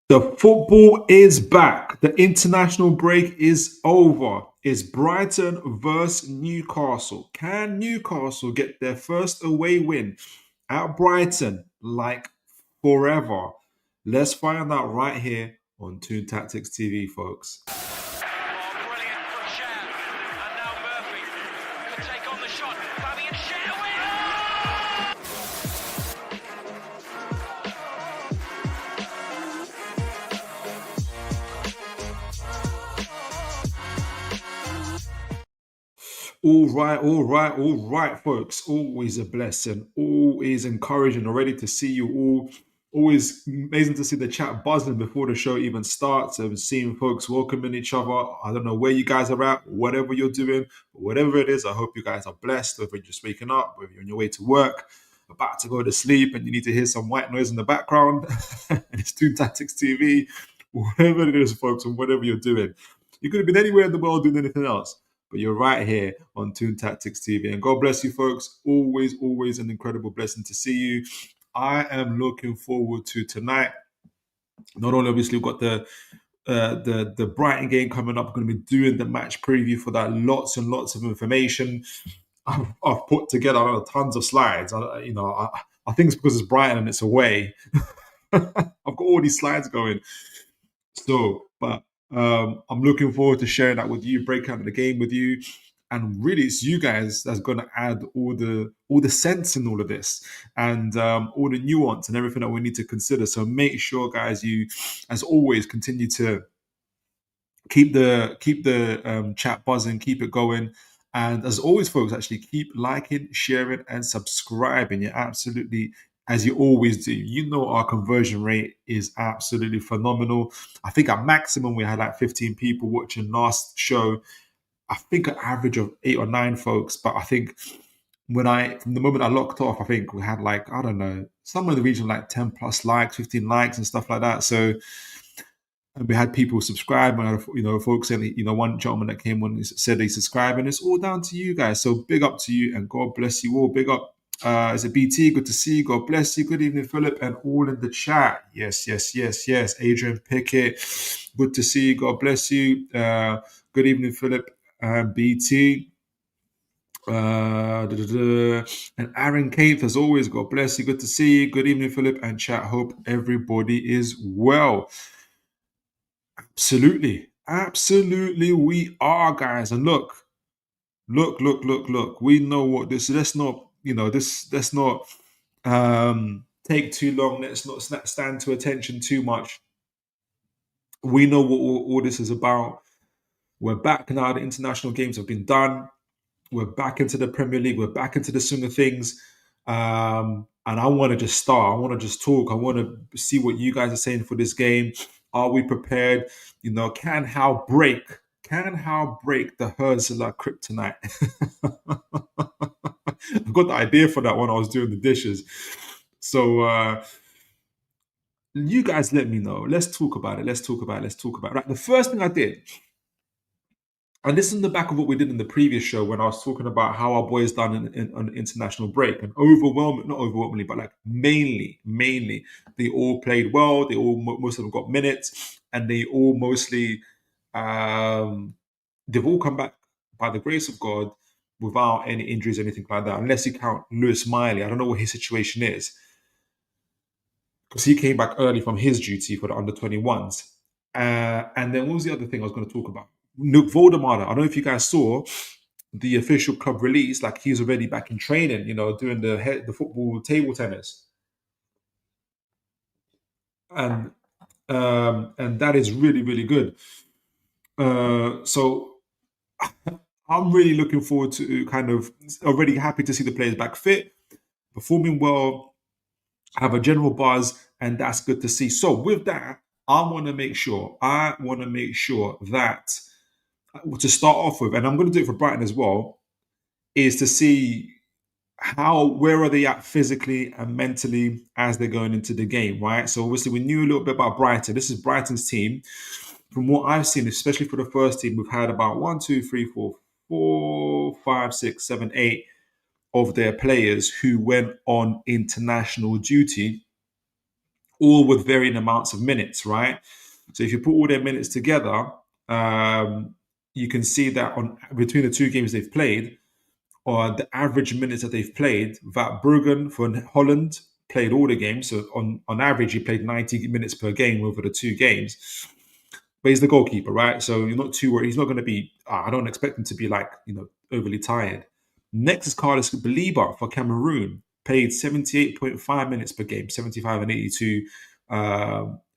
The football is back. The international break is over. It's Brighton versus Newcastle. Can Newcastle get their first away win at Brighton like forever? Let's find out right here on Toon Tactics TV, folks. Oh, brilliant from Shatter. And now Murphy could take on the shot. Fabian Shatter win! All right, folks. Always a blessing, always encouraging, already to see you all. Always amazing to see the chat buzzing before the show even starts. I've seeing folks welcoming each other. I don't know where you guys are at, whatever you're doing, whatever it is. I hope you guys are blessed, whether you're just waking up, whether you're on your way to work, about to go to sleep, and you need to hear some white noise in the background. And it's Toon Tactics TV, whatever it is, folks, and whatever you're doing. You could have been anywhere in the world doing anything else, but you're right here on Toon Tactics TV. And God bless you, folks. Always an incredible blessing to see you. I am looking forward to tonight. Not only obviously we've got the Brighton game coming up. I'm going to be doing the match preview for that. Lots and lots of information. I've put together tons of slides. I think it's because it's Brighton and it's away. I've got all these slides going. So, but I'm looking forward to sharing that with you, breaking out the game with you, and really, it's you guys that's going to add all the sense in all of this, and all the nuance and everything that we need to consider. So make sure, guys, you, as always, continue to keep the chat buzzing, keep it going. And as always, folks, actually keep liking, sharing, and subscribing. You're absolutely, as you always do. You know our conversion rate is absolutely phenomenal. I think at maximum we had like 15 people watching last show. I think an average of 8 or 9 folks, but I think from the moment I locked off, I think we had like, I don't know, somewhere in the region of like 10 plus likes, 15 likes and stuff like that. So, and we had people subscribe, and folks said, one gentleman that came on said they subscribe, and it's all down to you guys. So big up to you, and God bless you all. Big up, is it BT? Good to see you. God bless you. Good evening, Philip, and all in the chat. Yes. Adrian Pickett, good to see you. God bless you. Good evening, Philip and BT. And Aaron Keith, as always, God bless you. Good to see you. Good evening, Philip and chat. Hope everybody is well. Absolutely, we are, guys. And look. We know what this. Let's not, let's not take too long. Let's not stand to attention too much. We know what all this is about. We're back now. The international games have been done. We're back into the Premier League. We're back into the swing of things. And I want to just start. I want to just talk. I want to see what you guys are saying for this game. Are we prepared? Can Howe break the Hurzeler kryptonite? I got the idea for that when I was doing the dishes. So you guys let me know. Let's talk about it. Right. The first thing I did, and this is in the back of what we did in the previous show when I was talking about how our boys done on international break, and not overwhelmingly, but like mainly, they all played well. Most of them got minutes, and they all mostly, they've all come back by the grace of God without any injuries or anything like that, unless you count Lewis Miley. I don't know what his situation is, because he came back early from his duty for the under-21s. And then what was the other thing I was going to talk about? Luke Voldemar. I don't know if you guys saw the official club release. Like, he's already back in training, doing the football table tennis, and that is really good. So I'm really looking forward to kind of already happy to see the players back fit, performing well, have a general buzz, and that's good to see. So with that, I want to make sure that to start off with, and I'm going to do it for Brighton as well, is to see where are they at physically and mentally as they're going into the game, right? So obviously we knew a little bit about Brighton. This is Brighton's team. From what I've seen, especially for the first team, we've had about 1, 2, 3, 4, 5, 6, 7, 8 of their players who went on international duty all with varying amounts of minutes, right? So if you put all their minutes together, um, you can see that on between the two games they've played, or the average minutes that they've played, Van Bruggen for Holland played all the games. So on average, he played 90 minutes per game over the two games. But he's the goalkeeper, right? So you're not too worried. He's not going to be, I don't expect him to be like, overly tired. Next is Carlos Baliba for Cameroon. Played 78.5 minutes per game, 75 and 82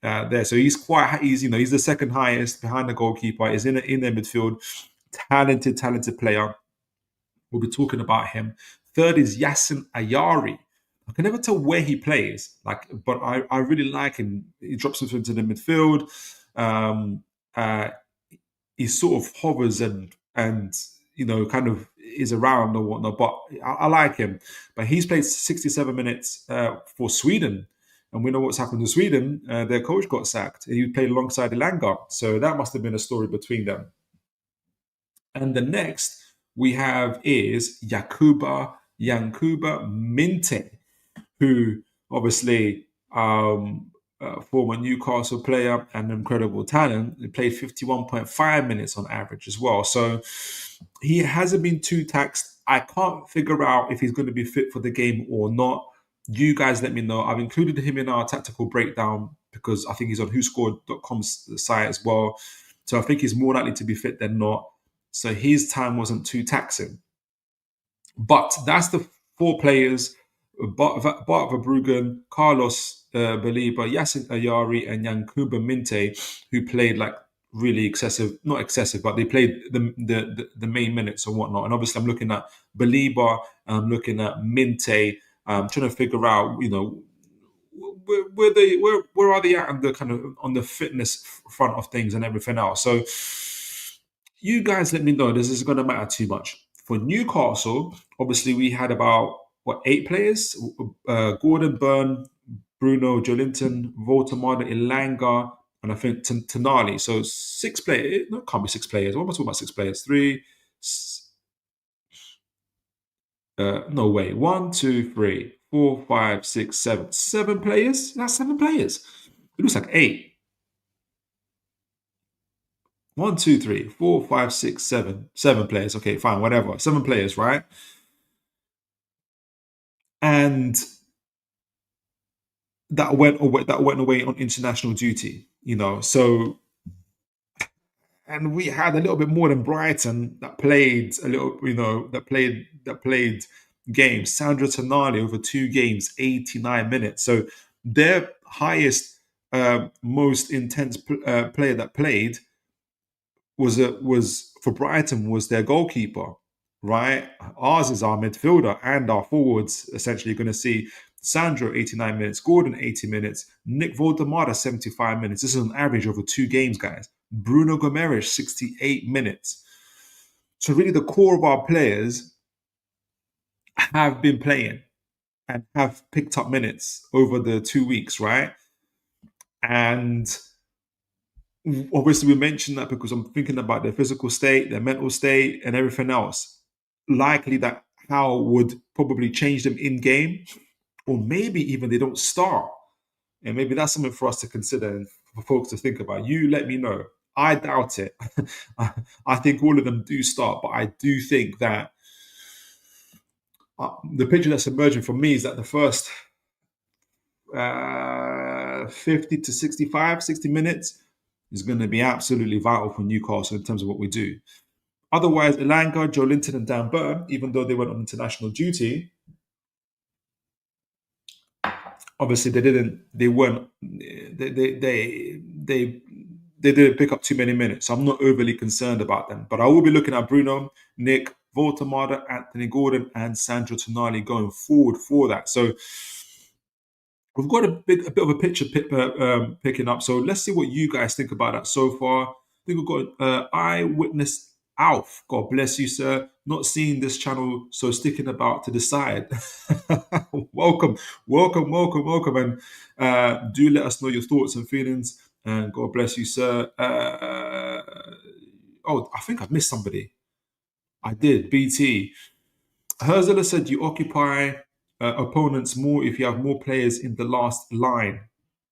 there. So he's he's the second highest behind the goalkeeper. He's in their midfield. Talented player. We'll be talking about him. Third is Yasin Ayari. I can never tell where he plays, but I really like him. He drops into the midfield. Um, uh, he sort of hovers and kind of is around or whatnot. But I like him. But he's played 67 minutes for Sweden. And we know what's happened to Sweden. Their coach got sacked. He played alongside Elanga. So that must have been a story between them. And the next we have is Yankuba Minte, who obviously former Newcastle player and incredible talent. He played 51.5 minutes on average as well. So he hasn't been too taxed. I can't figure out if he's going to be fit for the game or not. You guys let me know. I've included him in our tactical breakdown because I think he's on whoscored.com's site as well. So I think he's more likely to be fit than not. So his time wasn't too taxing. But that's the four players: Bart Verbruggen, Carlos Baliba, Yasin Ayari, and Yankuba Minte, who played like really excessive, not excessive, but they played the main minutes and whatnot. And obviously, I'm looking at Baliba, I'm looking at Minte. I'm trying to figure out, where are they at on the kind of on the fitness front of things and everything else. So you guys let me know. This is going to matter too much. For Newcastle, obviously we had about 8 players: Gordon, Byrne, Bruno, Jolinton, Voltamada, Ilanga, and I think Tonali. So 6 players. No, it can't be 6 players. What am I talking about? 6 players. No way. 1, 2, 3, 4, 5, 6, 7. 7 players. That's 7 players. It looks like 8. 1, 2, 3, 4, 5, 6, 7. 7 players. Okay, fine, whatever. 7 players, right? And that went away on international duty. So and we had a little bit more than Brighton that played a little, that played games. Sandro Tonali over 2 games, 89 minutes. So their highest, most intense player that played was for Brighton was their goalkeeper, right? Ours is our midfielder and our forwards. Essentially, going to see Sandro 89 minutes, Gordon 80 minutes, Nick Voldemar 75 minutes. This is an average over 2 games, guys. Bruno Gomes 68 minutes. So really, the core of our players have been playing and have picked up minutes over the 2 weeks, right? And obviously we mentioned that because I'm thinking about their physical state, their mental state, and everything else. Likely that Howe would probably change them in game, or maybe even they don't start. And maybe that's something for us to consider and for folks to think about. You let me know. I doubt it. I think all of them do start, but I do think that the picture that's emerging for me is that the first 50 to 65, 60 minutes is going to be absolutely vital for Newcastle in terms of what we do. Otherwise, Elanga, Jolinton, and Dan Burn, even though they went on international duty, obviously they weren't, they didn't pick up too many minutes. So I'm not overly concerned about them. But I will be looking at Bruno, Nick, Voltamada, Anthony Gordon, and Sandro Tonali going forward for that. So we've got a bit of a picture picking up. So let's see what you guys think about that so far. I think we've got Eyewitness Alf. God bless you, sir. Not seeing this channel, so sticking about to decide. welcome. And do let us know your thoughts and feelings. And God bless you, sir. I think I've missed somebody. I did. BT. Hurzeler said you occupy opponents more if you have more players in the last line.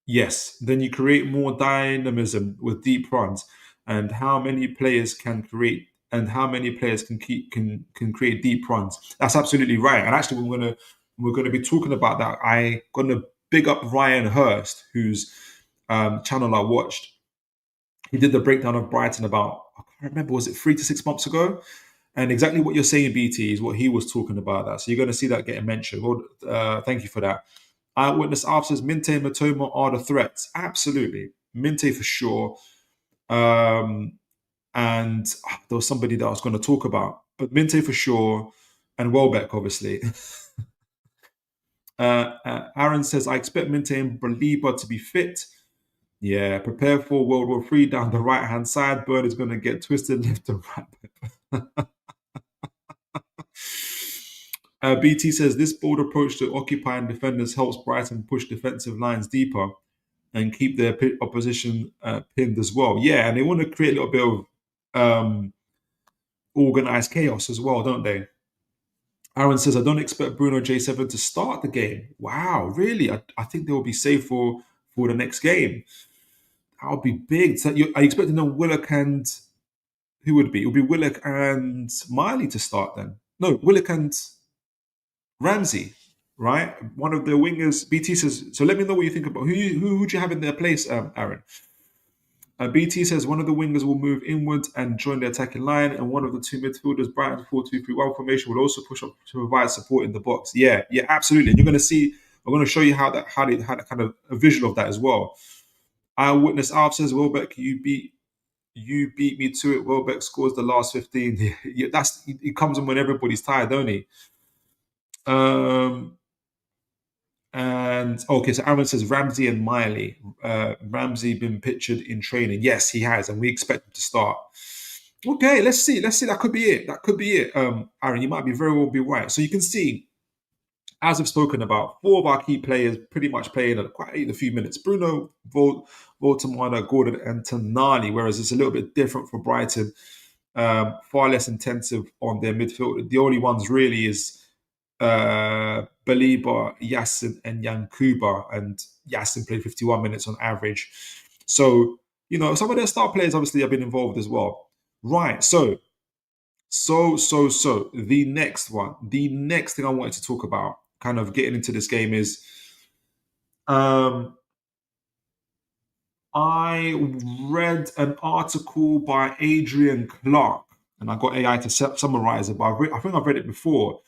Yes, then you create more dynamism with deep runs, and how many players can create, and how many players can create deep runs. That's absolutely right. And actually, we're gonna be talking about that. I gonna big up Ryan Hurst, whose channel I watched. He did the breakdown of Brighton about, I can't remember, was it 3 to 6 months ago? And exactly what you're saying, BT, is what he was talking about. That, so you're going to see that getting mentioned. Well, thank you for that. Eyewitness Alf says Minte and Matoma are the threats. Absolutely. Minte for sure. And there was somebody that I was going to talk about, but Minte for sure, and Welbeck, obviously. Aaron says, I expect Minte and Baliba to be fit. Yeah, prepare for World War III down the right hand side. Bird is going to get twisted left and right. BT says this bold approach to occupying defenders helps Brighton push defensive lines deeper and keep their opposition pinned as well. Yeah, and they want to create a little bit of organized chaos as well, don't they? Aaron says, I don't expect Bruno J7 to start the game. Wow, really? I think they will be safe for the next game. That would be big. So are you expecting Willock and who would be? It would be Willock and Miley to start then. No, Willock and Ramsey, right? One of the wingers. BT says. So let me know what you think about who would you have in their place, Aaron. BT says one of the wingers will move inward and join the attacking line, and one of the two midfielders, Brighton 4-2-3-1 formation, will also push up to provide support in the box. Yeah, absolutely. And you're going to see. I'm going to show you how that kind of a visual of that as well. Eyewitness Alf says, Welbeck, you beat me to it. Welbeck scores the last 15. That's he comes in when everybody's tired, don't he? And okay, so Aaron says Ramsey and Miley. Ramsey been pictured in training. Yes, he has, and we expect him to start. Okay, let's see. That could be it. Aaron, you might be very well be right. So you can see, as I've spoken about, 4 of our key players pretty much playing at quite a few minutes. Bruno, Voltamana, Gordon, and Tonali, whereas it's a little bit different for Brighton. Far less intensive on their midfield. The only ones really is Baliba, Yassin, and Yankuba, and Yassin played 51 minutes on average. So, some of their star players obviously have been involved as well. Right, so the next thing I wanted to talk about, kind of getting into this game, is I read an article by Adrian Clarke, and I got AI to summarize it, but I think I've read it before,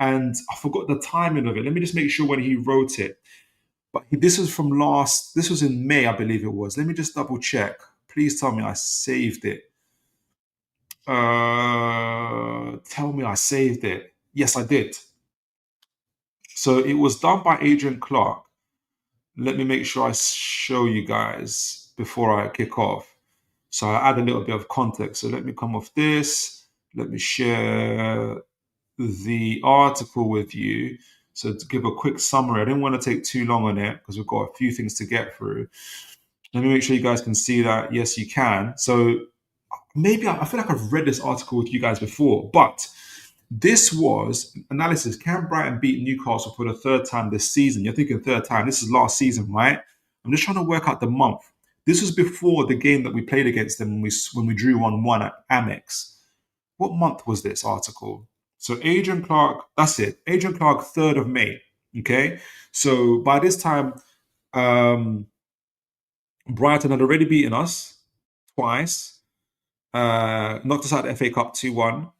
and I forgot the timing of it. Let me just make sure when he wrote it. But this was in May, I believe it was. Let me just double check. Please tell me I saved it. Tell me I saved it. Yes, I did. So it was done by Adrian Clarke. Let me make sure I show you guys before I kick off. So I add a little bit of context. So let me come off this. Let me share the article with you. So to give a quick summary, I didn't want to take too long on it because we've got a few things to get through. Let me make sure you guys can see that. Yes, you can. So maybe I feel like I've read this article with you guys before, but this was analysis. Can Brighton beat Newcastle for the 3rd time this season? You're thinking 3rd time. This is last season, right? I'm just trying to work out the month. This was before the game that we played against them when we drew 1-1 at Amex. What month was this article? So Adrian Clarke, that's it. Adrian Clarke, 3rd of May. Okay. So by this time, Brighton had already beaten us twice, knocked us out of the FA Cup 2-1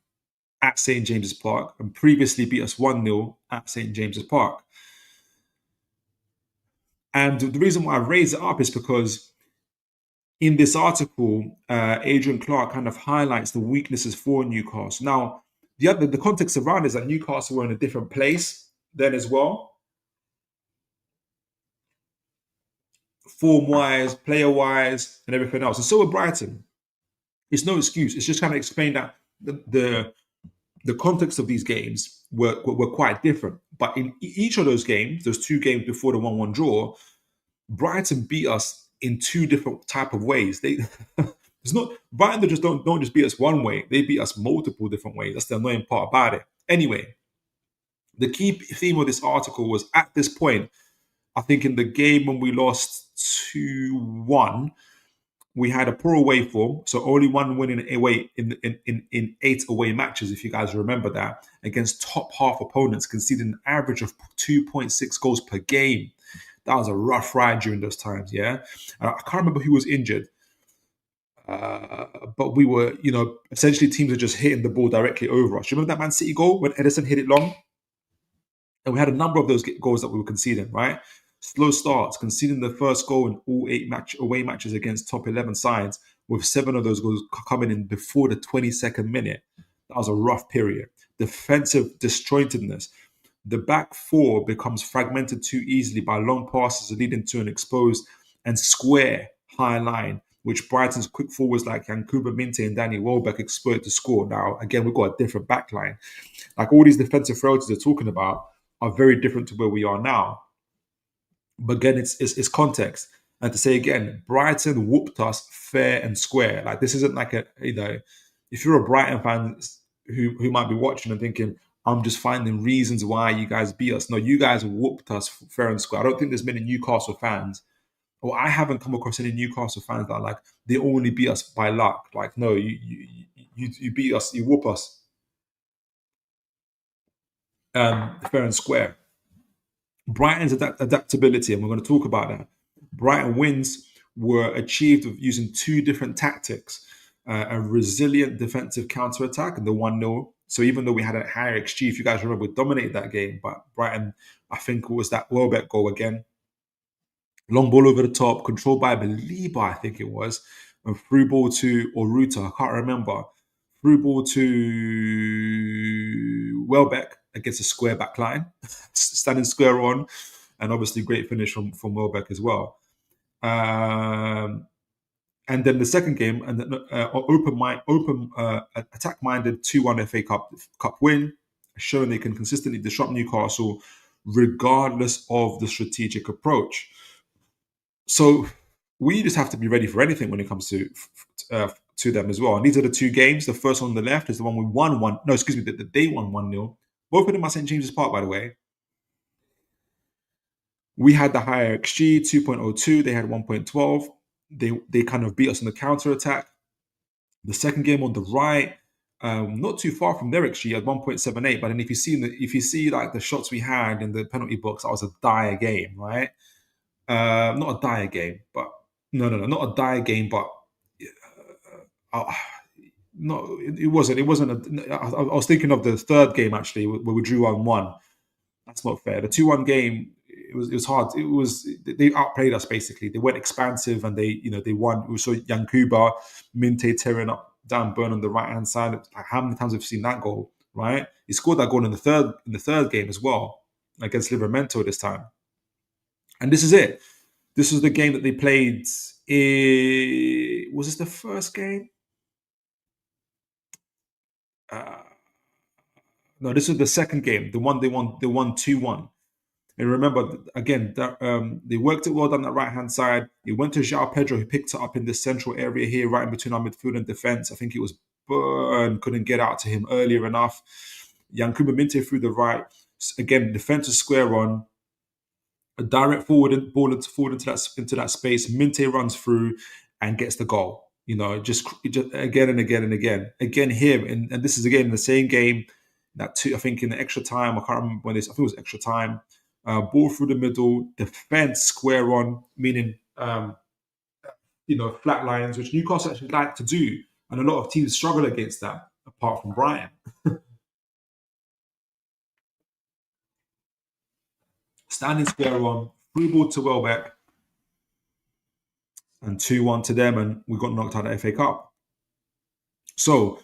at St. James's Park, and previously beat us 1-0 at St. James's Park. And the reason why I raised it up is because in this article, Adrian Clarke kind of highlights the weaknesses for Newcastle. Now, the context around is that Newcastle were in a different place then as well, form-wise, player-wise, and everything else. And so were Brighton. It's no excuse. It's just kind of explain that the context of these games were quite different. But in each of those games, those 2 games before the 1-1 draw, Brighton beat us in 2 different type of ways. It's not Brighton just don't just beat us one way. They beat us multiple different ways. That's the annoying part about it. Anyway, the key theme of this article was, at this point, I think in the game when we lost 2-1. We had a poor away form, so only one win in 8 away matches, if you guys remember that, against top half opponents, conceding an average of 2.6 goals per game. That was a rough ride during those times, yeah? And I can't remember who was injured, but we were, essentially teams are just hitting the ball directly over us. You remember that Man City goal when Edison hit it long? And we had a number of those goals that we were conceding, right? Slow starts, conceding the first goal in all 8 away matches against top 11 sides, with 7 of those goals coming in before the 22nd minute. That was a rough period. Defensive disjointedness. The back four becomes fragmented too easily by long passes leading to an exposed and square high line, which Brighton's quick forwards like Yankuba Minte and Danny Welbeck exploit to score. Now, again, we've got a different back line. Like all these defensive frailties they're talking about are very different to where we are now. But again, it's context. And to say again, Brighton whooped us fair and square. Like this isn't like if you're a Brighton fan who might be watching and thinking, I'm just finding reasons why you guys beat us. No, you guys whooped us fair and square. I don't think there's many Newcastle fans, or I haven't come across any Newcastle fans that are like, they only beat us by luck. Like, no, you beat us, you whoop us fair and square. Brighton's adaptability, and we're going to talk about that. Brighton wins were achieved with using 2 different tactics: a resilient defensive counter-attack and the 1-0. So even though we had a higher XG, if you guys remember, we dominated that game. But Brighton, I think it was that Welbeck goal again. Long ball over the top, controlled by Belieber, I think it was. And through ball to Oruta, I can't remember. Through ball to Welbeck against a square back line, standing square on, and obviously great finish from Welbeck as well. And then the second game, and then attack-minded 2-1 FA Cup win, showing they can consistently disrupt Newcastle regardless of the strategic approach. So we just have to be ready for anything when it comes to them as well. And these are the 2 games. The first one on the left is the one we won one. No, excuse me, that they won 1-0. Both of them are St. James's Park, by the way. We had the higher XG, 2.02. They had 1.12. They kind of beat us on the counter attack. The second game on the right, not too far from their XG at 1.78. But then if you see like the shots we had in the penalty box, that was a dire game, right? Not a dire game, but no, not a dire game, but no, it wasn't. It wasn't. I was thinking of the third game actually, where we drew 1-1. That's not fair. The 2-1 game, it was hard. They outplayed us basically. They weren't expansive, and they won. We saw Yankuba Minte tearing up Dan Burn on the right hand side. Like, how many times have we seen that goal? Right? He scored that goal in the third game as well against Livramento this time. And this is it. This was the game that they played. Was this the first game? No, this was the second game. The one they won 2-1. And remember, again, that, they worked it well down that right-hand side. It went to João Pedro, who picked it up in the central area here, right in between our midfield and defence. I think it was Burn, couldn't get out to him earlier enough. Yankuba Minte through the right. Again, defence was square on. A direct ball forward into that space. Minte runs through and gets the goal. Just again and again and again. Again here, and this is again in the same game. That I think in the extra time, I can't remember when this. I think it was extra time. Ball through the middle, defense square on, meaning flat lines, which Newcastle actually like to do, and a lot of teams struggle against that, apart from Brighton. Standing square on, through ball to Welbeck, and 2-1 to them, and we got knocked out of the FA Cup. So,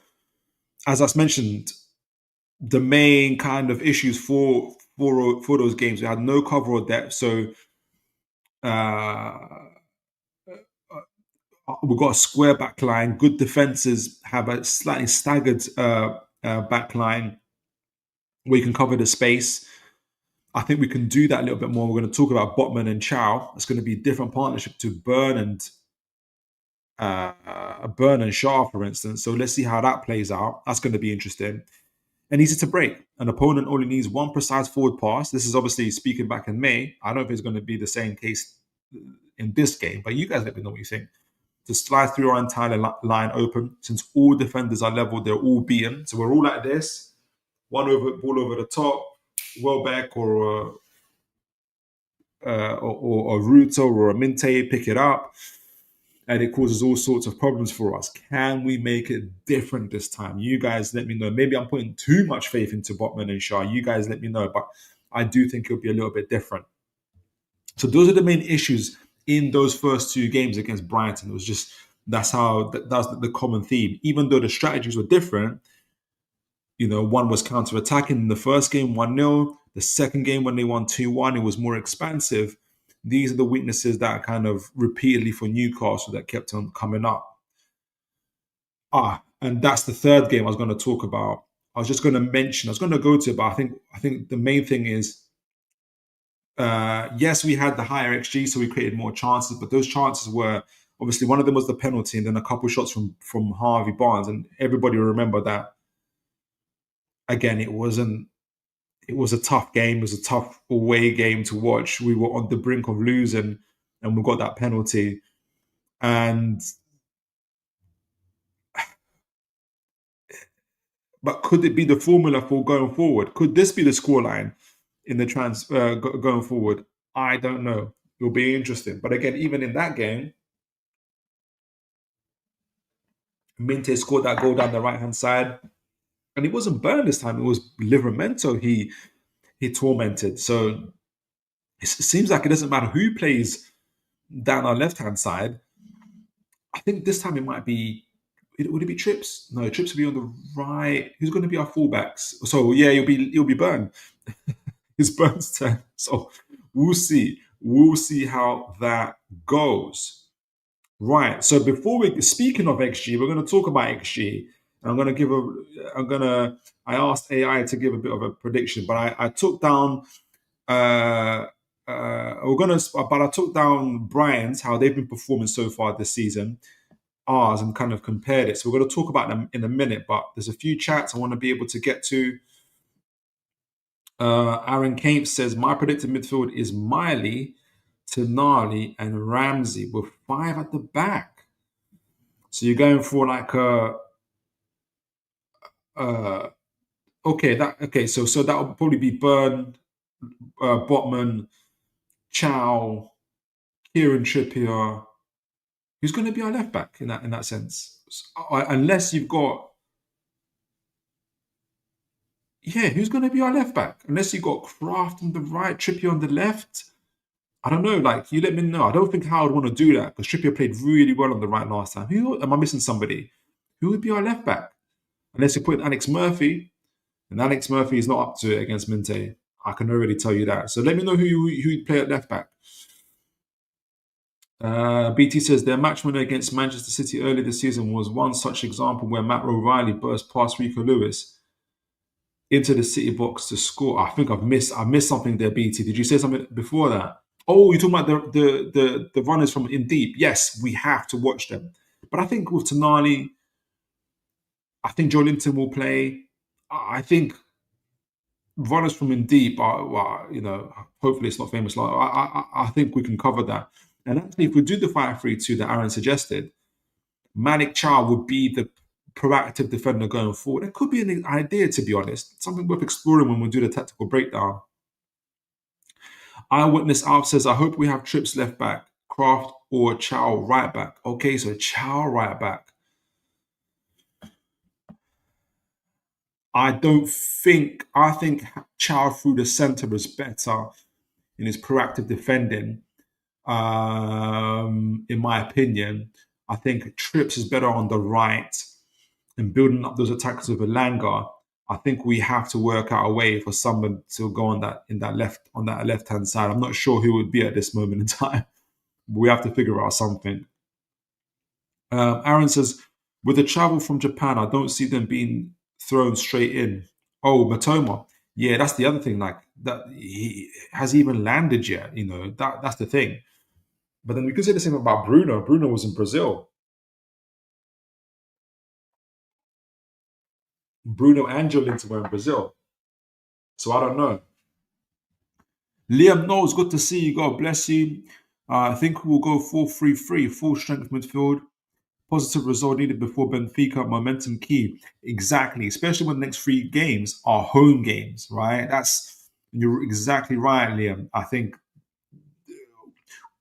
as I mentioned, the main kind of issues for those games, we had no cover or depth. So we've got a square back line. Good defenses have a slightly staggered back line where you can cover the space. I think we can do that a little bit more. We're going to talk about Botman and Chow. It's going to be a different partnership to Burn and Shaw, for instance. So let's see how that plays out. That's going to be interesting. And easy to break. An opponent only needs one precise forward pass. This is obviously speaking back in May. I don't know if it's going to be the same case in this game. But you guys let me know what you think. To slide through our entire line open, since all defenders are level, they're all beaten. So we're all like this, ball over the top, Welbeck or Ruto or a Minte pick it up, and it causes all sorts of problems for us. Can we make it different this time? You guys let me know. Maybe I'm putting too much faith into Botman and Shaw. You guys let me know, but I do think it'll be a little bit different. So those are the main issues in those first two games against Brighton. It was just that's the common theme. Even though the strategies were different, one was counter-attacking in the first game, 1-0. The second game, when they won 2-1, it was more expansive. These are the weaknesses that kind of repeatedly for Newcastle that kept on coming up. And that's the third game I was going to talk about. I was going to go to it, but I think the main thing is, yes, we had the higher XG, so we created more chances, but those chances were, obviously, one of them was the penalty and then a couple shots from Harvey Barnes, and everybody will remember that. Again, it was a tough game. It was a tough away game to watch. We were on the brink of losing, and we got that penalty. But could it be the formula for going forward? Could this be the scoreline in the going forward? I don't know. It'll be interesting. But again, even in that game, Minte scored that goal down the right-hand side. And it wasn't Burn this time. It was Livramento he tormented. So it seems like it doesn't matter who plays down our left-hand side. I think this time it might be... Would it be Trips? No, Trips will be on the right. Who's going to be our fullbacks? So yeah, it'll be Burn. It's Burn's turn. So we'll see. We'll see how that goes. Right. So speaking of XG, we're going to talk about XG. I asked AI to give a bit of a prediction, but I took down. I took down Brighton's, how they've been performing so far this season, ours, and kind of compared it. So we're going to talk about them in a minute, but there's a few chats I want to be able to get to. Aaron Kemp says, my predicted midfield is Miley, Tonali, and Ramsey with 5 at the back. So you're going for like so that would probably be Burn, Botman, Chow, Kieran Trippier. Who's going to be our left back in that sense? Unless you've got... Yeah, who's going to be our left back? Unless you've got Kraft on the right, Trippier on the left. I don't know. Like, you let me know. I don't think Howe would want to do that because Trippier played really well on the right last time. Am I missing somebody? Who would be our left back? Unless you put Alex Murphy, and Alex Murphy is not up to it against Minte. I can already tell you that. So let me know who you'd play at left back. BT says their match winner against Manchester City earlier this season was one such example where Matt O'Reilly burst past Rico Lewis into the City box to score. I think I missed something there, BT. Did you say something before that? Oh, you're talking about the runners from in deep. Yes, we have to watch them. But I think with Tonali, I think Joe Linton will play. I think runners from in deep are, hopefully it's not famous. I think we can cover that. And actually, if we do the 5-3-2 that Aaron suggested, Malik Chow would be the proactive defender going forward. It could be an idea, to be honest. Something worth exploring when we do the tactical breakdown. Eyewitness Alf says, I hope we have Trips left back, Kraft or Chow right back. Okay, so Chow right back. I think Chow through the centre is better in his proactive defending. In my opinion, I think Trips is better on the right and building up those attacks with Elanga. I think we have to work out a way for someone to go on that left-hand side. I'm not sure who would be at this moment in time. But we have to figure out something. Aaron says, with the travel from Japan, I don't see them being thrown straight in. Oh, Matoma. Yeah, that's the other thing. Like that, he hasn't even landed yet. That's the thing. But then we could say the same about Bruno. Bruno was in Brazil. Bruno and Joe Linton were in Brazil. So I don't know. Liam Knowles, good to see you. God bless you. I think we'll go 4-3-3, full strength midfield. Positive result needed before Benfica, momentum key. Exactly, especially when the next three games are home games, right? You're exactly right, Liam. I think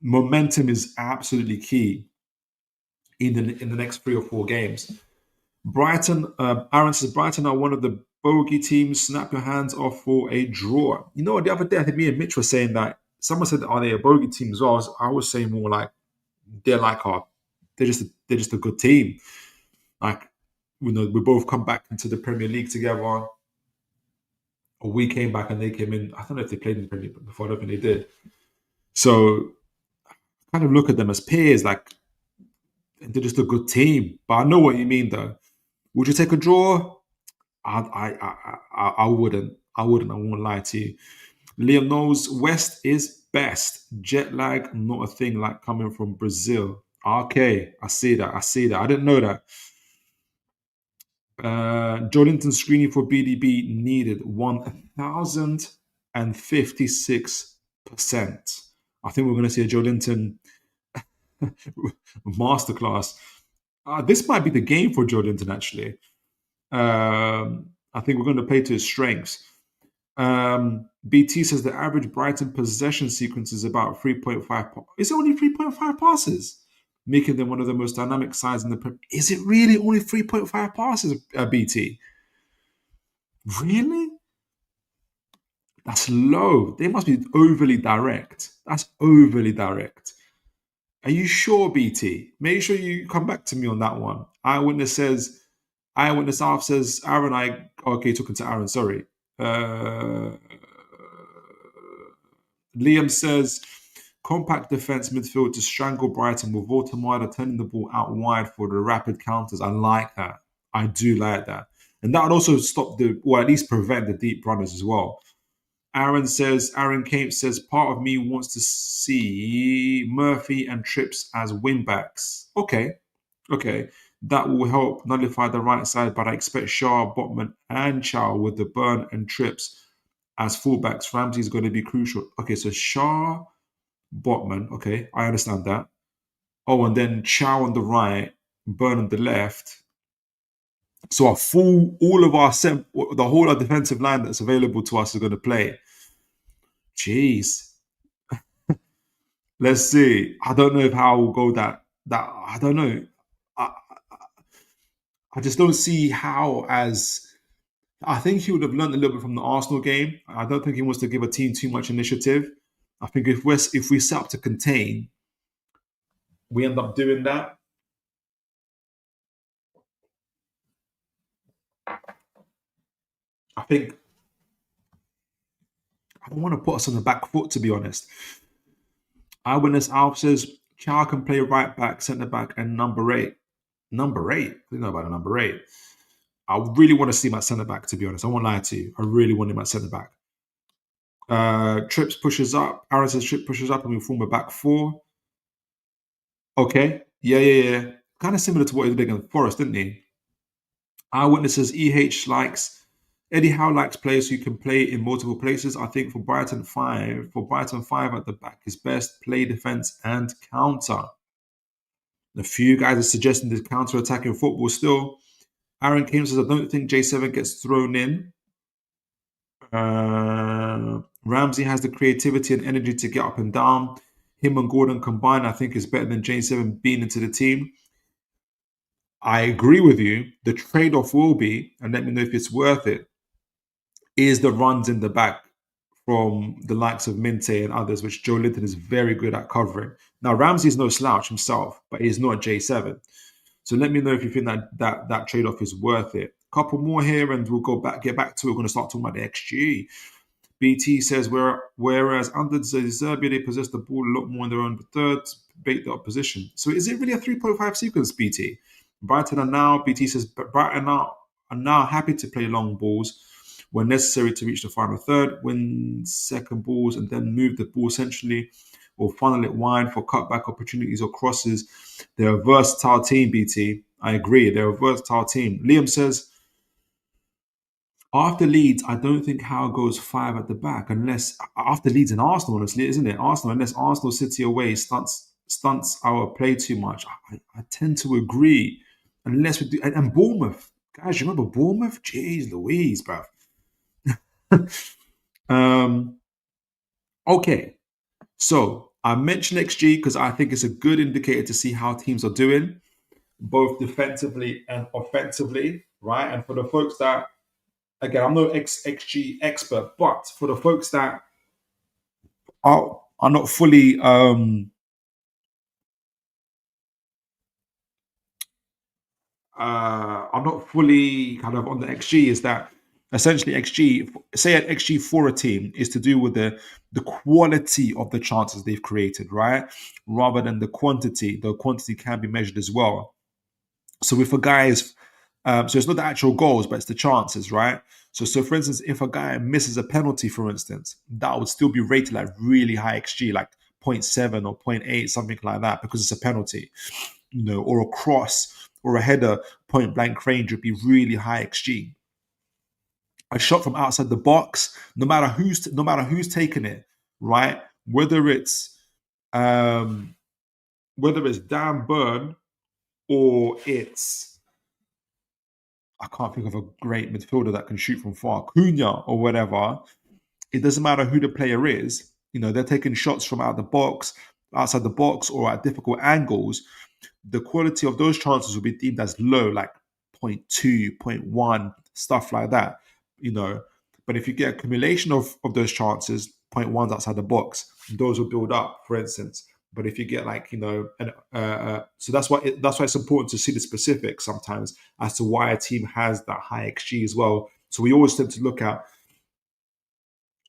momentum is absolutely key in the next 3 or 4 games. Brighton, Aaron says Brighton are one of the bogey teams. Snap your hands off for a draw. You know what? The other day, I think me and Mitch were saying that someone said, "Are they a bogey team as well?" I was saying more like they're like our, they're just a good team. Like, we both come back into the Premier League together, or we came back and they came in. I don't know if they played in the Premier League before. I don't think they did. So, kind of look at them as peers. Like, they're just a good team. But I know what you mean, though. Would you take a draw? I wouldn't. I wouldn't. I won't lie to you. Liam knows West is best. Jet lag, not a thing like coming from Brazil. Okay, I see that. I see that. I didn't know that. Jolinton screening for BDB needed 1,056%. I think we're going to see a Jolinton masterclass. This might be the game for Jolinton, actually. I think we're going to play to his strengths. BT says the average Brighton possession sequence is about 3.5. Is it only 3.5 passes? Making them one of the most dynamic sides in the Premier. Is it really only 3.5 passes, BT? Really? That's low. They must be overly direct. That's overly direct. Are you sure, BT? Make sure you come back to me on that one. Eyewitness Alf says, Aaron, okay, talking to Aaron, sorry. Liam says, compact defense midfield to strangle Brighton with Voltemada turning the ball out wide for the rapid counters. I like that. I do like that. And that would also stop or at least prevent the deep runners as well. Aaron Cape says, part of me wants to see Murphy and Trips as wingbacks. Okay. That will help nullify the right side, but I expect Shaw, Botman, and Chow with the Burn and Trips as fullbacks. Ramsey is going to be crucial. Okay, so Shaw, Botman. Okay, I understand that. Oh, and then Chow on the right, Burn on the left. So all of the whole of defensive line that's available to us is going to play. Jeez. Let's see. I don't know if Howe will go that. I don't know. I just don't see Howe as. I think he would have learned a little bit from the Arsenal game. I don't think he wants to give a team too much initiative. I think if we set up to contain, we end up doing that. I think I don't want to put us on the back foot, to be honest. Eyewitness Alf says Chow can play right back, centre back, and number 8. Number 8? I don't know about a number 8. I really want to see him at centre back, to be honest. I won't lie to you. I really want him at centre back. Trips pushes up. Aaron says Trips pushes up and we form a back 4. Okay. Yeah. Kind of similar to what he did against Forest, didn't he? Eyewitness says Eddie Howe likes players who can play in multiple places. I think for Brighton 5 at the back is best. Play defense and counter. A few guys are suggesting this counter-attacking football still. Aaron Kane says, I don't think J7 gets thrown in. Ramsey has the creativity and energy to get up and down. Him and Gordon combined, I think, is better than J7 being into the team. I agree with you. The trade-off will be, and let me know if it's worth it, is the runs in the back from the likes of Minte and others, which Jolinton is very good at covering. Now, Ramsey's no slouch himself, but he's not J7. So let me know if you think that trade-off is worth it. Couple more here, and we'll get back to it. We're going to start talking about the XG. BT says, whereas under Serbia, they possess the ball a lot more in their own third, bait the opposition. So is it really a 3.5 sequence, BT? Brighton are now, BT says, Brighton are now happy to play long balls when necessary to reach the final third, win second balls, and then move the ball centrally or funnel it wide for cutback opportunities or crosses. They're a versatile team, BT. I agree. They're a versatile team. Liam says, After Leeds, I don't think Howe goes five at the back unless after Leeds and Arsenal, honestly, isn't it? Arsenal, unless Arsenal City away stunts our play too much. I tend to agree. Unless we do, and Bournemouth, guys, you remember Bournemouth? Jeez, Louise, bro. um, okay, so I mentioned XG because I think it's a good indicator to see how teams are doing, both defensively and offensively, right? And for the folks that, again, I'm no XG expert, but for the folks that are not fully are not fully kind of on the XG, is that essentially XG, say an XG for a team, is to do with the quality of the chances they've created, right? Rather than the quantity. The quantity can be measured as well. So if a guy is, so it's not the actual goals, but it's the chances, right? So for instance, if a guy misses a penalty, for instance, that would still be rated like really high XG, like zero point 0.7 or zero point 0.8, something like that, because it's a penalty, or a cross or a header, point blank range would be really high XG. A shot from outside the box, no matter who's taken it, right? Um, whether it's Dan Burn or it's, I can't think of a great midfielder that can shoot from far, Cunha or whatever. It doesn't matter who the player is. They're taking shots from outside the box, or at difficult angles. The quality of those chances will be deemed as low, like zero point 0.2, zero point 0.1, stuff like that. You know, but if you get accumulation of those chances, 0.1s outside the box, those will build up, for instance. But if you get like, so that's why it's important to see the specifics sometimes as to why a team has that high XG as well. So we always tend to look at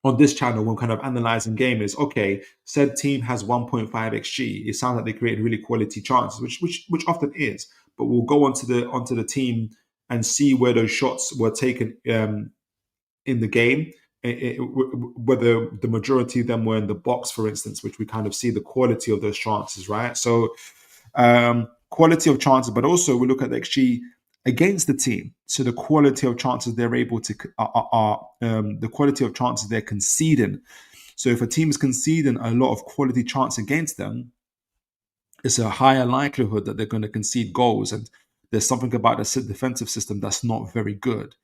on this channel when kind of analyzing game is, okay, said team has 1.5 xg. It sounds like they created really quality chances, which often is. But we'll go onto the team and see where those shots were taken in the game, whether the majority of them were in the box, for instance, which we kind of see the quality of those chances, right? So quality of chances, but also we look at the XG against the team. So the quality of chances they're able to the quality of chances they're conceding. So if a team is conceding a lot of quality chance against them, it's a higher likelihood that they're going to concede goals. And there's something about the defensive system that's not very good,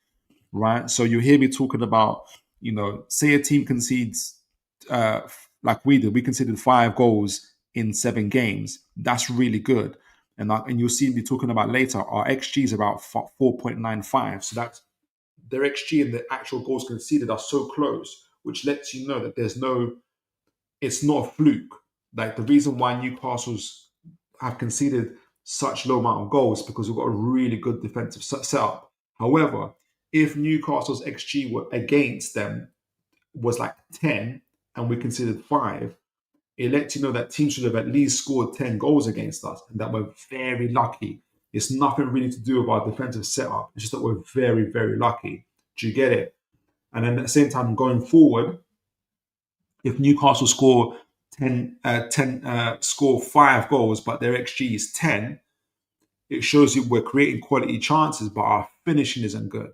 right? So you hear me talking about, say a team concedes, like we did, we conceded 5 goals in 7 games. That's really good. And you'll see me talking about later, our XG is about 4.95. So that's their XG and the actual goals conceded are so close, which lets you know that it's not a fluke. Like the reason why Newcastle's have conceded such low amount of goals because we've got a really good defensive setup. However, if Newcastle's XG were against them was like 10 and we conceded 5, it lets you know that teams should have at least scored 10 goals against us and that we're very lucky. It's nothing really to do with our defensive setup. It's just that we're very, very lucky. Do you get it? And then at the same time, going forward, if Newcastle score 10 score 5 goals, but their XG is 10, it shows you we're creating quality chances, but our finishing isn't good.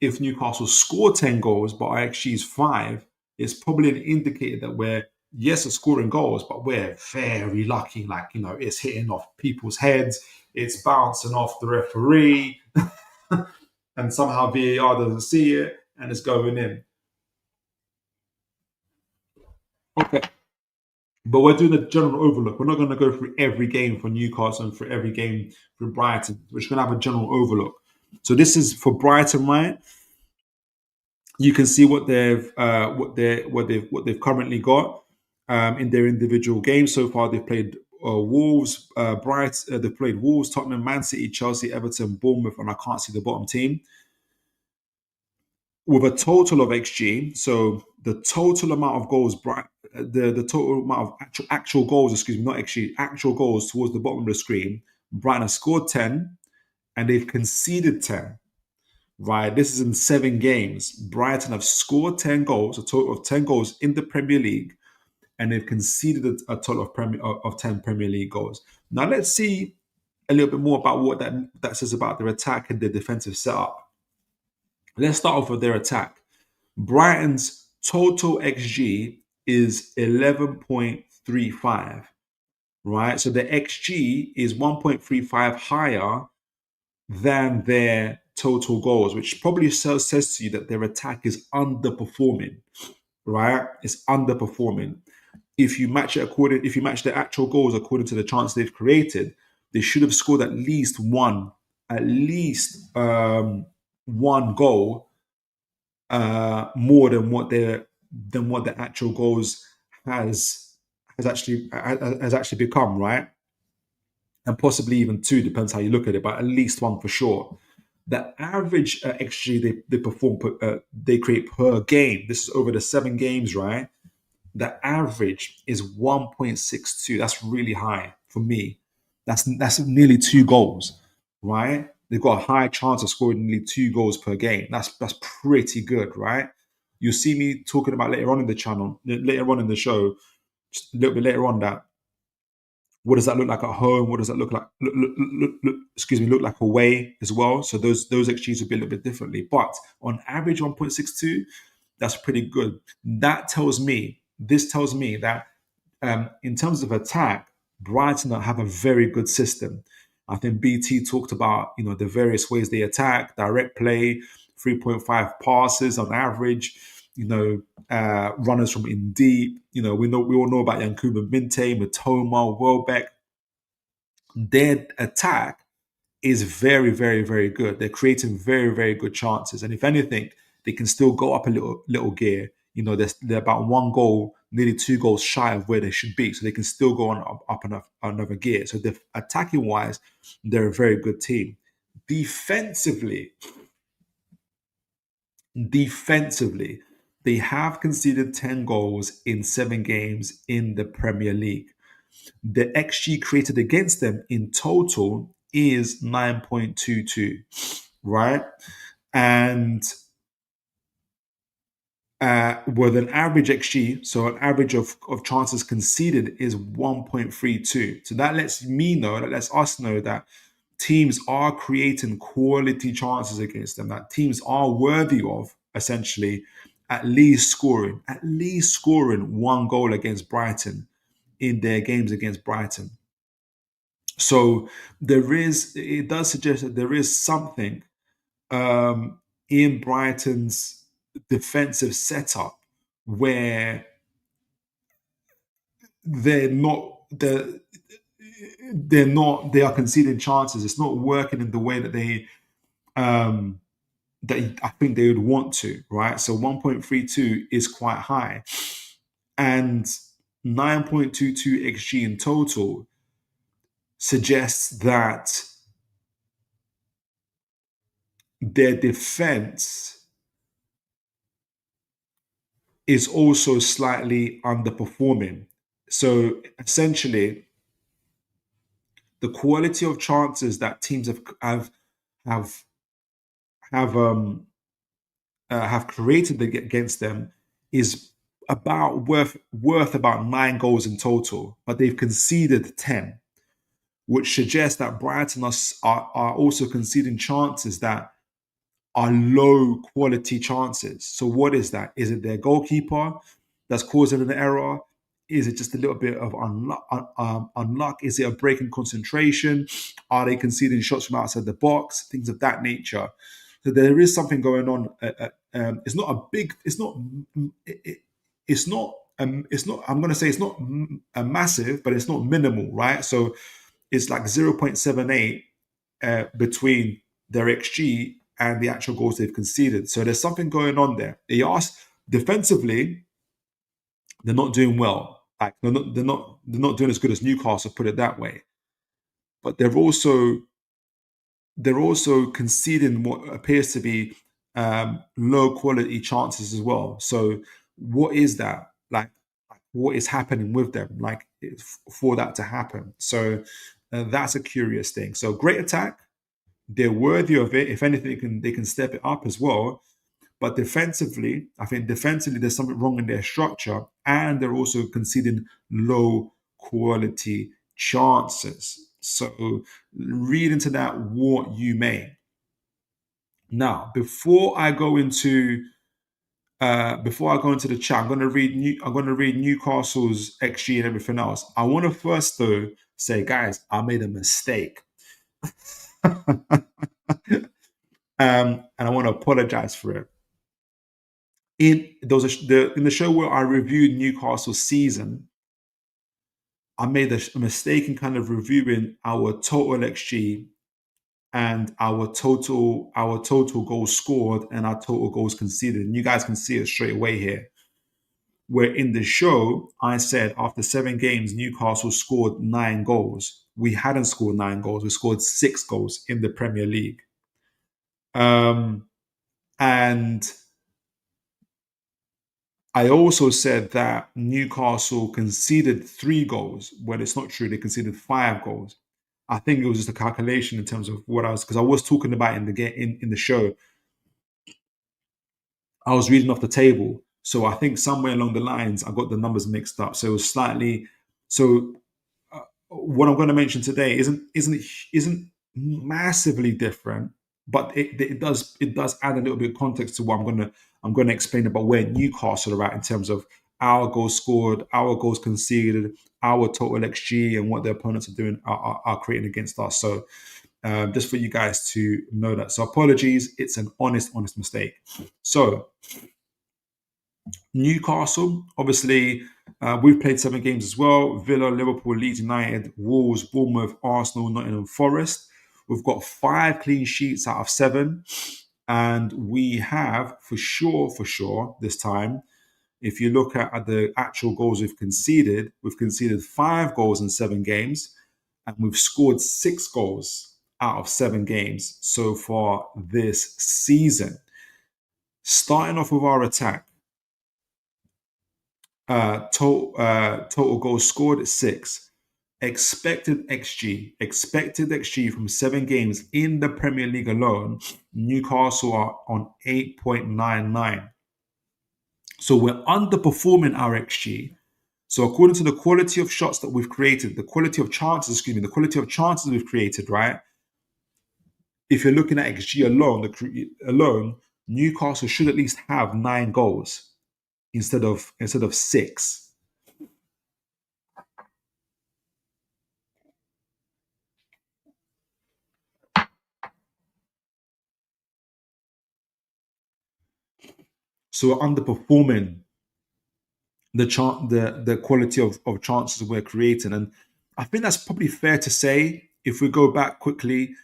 If Newcastle score 10 goals, but our XG is 5, it's probably an indicator that we're, yes, scoring goals, but we're very lucky. Like, it's hitting off people's heads, it's bouncing off the referee, and somehow VAR doesn't see it, and it's going in. Okay. But we're doing a general overlook. We're not going to go through every game for Newcastle and for every game for Brighton. We're just going to have a general overlook. So this is for Brighton, right? You can see what they've currently got in their individual games so far. They've played Wolves, they've played Wolves, Tottenham, Man City, Chelsea, Everton, Bournemouth, and I can't see the bottom team. With a total of XG, so the total amount of goals, the total amount of actual goals, excuse me, not XG, actual goals towards the bottom of the screen, Brighton have scored 10 and they've conceded 10. Right, this is in 7 games. Brighton have scored 10 goals, a total of 10 goals in the Premier League, and they've conceded a total of 10 Premier League goals. Now let's see a little bit more about what that says about their attack and their defensive setup. Let's start off with their attack. Brighton's total XG is 11.35, right? So the XG is 1.35 higher than their total goals, which probably says to you that their attack is underperforming, right? It's underperforming. If you match the actual goals according to the chance they've created, they should have scored at least one goal more than what the actual goals has actually become, right? And possibly even two, depends how you look at it, but at least one for sure. The average XG they create per game. This is over the 7 games, right? The average is 1.62. That's really high for me. That's nearly 2 goals, right? They've got a high chance of scoring nearly 2 goals per game. That's pretty good, right? You'll see me talking about later on in the channel, later on in the show, just a little bit later on, that what does that look like at home? What does that look like? Look like away as well. So those XGs would be a little bit differently. But on average, 1.62, that's pretty good. This tells me that in terms of attack, Brighton have a very good system. I think BT talked about the various ways they attack: direct play, 3.5 passes on average. Runners from in deep. We all know about Yankuba Minte, Matoma, Welbeck. Their attack is very, very, very good. They're creating very, very good chances, and if anything, they can still go up a little gear. They're about 1 goal, nearly 2 goals shy of where they should be, so they can still go on up another gear. So, attacking wise, they're a very good team. Defensively, they have conceded 10 goals in 7 games in the Premier League. The XG created against them in total is 9.22, right? And with an average XG, so an average of chances conceded is 1.32. So that lets us know that teams are creating quality chances against them, that teams are worthy of essentially at least scoring 1 goal against Brighton in their games against Brighton. So it does suggest that there is something in Brighton's defensive setup where they are conceding chances. It's not working in the way that I think they would want to, right? So 1.32 is quite high, and 9.22 XG in total suggests that their defense is also slightly underperforming. So essentially, the quality of chances that teams have created against them is about worth about 9 goals in total, but they've conceded 10, which suggests that Brighton are also conceding chances that are low quality chances. So what is that? Is it their goalkeeper that's causing an error? Is it just a little bit of unluck? Is it a break in concentration? Are they conceding shots from outside the box? Things of that nature. So there is something going on. It's not a big. It's not. It's not. It's not. I'm going to say it's not a massive, but it's not minimal, right? So it's like 0.78 between their XG and the actual goals they've conceded. So there's something going on there. They are defensively, they're not doing well. Like they're not doing as good as Newcastle, put it that way. But they're also conceding what appears to be low quality chances as well. So what is that? Like what is happening with them? Like for that to happen. So that's a curious thing. So great attack. They're worthy of it. If anything, they can step it up as well. But defensively, I think there's something wrong in their structure, and they're also conceding low quality chances. So read into that what you may. Now, before I go into the chat, I'm going to read Newcastle's XG and everything else. I want to first though say, guys, I made a mistake, and I want to apologize for it. In the show where I reviewed Newcastle's season, I made a mistake in kind of reviewing our total XG and our total goals scored and our total goals conceded. And you guys can see it straight away here. Where in the show, I said after 7 games, Newcastle scored 9 goals. We hadn't scored 9 goals. We scored 6 goals in the Premier League. And I also said that Newcastle conceded 3 goals when it's not true. They conceded 5 goals. I think it was just a calculation in terms of what because I was talking about in the show. I was reading off the table, so I think somewhere along the lines I got the numbers mixed up. So it was slightly. So what I'm going to mention today isn't massively different, but it does add a little bit of context to what I'm going to explain about where Newcastle are at in terms of our goals scored, our goals conceded, our total XG, and what the opponents are doing are creating against us. So just for you guys to know that. So apologies, it's an honest mistake. So Newcastle, obviously, we've played 7 games as well. Villa, Liverpool, Leeds United, Wolves, Bournemouth, Arsenal, Nottingham Forest. We've got 5 clean sheets out of 7. And we have, for sure, this time, if you look at the actual goals we've conceded 5 goals in 7 games. And we've scored 6 goals out of 7 games so far this season. Starting off with our attack. Total goals scored at 6. Expected XG from 7 games in the Premier League alone, Newcastle are on 8.99. So we're underperforming our XG. So according to the quality of shots that we've created, the quality of chances we've created, right? If you're looking at XG alone, Newcastle should at least have 9 goals instead of 6. So we're underperforming the quality of chances we're creating. And I think that's probably fair to say if we go back quickly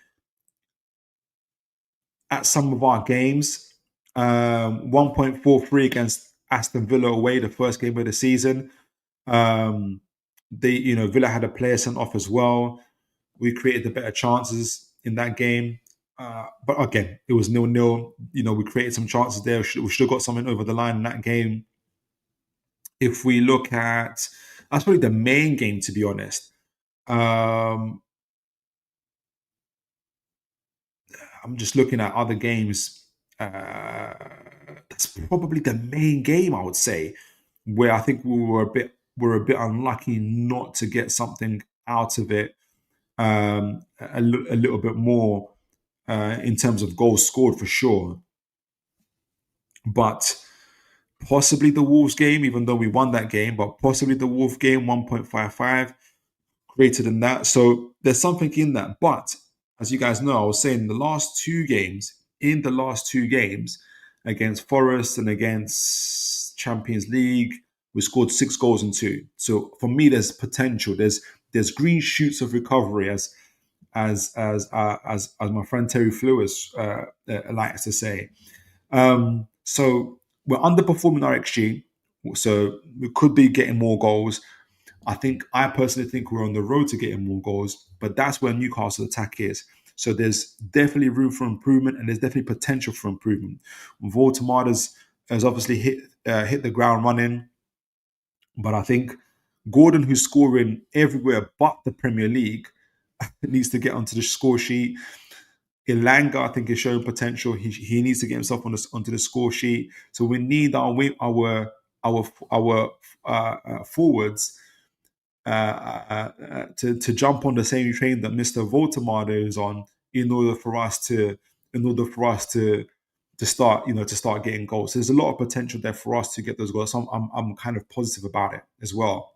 at some of our games. 1.43 against Aston Villa away, the first game of the season. Villa had a player sent off as well. We created the better chances in that game. But again, it was 0-0. We created some chances there. We should have got something over the line in that game. If we look at, that's probably the main game, to be honest. I'm just looking at other games. That's probably the main game, I would say, where I think we were a bit unlucky not to get something out of it. A little bit more in terms of goals scored for sure. But possibly the Wolves game, even though we won that game, but possibly the Wolves game, 1.55, greater than that. So there's something in that. But as you guys know, I was saying in the last two games against Forest and against Champions League, we scored 6 goals in 2. So for me, there's potential. There's green shoots of recovery, as my friend Terry Flewis likes to say. So we're underperforming our XG, so we could be getting more goals. I personally think we're on the road to getting more goals, but that's where Newcastle's attack is. So there's definitely room for improvement, and there's definitely potential for improvement. Voldemort has obviously hit the ground running, but I think Gordon, who's scoring everywhere but the Premier League, needs to get onto the score sheet. Ilanga, I think, is showing potential. He needs to get himself onto the score sheet. So we need our forwards to jump on the same train that Mr. Voldemort is on, in order for us to in order for us to start getting goals. So there's a lot of potential there for us to get those goals. So I'm kind of positive about it as well.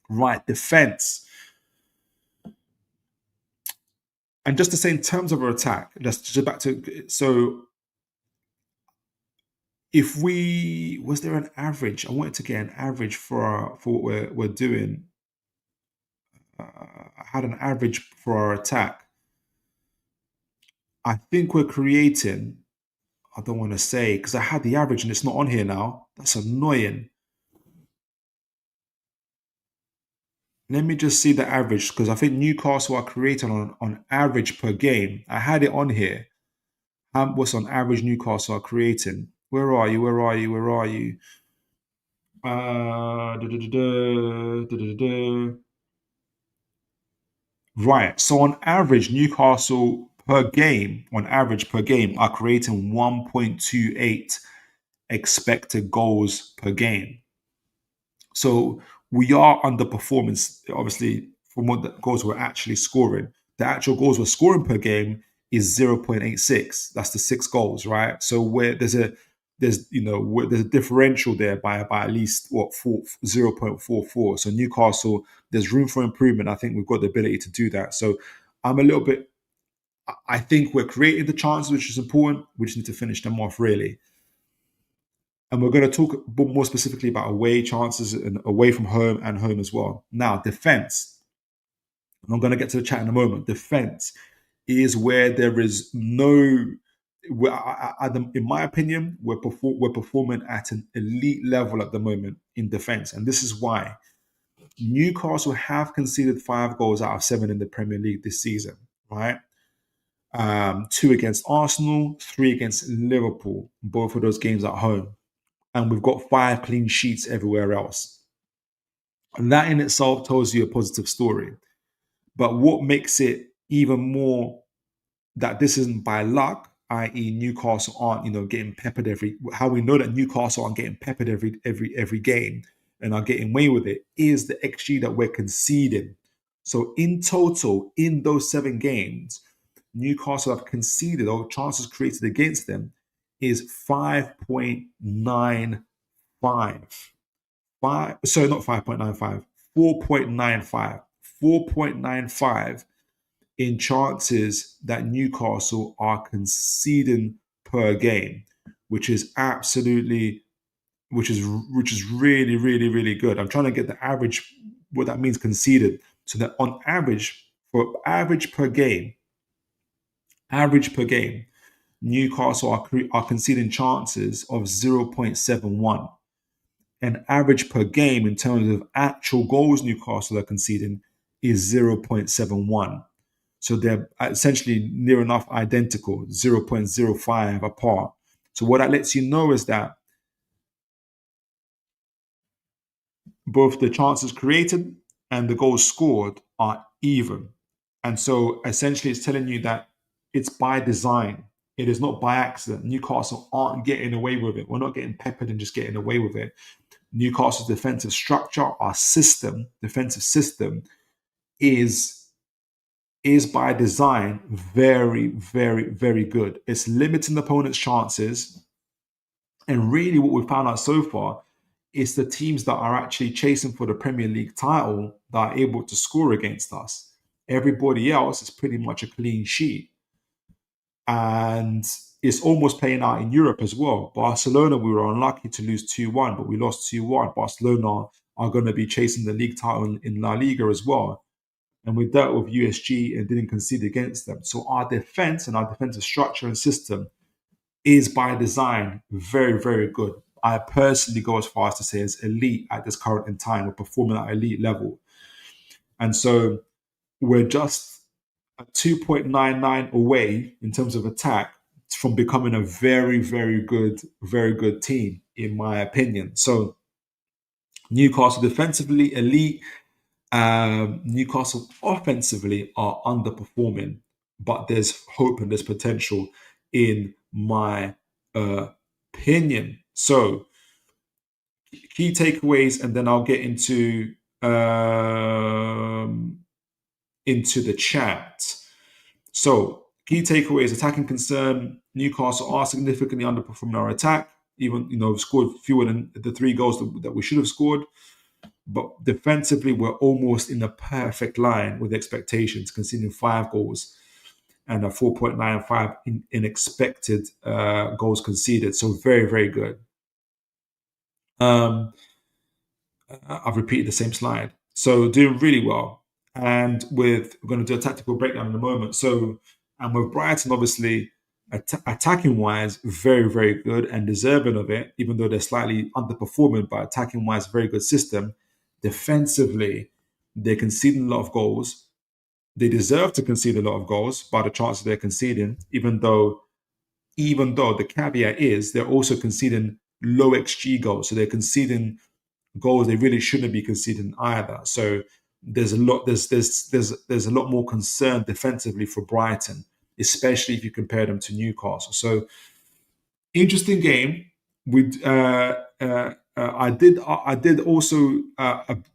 Right, defense. And just to say, in terms of our attack, just back to, so if was there an average? I wanted to get an average for what we're doing. I had an average for our attack. I think we're creating, I don't want to say, because I had the average and it's not on here now. That's annoying. Let me just see the average, because I think Newcastle are creating on average per game. I had it on here. What's on average Newcastle are creating? Where are you? Where are you? Where are you? Right. So on average, Newcastle on average per game, are creating 1.28 expected goals per game. So we are underperforming, obviously, from what the goals we're actually scoring. The actual goals we're scoring per game is 0.86. That's the 6 goals, right? So where there's a differential there by at least 0.44. So Newcastle, there's room for improvement. I think we've got the ability to do that. So I'm a little bit. I think we're creating the chances, which is important. We just need to finish them off, really. And we're going to talk more specifically about away chances and away from home and home as well. Now, defense. I'm going to get to the chat in a moment. Defense is where there is no. In my opinion, we're performing at an elite level at the moment in defense, and this is why Newcastle have conceded 5 goals out of 7 in the Premier League this season. Right, 2 against Arsenal, 3 against Liverpool. Both of those games at home. And we've got 5 clean sheets everywhere else. And that in itself tells you a positive story. But what makes it even more that this isn't by luck, i.e., Newcastle aren't, getting peppered how we know that Newcastle aren't getting peppered every game and are getting away with it, is the XG that we're conceding. So in total, in those 7 games, Newcastle have conceded, or chances created against them, is 5.95. Sorry, not 5.95, 4.95. 4.95 in chances that Newcastle are conceding per game, which is really, really good. I'm trying to get the average, what that means conceded, so that on average, for average per game, Newcastle are conceding chances of 0.71. And average per game in terms of actual goals Newcastle are conceding is 0.71. So they're essentially near enough identical, 0.05 apart. So what that lets you know is that both the chances created and the goals scored are even. And so essentially it's telling you that it's by design. It is not by accident. Newcastle aren't getting away with it. We're not getting peppered and just getting away with it. Newcastle's defensive structure, our defensive system, is by design very, very, very good. It's limiting the opponent's chances. And really what we've found out so far is the teams that are actually chasing for the Premier League title that are able to score against us. Everybody else is pretty much a clean sheet. And it's almost playing out in Europe as well. Barcelona, we were unlucky to lose 2-1, but we lost 2-1. Barcelona are going to be chasing the league title in La Liga as well. And we dealt with USG and didn't concede against them. So our defense and our defensive structure and system is by design very, very good. I personally go as far as to say it's elite at this current in time. We're performing at elite level. And so we're just a 2.99 away in terms of attack from becoming a very, very good team, in my opinion. So Newcastle defensively elite. Newcastle offensively are underperforming, but there's hope and there's potential in my opinion. So key takeaways, and then I'll get into the chat. So Key takeaways: attacking concern. Newcastle are significantly underperforming our attack. Even scored fewer than the 3 goals that we should have scored. But defensively, we're almost in a perfect line with expectations, conceding 5 goals and a 4.95 in expected goals conceded. So very, very good. I've repeated the same slide. So doing really well. And we're going to do a tactical breakdown in a moment. And with Brighton, obviously, attacking wise, very, very good and deserving of it, even though they're slightly underperforming, but attacking wise, very good system. Defensively, they're conceding a lot of goals. They deserve to concede a lot of goals by the chances they're conceding, even though the caveat is they're also conceding low XG goals. So they're conceding goals they really shouldn't be conceding either. So there's a lot more concern defensively for Brighton, especially if you compare them to Newcastle. So interesting game. I did also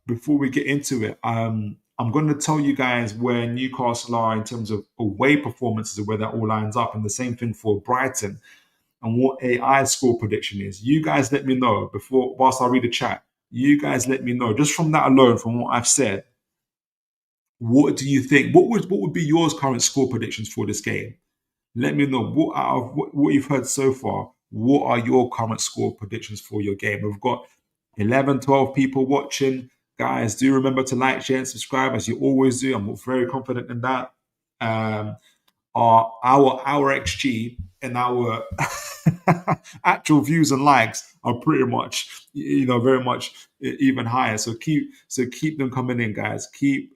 before we get into it. I'm going to tell you guys where Newcastle are in terms of away performances and where that all lines up, and the same thing for Brighton and what AI score prediction is. You guys let me know whilst I read the chat. You guys let me know just from that alone, from what I've said. What do you think? What would be yours current score predictions for this game? Let me know what you've heard so far. What are your current score predictions for your game? We've got 11, 12 people watching. Guys, do remember to like, share, and subscribe as you always do. I'm very confident in that. Our XG and our actual views and likes are pretty much very much even higher. So keep them coming in, guys. Keep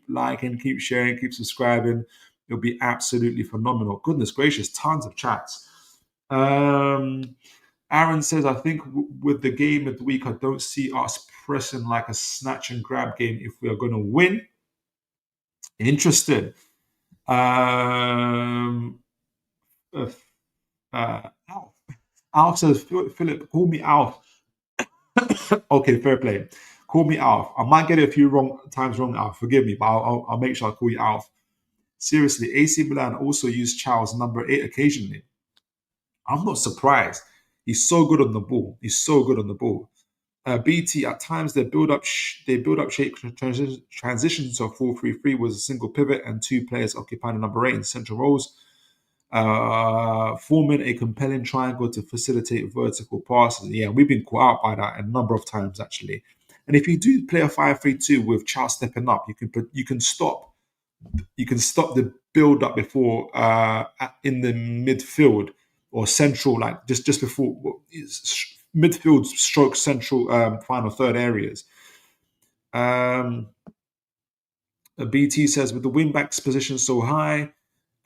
liking, keep sharing, keep subscribing. It'll be absolutely phenomenal. Goodness gracious, tons of chats. Aaron says, I think with the game of the week, I don't see us pressing like a snatch and grab game if we are going to win. Interesting. Alf says, Philip, call me Alf. Okay, fair play. Call me Alf. I might get it a few times wrong, Alf. Forgive me, but I'll make sure I call you Alf. Seriously, AC Milan also used Chow's number 8 occasionally. I'm not surprised. He's so good on the ball. BT, at times their build-up shape transition to a 4-3-3 was a single pivot and 2 players occupying the number 8 in central roles, forming a compelling triangle to facilitate vertical passes. Yeah, we've been caught out by that a number of times actually. And if you do play a 5-3-2 with Chow stepping up, you can stop the build-up before in the midfield or central, like just before midfield stroke central final third areas. BT says, with the wing-backs position so high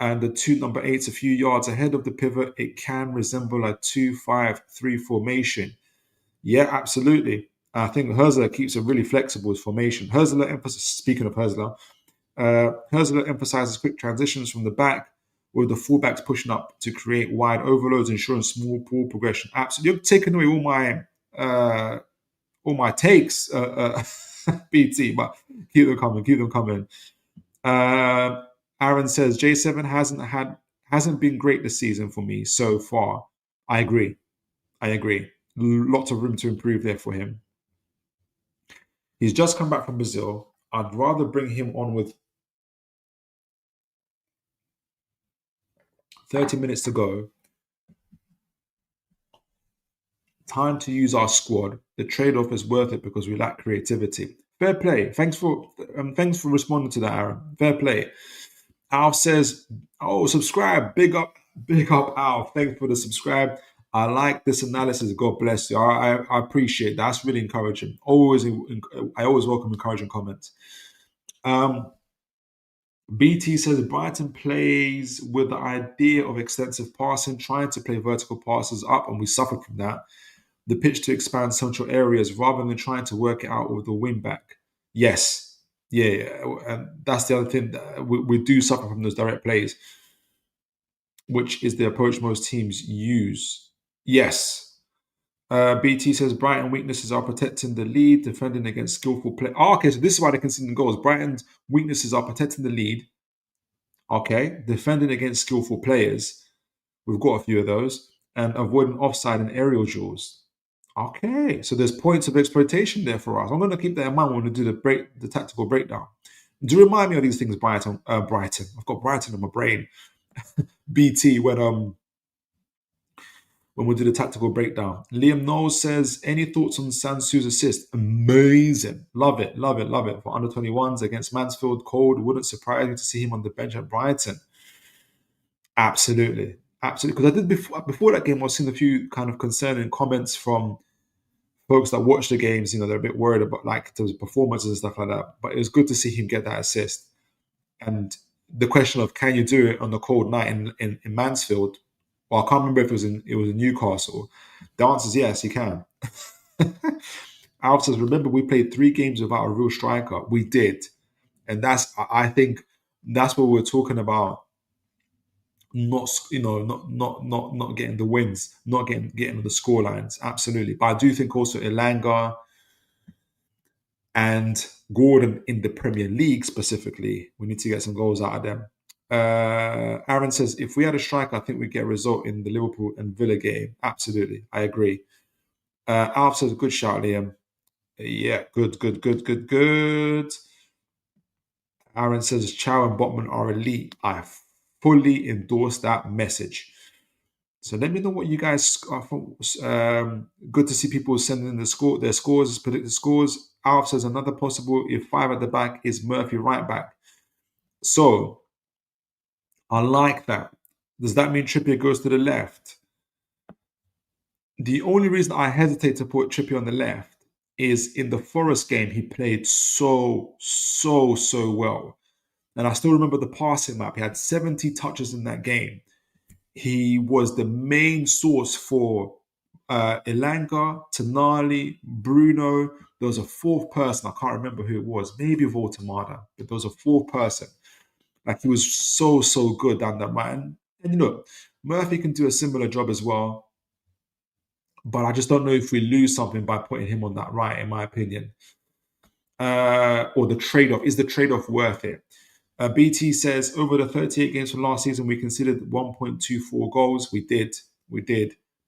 and the 2 number 8s a few yards ahead of the pivot, it can resemble a 2-5-3 formation. Yeah, absolutely. I think Hurzeler keeps it really flexible with formation. Speaking of Hurzeler, Hurzeler emphasizes quick transitions from the back, with the fullbacks pushing up to create wide overloads, ensuring small ball progression. Absolutely, you're taking away all my takes, BT. But keep them coming. Aaron says J7 hasn't been great this season for me so far. I agree. Lots of room to improve there for him. He's just come back from Brazil. I'd rather bring him on with 30 minutes to go. Time to use our squad. The trade-off is worth it because we lack creativity. Fair play. Thanks for responding to that, Aaron. Fair play. Alf says, subscribe. Big up, Alf. Thanks for the subscribe. I like this analysis. God bless you. I appreciate that. That's really encouraging. I always welcome encouraging comments. BT says Brighton plays with the idea of extensive passing, trying to play vertical passes up, and we suffered from that. The pitch to expand central areas rather than trying to work it out with the wing back. Yes. Yeah. And that's the other thing. We do suffer from those direct plays, which is the approach most teams use. Yes. BT says Brighton weaknesses are protecting the lead, defending against skillful play. Okay, so this is why they're conceding goals. Brighton's weaknesses are protecting the lead, Okay, defending against skillful players. We've got a few of those. And avoiding offside and aerial duels. Okay, so there's points of exploitation there for us. I'm going to keep that in mind when we do the tactical breakdown. Do remind me of these things, Brighton. Brighton. I've got Brighton in my brain. BT when we do the tactical breakdown. Liam Knowles says, any thoughts on Sansu's assist? Amazing. Love it, love it, love it. For under 21s against Mansfield, cold. Wouldn't surprise me to see him on the bench at Brighton. Absolutely. Absolutely. Because I did before that game, I was seeing a few kind of concerning comments from folks that watch the games. You know, they're a bit worried about like those performances and stuff like that. But it was good to see him get that assist. And the question of can you do it on the cold night in Mansfield? Well, I can't remember if it was in Newcastle. The answer is yes, you can. Alf says, remember we played 3 games without a real striker. We did, and I think that's what we're talking about. Not not getting the wins, not getting the score lines. Absolutely, but I do think also Elanga and Gordon in the Premier League specifically, we need to get some goals out of them. Aaron says, if we had a striker, I think we'd get a result in the Liverpool and Villa game. Absolutely. I agree. Alf says, good shout, Liam. Yeah, good. Aaron says, Chow and Botman are elite. I fully endorse that message. So let me know what you guys are from. Good to see people sending in their scores, predicted scores. Alf says, another possible, if 5 at the back, is Murphy right back. So I like that. Does that mean Trippier goes to the left? The only reason I hesitate to put Trippier on the left is in the Forest game, he played so well. And I still remember the passing map. He had 70 touches in that game. He was the main source for Elanga, Tonali, Bruno. There was a 4th person. I can't remember who it was. Maybe Voltamada. But there was a 4th person. Like he was so good down that man. And you know, Murphy can do a similar job as well. But I just don't know if we lose something by putting him on that right, in my opinion. Or the trade-off. Is the trade-off worth it? BT says, over the 38 games from last season, we conceded 1.24 goals. We did.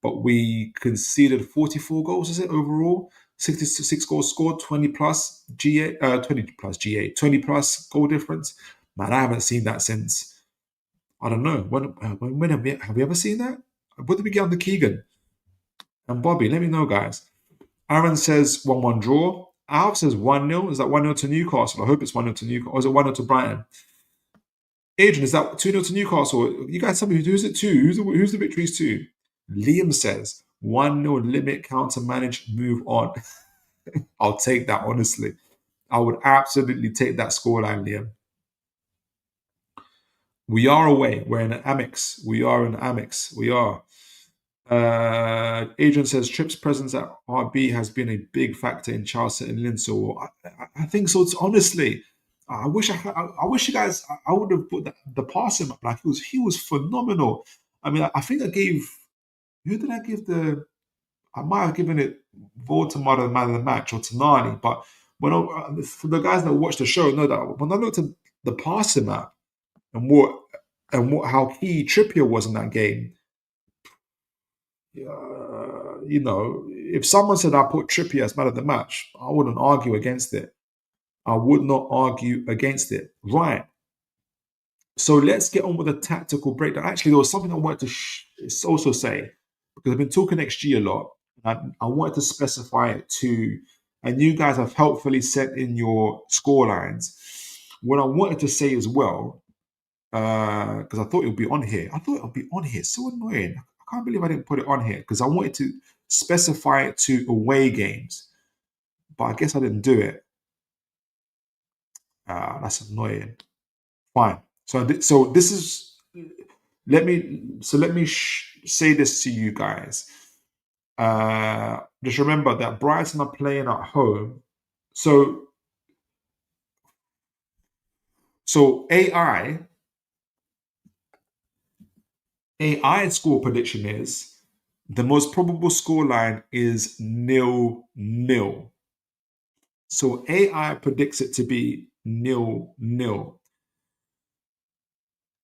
But we conceded 44 goals, is it, overall? 66 goals scored, 20 plus GA, 20 plus goal difference. Man, I haven't seen that since, I don't know. When have we ever seen that? What did we get on the Keegan? And Bobby, let me know, guys. Aaron says 1-1 draw. Alf says 1-0. Is that 1-0 to Newcastle? I hope it's 1-0 to Newcastle. Or is it 1-0 to Brighton? Adrian, is that 2-0 to Newcastle? You guys tell me, who's it to? Who's the victories to? Liam says 1-0 limit, counter manage, move on. I'll take that, honestly. I would absolutely take that scoreline, Liam. We are away. We're in an Amex. We are. Adrian says Tripp's presence at RB has been a big factor in Chelsea and Lynn. So I think so. It's honestly, I wish you guys. I would have put the passing up. Like he was phenomenal. I mean, I think I gave. Who did I give the? I might have given it Voldemort the man of the match or Tonali, but for the guys that watch the show know that when I looked at the passing map and how key Trippier was in that game. You know, if someone said I put Trippier as man of the match, I wouldn't argue against it. I would not argue against it. Right. So let's get on with the tactical breakdown. Actually, there was something I wanted to also say, because I've been talking XG a lot. I wanted to specify it too. And you guys have helpfully sent in your score lines. What I wanted to say as well, because I thought it would be on here. It's so annoying. I can't believe I didn't put it on here because I wanted to specify it to away games, but I guess I didn't do it. That's annoying. Fine. So this is. Let me say this to you guys. Just remember that Brighton are playing at home. So AI score prediction is the most probable score line is 0-0. So AI predicts it to be 0-0.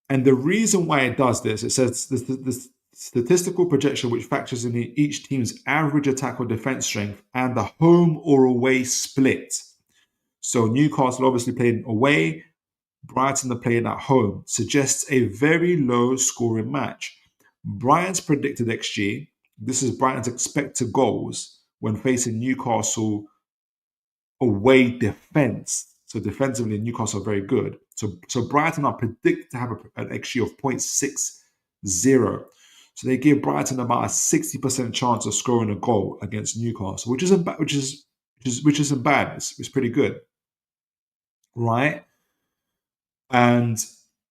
And the reason why it does this, it says the statistical projection which factors in each team's average attack or defense strength and the home or away split. So Newcastle obviously playing away, Brighton are playing at home, suggests a very low scoring match. Brighton's predicted XG, this is Brighton's expected goals when facing Newcastle away defense. So defensively, Newcastle are very good. So Brighton are predicted to have an XG of 0.60. So they give Brighton about a 60% chance of scoring a goal against Newcastle, which isn't bad. Which isn't bad. It's pretty good, right? And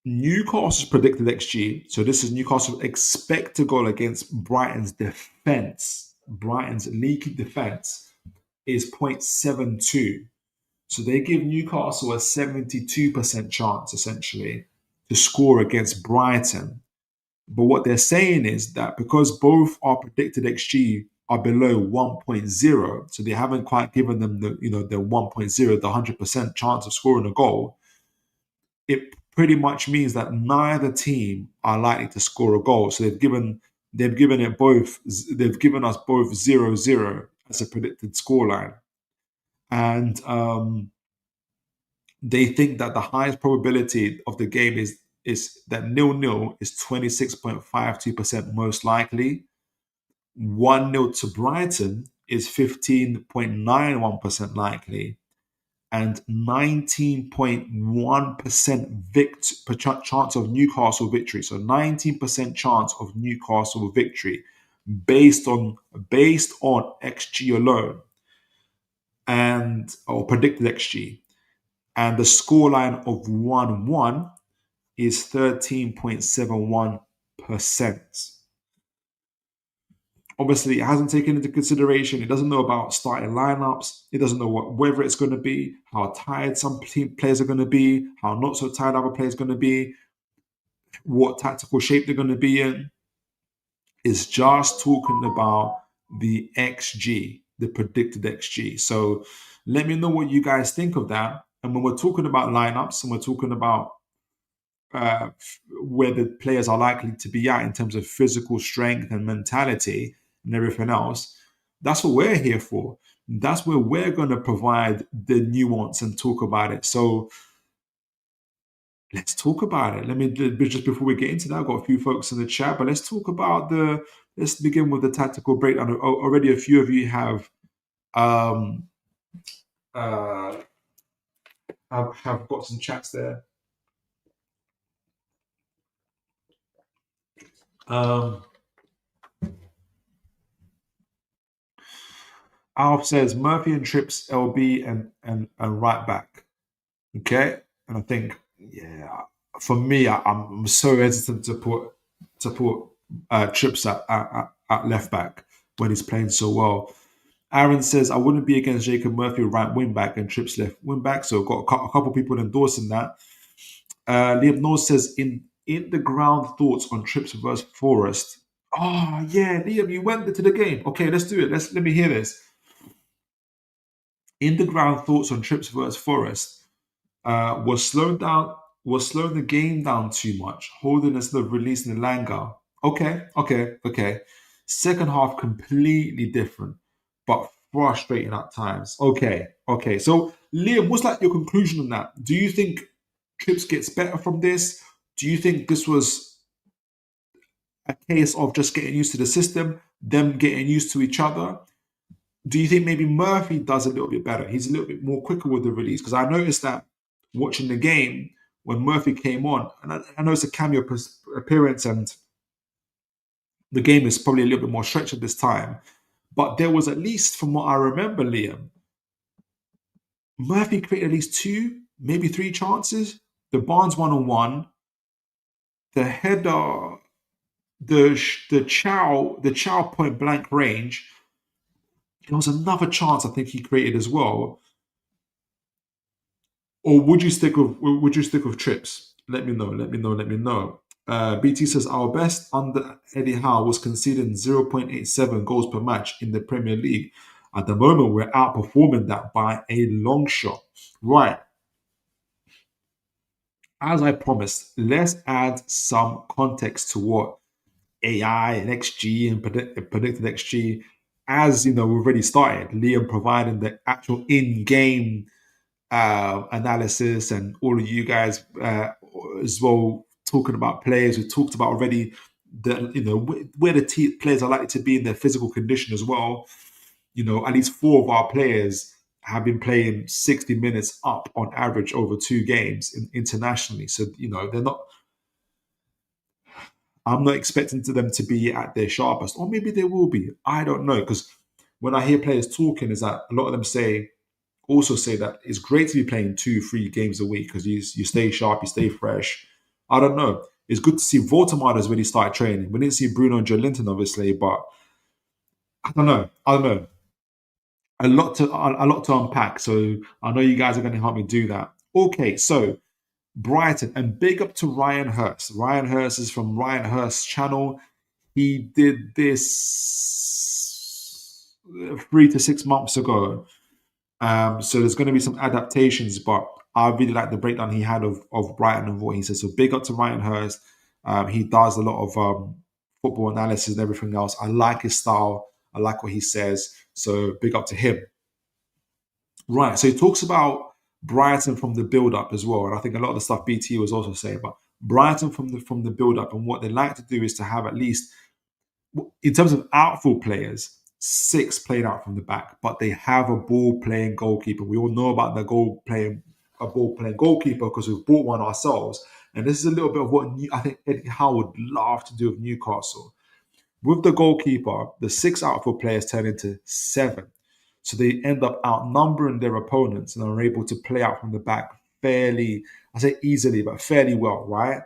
Newcastle's predicted XG. So this is Newcastle expected goal against Brighton's defense. Brighton's leaky defense is 0.72. So they give Newcastle a 72% chance, essentially, to score against Brighton. But what they're saying is that because both our predicted XG are below 1.0, so they haven't quite given them the 1.0, the 100% chance of scoring a goal, it pretty much means that neither team are likely to score a goal. So they've given us both 0-0 as a predicted scoreline. And they think that the highest probability of the game is that 0-0 is 26.52% most likely. 1-0 to Brighton is 15.91% likely. And 19.1% chance of Newcastle victory. So 19% chance of Newcastle victory based on XG alone or predicted XG. And the scoreline of 1-1 is 13.71%. Obviously, it hasn't taken into consideration. It doesn't know about starting lineups. It doesn't know whether it's going to be, how tired some team players are going to be, how not so tired other players are going to be, what tactical shape they're going to be in. It's just talking about the XG, the predicted XG. So let me know what you guys think of that. And when we're talking about lineups and we're talking about where the players are likely to be at in terms of physical strength and mentality and everything else, that's what we're here for. That's where we're going to provide the nuance and talk about it. So let's talk about it. Let me just before we get into that, I've got a few folks in the chat, but let's talk about let's begin with the tactical breakdown. Already a few of you have got some chats there. Alf says Murphy and Trips, LB and right back. Okay, and I think for me, I'm so hesitant to put Trips at left back when he's playing so well. Aaron says I wouldn't be against Jacob Murphy right wing back and Trips left wing back. So I've got a couple people endorsing that. Liam Knowles says in the ground thoughts on Trips versus Forest. Oh yeah, Liam, you went to the game. Okay, let's do it. Let me hear this. In the ground thoughts on Trips versus Forest. Was slowing the game down too much, holding instead of releasing the Langa. Okay. Second half completely different, but frustrating at times. Okay. So Liam, what's like your conclusion on that? Do you think Trips gets better from this? Do you think this was a case of just getting used to the system, them getting used to each other? Do you think maybe Murphy does a little bit better? He's a little bit more quicker with the release, because I noticed that watching the game when Murphy came on, and I know it's a cameo appearance and the game is probably a little bit more stretched at this time, but there was, at least from what I remember, Liam, Murphy created at least 2, maybe 3 chances. The Barnes 1-on-1, the header, the Chow point blank range. There was another chance I think he created as well. Or would you stick with Trips? Let me know. BT says our best under Eddie Howe was conceding 0.87 goals per match in the Premier League. At the moment, we're outperforming that by a long shot. Right. as I promised, let's add some context to what AI and XG and predicted XG. As you know, we've already started. Liam providing the actual in-game analysis, and all of you guys as well talking about players. We talked about already the where the players are likely to be in their physical condition as well. At least four of our players have been playing 60 minutes up on average over two games internationally. So they're not. I'm not expecting them to be at their sharpest, or maybe they will be. I don't know, because when I hear players talking, is that a lot of them also say that it's great to be playing 2-3 games a week because you stay sharp, you stay fresh. I don't know. It's good to see Voldemort really start training. We didn't see Bruno and Joe Linton, obviously, but I don't know. I don't know. A lot to unpack. So I know you guys are going to help me do that. Okay, so Brighton, and big up to Ryan Hurst. Ryan Hurst is from Ryan Hurst's channel. He did this 3 to 6 months ago. So there's going to be some adaptations, but I really like the breakdown he had of Brighton and what he said. So big up to Ryan Hurst. He does a lot of football analysis and everything else. I like his style. I like what he says. So big up to him. Right. So he talks about Brighton from the build up as well. And I think a lot of the stuff BT was also saying, but Brighton from the build up, and what they like to do is to have at least, in terms of outfield players, 6 played out from the back, but they have a ball playing goalkeeper. We all know about the ball playing goalkeeper because we've bought one ourselves. And this is a little bit of what I think Eddie Howe would love to do with Newcastle. With the goalkeeper, the 6 outfield players turn into 7. So they end up outnumbering their opponents and are able to play out from the back fairly, I say easily, but fairly well, right?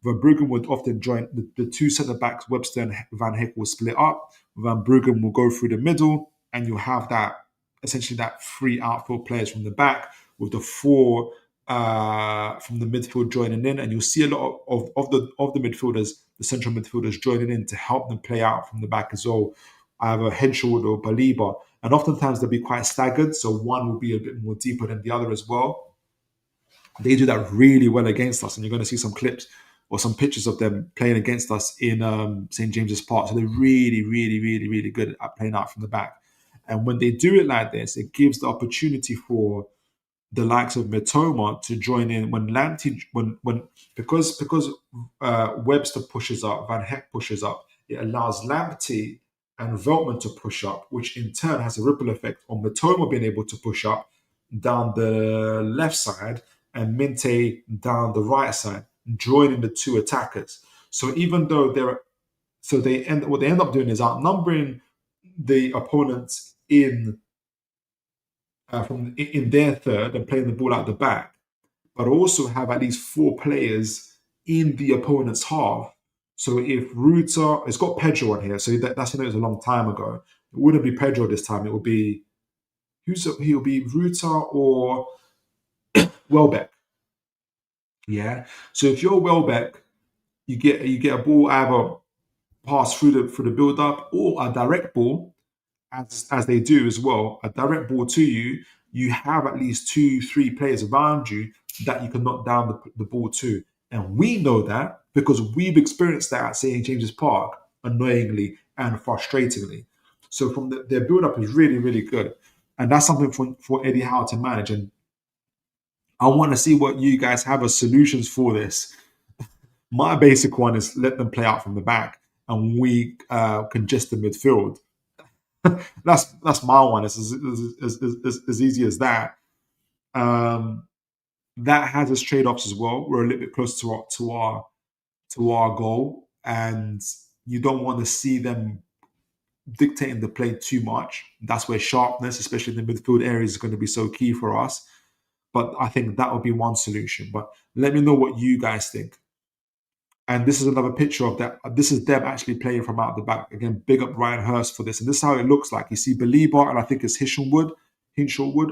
Van Bruggen would often join the 2 centre backs, Webster and Van Heck will split up. Van Bruggen will go through the middle, and you'll have that essentially that 3 outfield players from the back with the 4 from the midfield joining in, and you'll see a lot of the midfielders, the central midfielders joining in to help them play out from the back as well. Either Henshaw or Baliba, and oftentimes they'll be quite staggered, so one will be a bit more deeper than the other as well. They do that really well against us, and you're going to see some clips or some pictures of them playing against us in St. James's Park. So they're really, really, really, really good at playing out from the back. And when they do it like this, it gives the opportunity for the likes of Mitoma to join in when Lamptey, because Webster pushes up, Van Heck pushes up, it allows Lamptey and Veltman to push up, which in turn has a ripple effect on Mitoma being able to push up down the left side and Minte down the right side, joining the 2 attackers. So even though what they end up doing is outnumbering the opponents in their third and playing the ball out the back, but also have at least 4 players in the opponent's half. So if Ruta, it's got Pedro on here, so that's it was a long time ago. It wouldn't be Pedro this time. It would be he'll be Ruta or Welbeck. Yeah. So if you're Welbeck, you get a ball either pass through the build up or a direct ball, as they do as well, a direct ball to you. You have at least 2-3 players around you that you can knock down the ball to, and we know that because we've experienced that at St. James's Park, annoyingly and frustratingly. So from their build up is really, really good, and that's something for Eddie Howe to manage. And I want to see what you guys have as solutions for this. My basic one is let them play out from the back, and we congest the midfield. That's my one. It's as easy as that. That has its trade-offs as well. We're a little bit close to our goal, and you don't want to see them dictating the play too much. That's where sharpness, especially in the midfield area, is going to be so key for us. But I think that would be one solution. But let me know what you guys think. And this is another picture of that. This is them actually playing from out the back. Again, big up Ryan Hurst for this. And this is how it looks like. You see Baliba, and I think it's Hinshelwood,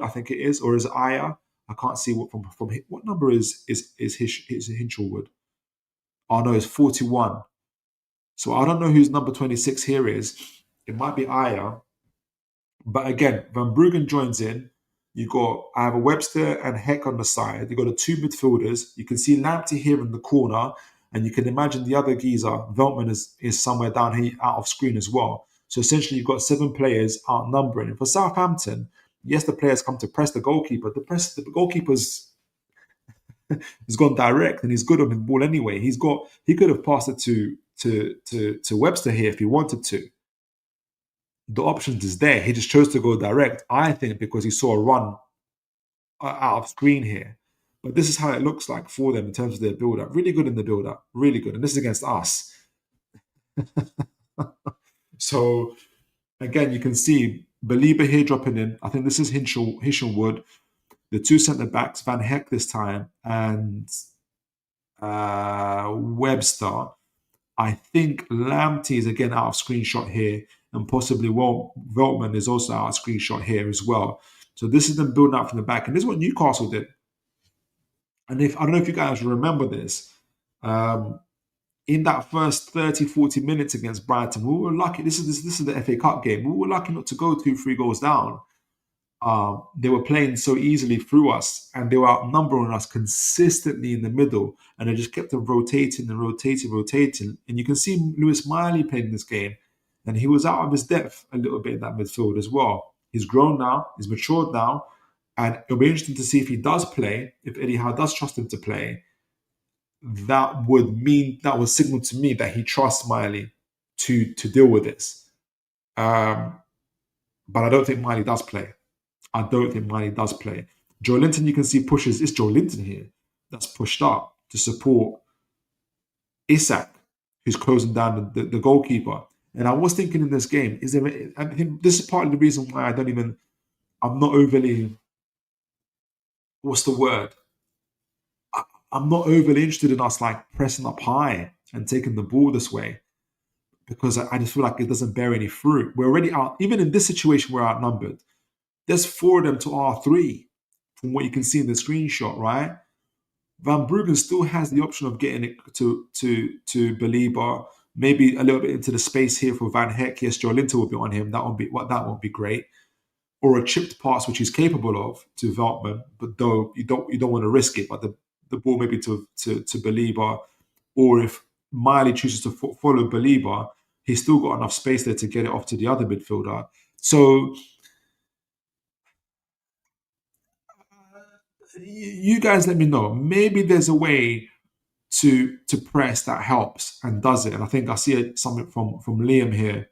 I think it is, or is it Aya? I can't see what from what number is Hinshelwood? Oh no, it's 41. So I don't know whose number 26 here is. It might be Aya. But again, Van Bruggen joins in. You got either Webster and Heck on the side. You got the two midfielders. You can see Lamptey here in the corner, and you can imagine the other geezer, Veltman, is somewhere down here out of screen as well. So essentially, you've got 7 players outnumbering. And for Southampton, yes, the players come to press the goalkeeper. The goalkeeper's has gone direct, and he's good on the ball anyway. He could have passed it to Webster here if he wanted to. The options is there. He just chose to go direct. I think because he saw a run out of screen here. But this is how it looks like for them in terms of their build up. Really good in the build up. Really good. And this is against us. So again, you can see Belieber here dropping in. I think this is Hishelwood. The two centre backs, Van Heck this time, and Webster. I think Lamptey is again out of screenshot here, and possibly Veltman is also out of screenshot here as well. So this is them building up from the back, and this is what Newcastle did. And if I don't know if you guys remember this, in that first 30, 40 minutes against Brighton, we were lucky. This is the FA Cup game. We were lucky not to go 2-3 goals down. They were playing so easily through us, and they were outnumbering us consistently in the middle, and they just kept them rotating and rotating. And you can see Lewis Miley playing this game, and he was out of his depth a little bit in that midfield as well. He's grown now, he's matured now, and it'll be interesting to see if he does play, if Eddie Howe does trust him to play. That would signal to me that he trusts Miley to deal with this. But I don't think Miley does play. Joe Linton, you can see pushes. It's Joe Linton here that's pushed up to support Isak, who's closing down the goalkeeper. And I was thinking in this game, this is partly the reason why I'm not overly, what's the word? I'm not overly interested in us like pressing up high and taking the ball this way, because I just feel like it doesn't bear any fruit. We're already out, even in this situation, we're outnumbered. There's 4 of them to R3 from what you can see in the screenshot, right? Van Bruggen still has the option of getting it to Belieber, maybe a little bit into the space here for Van Heck. Yes, Joe Linton will be on him. That won't be great. Or a chipped pass, which he's capable of, to Veltman, but though you don't want to risk it. But the ball maybe to Belieber, or if Miley chooses to follow Belieber, he's still got enough space there to get it off to the other midfielder. So you guys let me know. Maybe there's a way to press that helps and does it. And I think I see something from Liam here.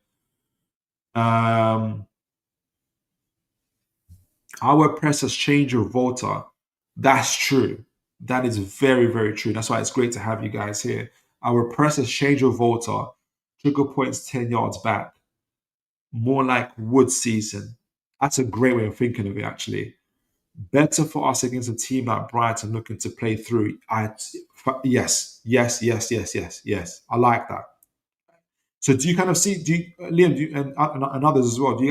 Our press has changed your voter. That's true. That is very, very true. That's why it's great to have you guys here. Our press has changed your voter. Trigger points 10 yards back. More like Wood season. That's a great way of thinking of it, actually. Better for us against a team like Brighton looking to play through. Yes. I like that. So do you kind of see, Liam, and others as well, do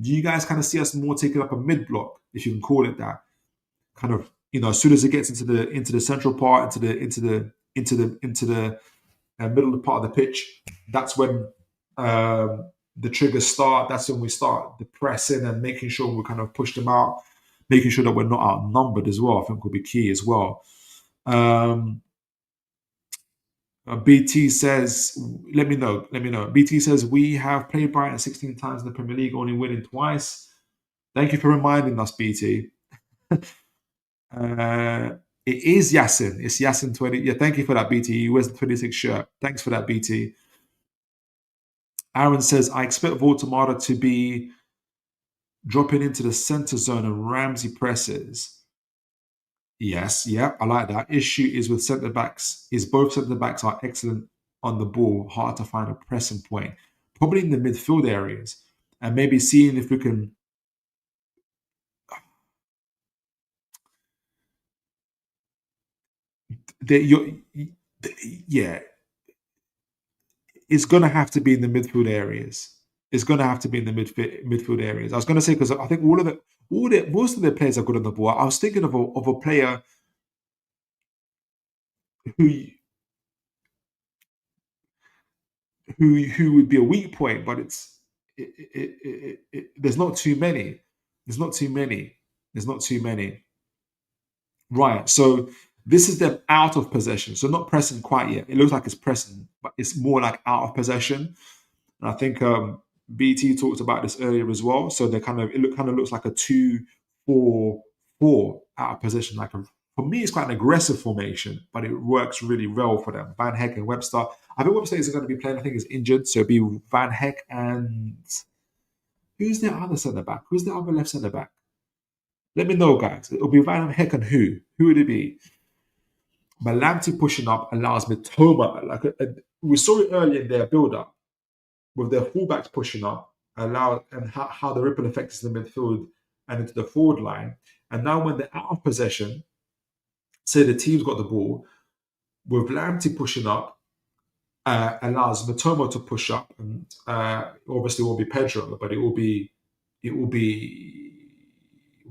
you guys kind of see us more taking up a mid block, if you can call it that? Kind of, as soon as it gets into the central part, into the middle of the part of the pitch, that's when the triggers start. That's when we start the pressing and making sure we kind of push them out, making sure that we're not outnumbered as well. I think will be key as well. BT says, let me know. BT says, we have played Brighton 16 times in the Premier League, only winning twice. Thank you for reminding us, BT. It is Yassin. It's Yassin 20. Yeah, thank you for that, BT. He wears the 26 shirt. Thanks for that, BT. Aaron says, I expect Voltamada to be dropping into the center zone and Ramsey presses. Yes, yeah, I like that. Issue is with centre backs. Both centre backs are excellent on the ball, hard to find a pressing point. Probably in the midfield areas, and maybe seeing if we can. Yeah, it's going to have to be in the midfield areas. It's going to have to be in the midfield areas. I was going to say, because I think most of their players are good on the ball. I was thinking of a player who would be a weak point, but there's not too many. There's not too many. There's not too many. Right. So this is them out of possession. So not pressing quite yet. It looks like it's pressing, but it's more like out of possession. And I think BT talked about this earlier as well. So they kind of looks like a 2-4-4 out of possession. For me, it's quite an aggressive formation, but it works really well for them. Van Heck and Webster. I think Webster isn't going to be playing. I think he's injured, so it'll be Van Heck and who's their other centre back? Who's the other left centre back? Let me know, guys. It'll be Van Heck and who? Who would it be? But Lamptey pushing up allows Mitoma. We saw it earlier in their build-up with their fullbacks pushing up, and how the ripple effect is in the midfield and into the forward line. And now when they're out of possession, say the team's got the ball, with Lamptey pushing up, allows Mitoma to push up, and obviously it won't be Pedro, but it will be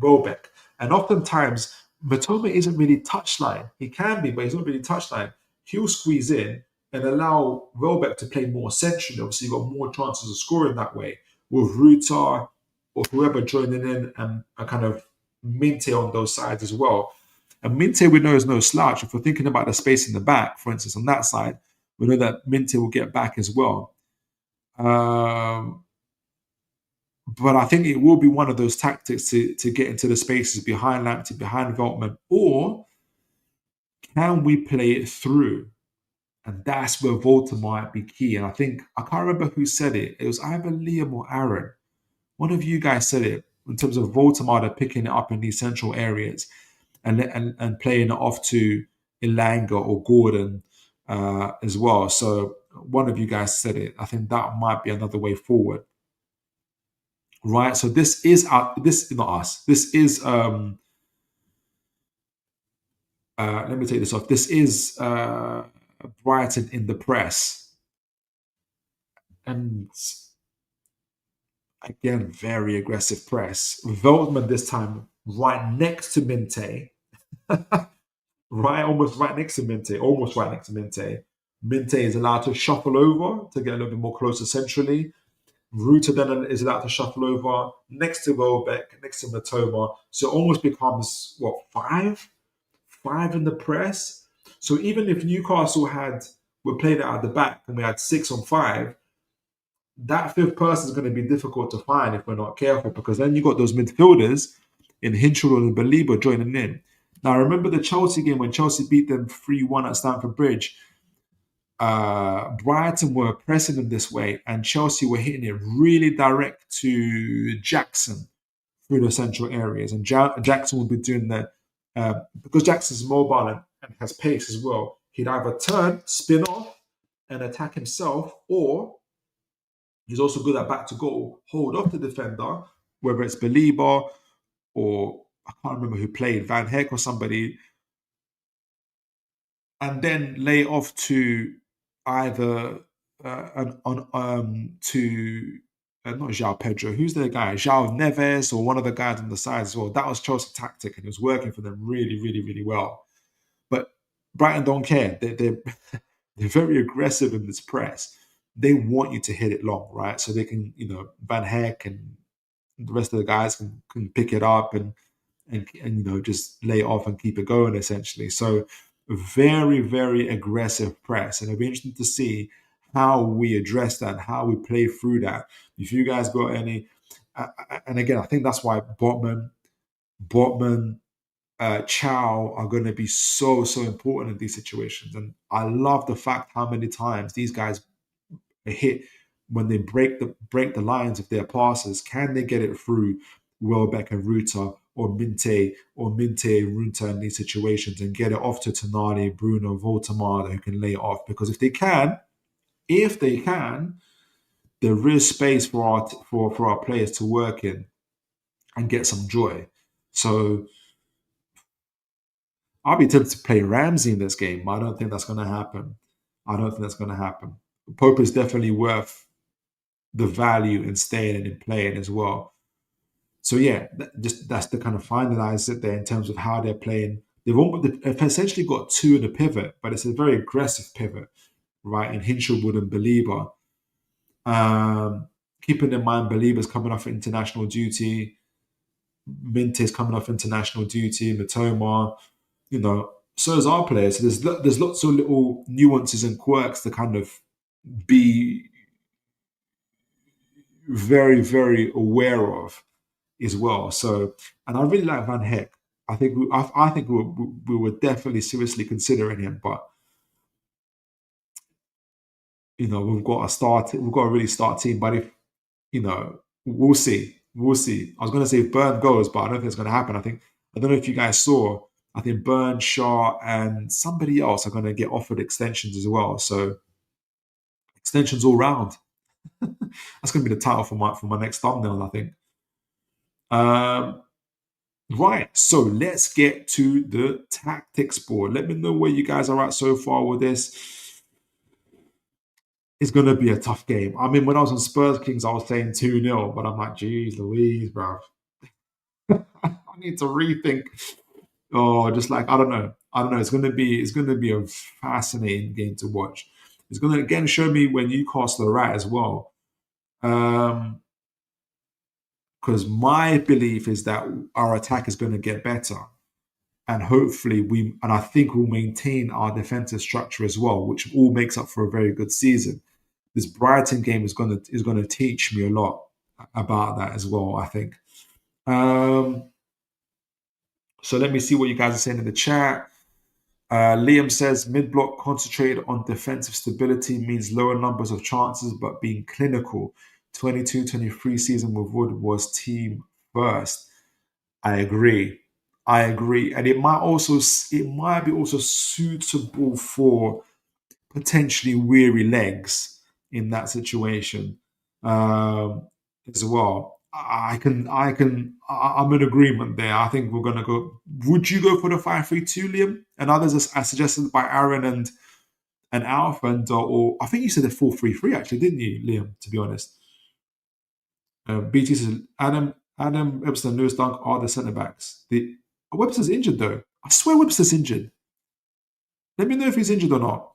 Welbeck. And oftentimes Mitoma isn't really touchline. He can be, but he's not really touchline. He'll squeeze in and allow Welbeck to play more centrally. Obviously, you've got more chances of scoring that way with Ruta or whoever joining in and a kind of Minte on those sides as well. And Minte, we know, is no slouch. If we're thinking about the space in the back, for instance, on that side, we know that Minte will get back as well. But I think it will be one of those tactics to get into the spaces behind Lamptey, behind Veltman, or can we play it through? And that's where Volta might be key. And I can't remember who said it. It was either Liam or Aaron. One of you guys said it in terms of Volta picking it up in these central areas and playing it off to Ilanga or Gordon as well. So one of you guys said it. I think that might be another way forward. Right, so this is not us. This is let me take this off. This is Brighton in the press, and again, very aggressive press. Veltman this time right next to Minte, almost right next to Minte. Minte is allowed to shuffle over to get a little bit more closer centrally. Ruta then is allowed to shuffle over next to Welbeck, next to Mitoma. So it almost becomes, five in the press? So even if Newcastle were playing it at the back and we had 6 on 5, that fifth person is going to be difficult to find if we're not careful, because then you got those midfielders in Hinshaw and Baliba joining in. Now, I remember the Chelsea game when Chelsea beat them 3-1 at Stamford Bridge. Brighton were pressing them this way, and Chelsea were hitting it really direct to Jackson through the central areas. And Jackson would be doing because Jackson's mobile and has pace as well, he'd either turn, spin off, and attack himself, or he's also good at back to goal, hold off the defender, whether it's Baliba or I can't remember who played, Van Heck or somebody, and then lay off to either not João Pedro, who's the guy? João Neves or one of the guys on the side as well. That was Chelsea tactic, and it was working for them really, really, really well. But Brighton don't care. They're very aggressive in this press. They want you to hit it long, right? So they can, Van Heck and the rest of the guys can pick it up and just lay it off and keep it going essentially. So very, very aggressive press, and it'll be interesting to see how we address that and how we play through that. If you guys got any, and again, I think that's why Botman, Chow are going to be so important in these situations. And I love the fact how many times these guys hit when they break the lines of their passes. Can they get it through Welbeck and Ruta, or Minte and Ruta in these situations, and get it off to Tonali, Bruno, Voltamada, who can lay it off? Because if they can, there is space for our players to work in and get some joy. So I'll be tempted to play Ramsey in this game, but I don't think that's going to happen. Pope is definitely worth the value in staying and in playing as well. So yeah, that's the kind of finalize it there in terms of how they're playing. They've essentially got 2 in the pivot, but it's a very aggressive pivot, right? In Hinshelwood and Baliba. Keeping in mind Baliba's coming off international duty. Minte's coming off international duty, Matoma, so is our players. So there's lots of little nuances and quirks to kind of be very, very aware of as well. So, and I really like Van Heck. I think we were definitely seriously considering him, but we've got a start. We've got a really start team. But if we'll see. We'll see. I was going to say if Burn goes, but I don't think it's going to happen. I don't know if you guys saw. I think Burn, Shaw, and somebody else are going to get offered extensions as well. So extensions all round. That's going to be the title for my next thumbnail, I think. Right, so let's get to the tactics board. Let me know where you guys are at so far with this. It's going to be a tough game. I mean, when I was on Spurs Kings, I was saying 2-0, but I'm like, geez Louise, bro. I need to rethink. Oh, just like, I don't know. It's going to be a fascinating game to watch. It's going to, again, show me where Newcastle are at as well. Because my belief is that our attack is going to get better. And hopefully I think we'll maintain our defensive structure as well, which all makes up for a very good season. This Brighton game is going to teach me a lot about that as well, I think. So let me see what you guys are saying in the chat. Liam says mid-block concentrated on defensive stability means lower numbers of chances, but being clinical. 22-23 season with Wood was team first. I agree, and it might be also suitable for potentially weary legs in that situation as well. I'm in agreement there. I think we're gonna go. Would you go for the 5-3-2, Liam? And others are suggested by Aaron and Alf, or I think you said the 4-3-3 actually, didn't you, Liam? To be honest. BT says Adam Webster and Lewis Dunk are the centre backs. Webster's injured though. I swear Webster's injured. Let me know if he's injured or not.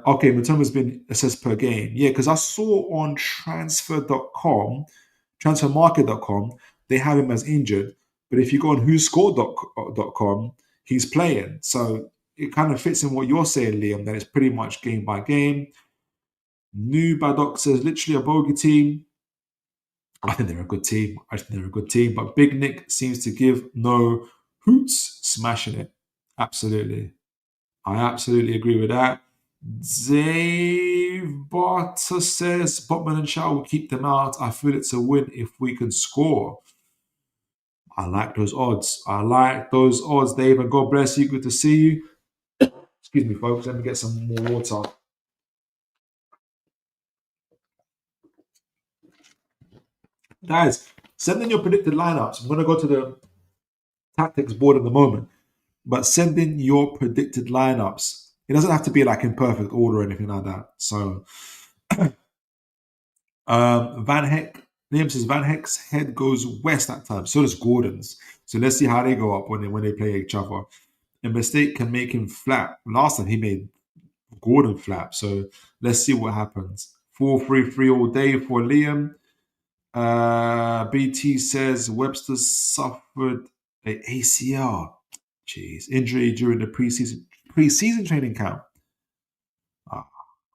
Okay, Matoma's been assessed per game. Yeah, because I saw on transfermarket.com, they have him as injured. But if you go on whoscored.com, he's playing. So it kind of fits in what you're saying, Liam, that it's pretty much game by game. New Baddock says literally a bogey team. I think they're a good team. But Big Nick seems to give no hoots, smashing it. Absolutely. I absolutely agree with that. Dave Barter says Botman and Shaw will keep them out. I feel it's a win if we can score. I like those odds. Dave, and God bless you. Good to see you. Excuse me, folks. Let me get some more water. Guys, send in your predicted lineups. I'm going to go to the tactics board in the moment, but send in your predicted lineups. It doesn't have to be like in perfect order or anything like that. So, Van Heck, Liam says Van Heck's head goes west that time. So does Gordon's. So let's see how they go up when they play each other. A mistake can make him flap. Last time he made Gordon flap. So let's see what happens. 4-3-3 all day for Liam. BT says Webster suffered an ACL. Jeez, injury during the preseason training camp. I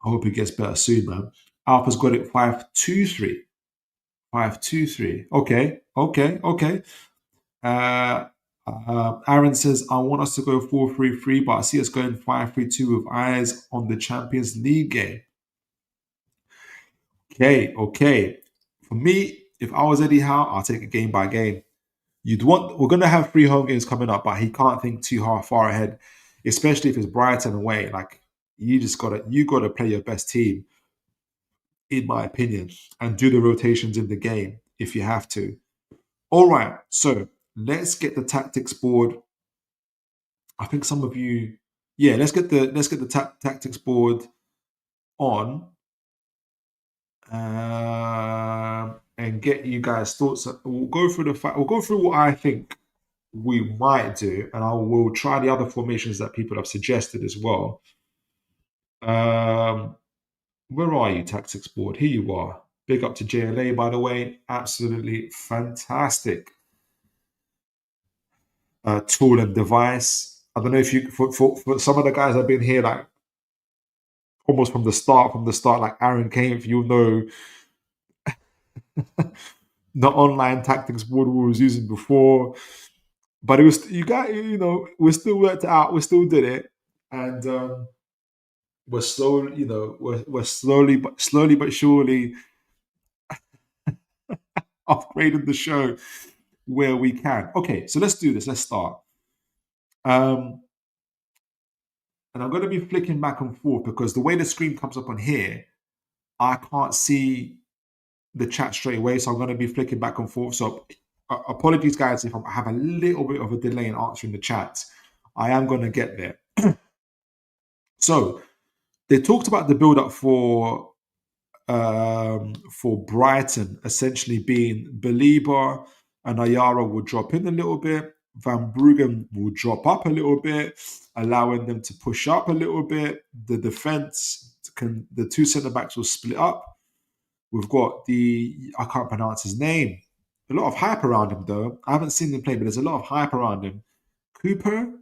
hope he gets better soon, man. Alpha's got it 5-2-3. 5-2-3. Okay. Aaron says, I want us to go 4-3-3, but I see us going 5-3-2 with eyes on the Champions League game. Okay. For me, if I was Eddie Howe, I'll take it game by game. We're going to have 3 home games coming up, but he can't think too far ahead, especially if it's Brighton away. Like, you got to play your best team, in my opinion, and do the rotations in the game if you have to. All right, so let's get the tactics board. I think some of you, let's get the tactics board on, and get you guys' thoughts. We'll go through what I think we might do, and I will try the other formations that people have suggested as well. Where are you, tactics board? Here you are. Big up to JLA, by the way. Absolutely fantastic tool and device. I don't know if you, for some of the guys that have been here, like almost from the start, like Aaron Kane, if you know the online tactics board we was using before. But it was, we still worked it out, we still did it. And we're slowly, we're slowly but surely upgrading the show where we can. Okay, so let's do this. Let's start. And I'm going to be flicking back and forth because the way the screen comes up on here, I can't see the chat straight away. So I'm going to be flicking back and forth. So apologies, guys, if I have a little bit of a delay in answering the chat. I am going to get there. So they talked about the build-up for Brighton essentially being Belieber and Ayara will drop in a little bit. Van Bruggen will drop up a little bit, allowing them to push up a little bit. The defense the two centre backs will split up. We've got I can't pronounce his name. A lot of hype around him though. I haven't seen him play, but there's a lot of hype around him. Cooper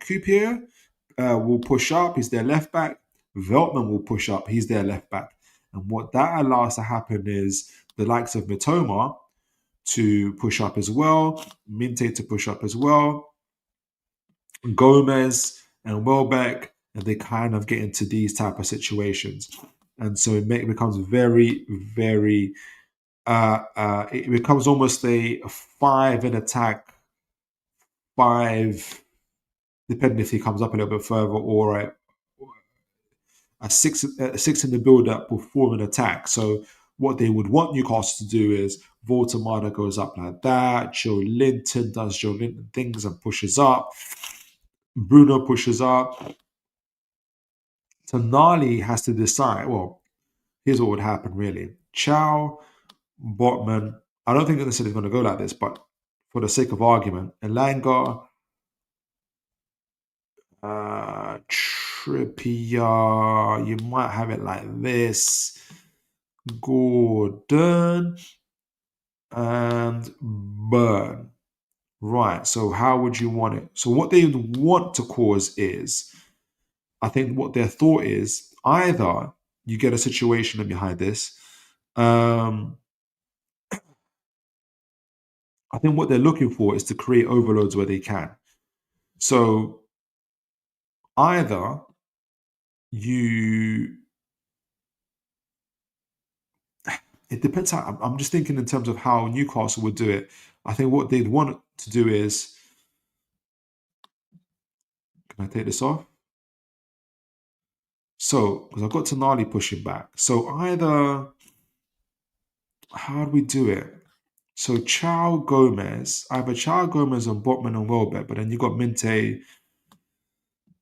will push up. He's their left back. Veltman will push up. He's their left back. And what that allows to happen is the likes of Mitoma to push up as well, Minte to push up as well, Gomez and Welbeck, and they kind of get into these type of situations. And so it becomes very, very, it becomes almost a 5 in attack, 5, depending if he comes up a little bit further, or a 6 in the build-up with 4 in attack. So what they would want Newcastle to do is Voltemada goes up like that, Joe Linton does Joe Linton things and pushes up, Bruno pushes up. Tonali has to decide, well, here's what would happen really. Chow, Botman, I don't think necessarily going to go like this, but for the sake of argument, Elanga, Trippier, you might have it like this. Gordon and Burn. Right, so how would you want it? So what they want to cause is, I think what their thought is, either you get a situation behind this. I think what they're looking for is to create overloads where they can. So either it depends how, I'm just thinking in terms of how Newcastle would do it. I think what they'd want to do is, can I take this off? So, because I've got Tonali pushing back. So either, how do we do it? So either Chow Gomez and Botman and Welbeck, but then you got Minte.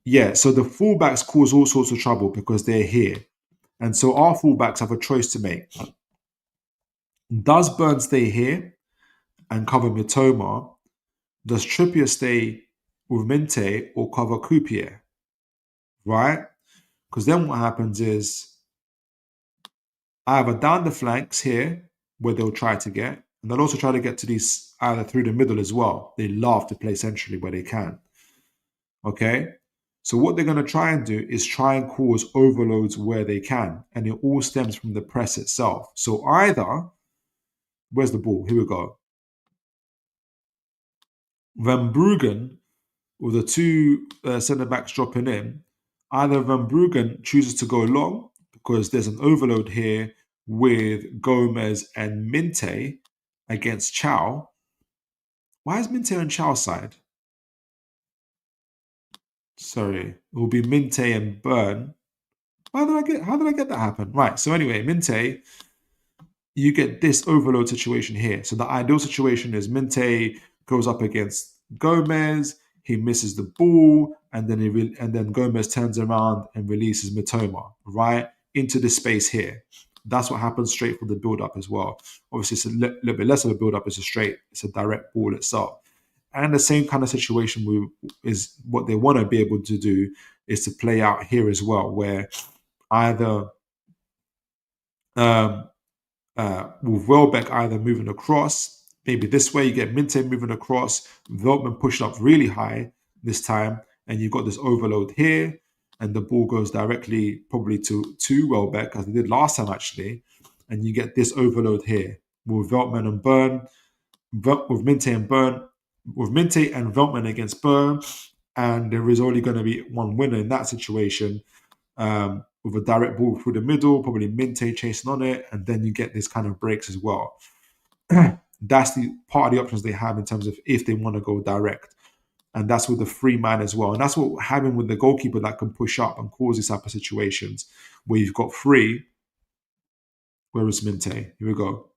Yeah, so the fullbacks cause all sorts of trouble because they're here. And so our fullbacks have a choice to make. Does Burn stay here and cover Mitoma? Does Trippier stay with Minte or cover Coupier? Right? Because then what happens is either down the flanks here, where they'll try to get, and they'll also try to get to these either through the middle as well. They love to play centrally where they can. Okay? So what they're going to try and do is try and cause overloads where they can. And it all stems from the press itself. So either, where's the ball? Here we go. Van Bruggen, with the two centre-backs dropping in, either Van Bruggen chooses to go long because there's an overload here with Gomez and Minte against Chow. Why is Minte on Chow's side? Sorry, it will be Minte and Burn. How did I get that happen? Right, so anyway, Minte, you get this overload situation here. So the ideal situation is Minte goes up against Gomez, he misses the ball, and then Gomez turns around and releases Mitoma, right, into the space here. That's what happens straight from the build-up as well. Obviously, it's a little bit less of a build-up. It's a direct ball itself. And the same kind of situation is what they want to be able to do is to play out here as well, where either with Welbeck either moving across, maybe this way, you get Minte moving across, Veltman pushing up really high this time, and you've got this overload here, and the ball goes directly probably to Welbeck, as it did last time actually, and you get this overload here with Veltman and Burn, with Minte and Burn, with Minte and Veltman against Burn, and there is only going to be one winner in that situation. With a direct ball through the middle, probably Minte chasing on it, and then you get this kind of breaks as well. That's the part of the options they have in terms of if they want to go direct. And that's with the free man as well. And that's what having with the goalkeeper that can push up and cause these type of situations where you've got free. Where is Minte? Here we go.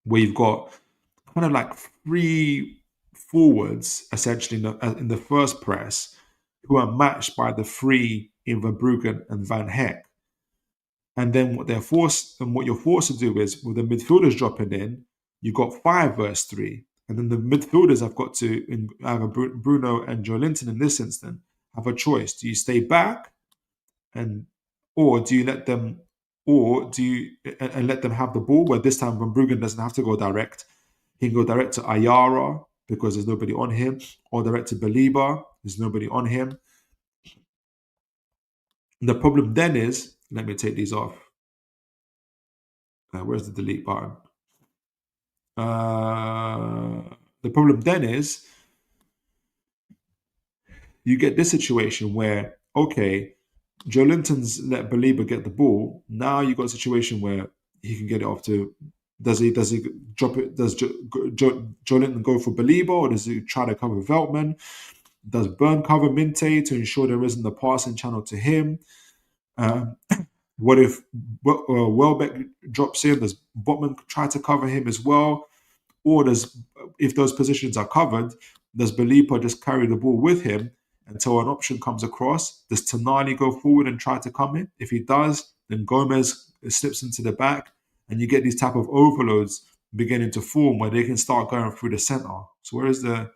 Where you've got kind of like three forwards essentially in the first press who are matched by the free in Verbruggen and Van Heck. And then what you're forced to do is with the midfielders dropping in, you've got 5 versus 3. And then the midfielders have got to either Bruno and Joelinton in this instance have a choice. Do you stay back or do you let them let them have the ball, where this time Verbruggen doesn't have to go direct. He can go direct to Ayara because there's nobody on him, or direct to Baliba, there's nobody on him. The problem then is, let me take these off. Where's the delete button? The problem then is you get this situation where, okay, Joelinton's let Baliba get the ball. Now you've got a situation where he can get it off to. Does he drop it? Does Joelinton go for Baliba, or does he try to cover Veltman? Does Burn cover Minte to ensure there isn't a passing channel to him? What if Welbeck drops in? Does Botman try to cover him as well? Or if those positions are covered, does Balipa just carry the ball with him until an option comes across? Does Tonali go forward and try to come in? If he does, then Gomez slips into the back, and you get these type of overloads beginning to form where they can start going through the center. So where is the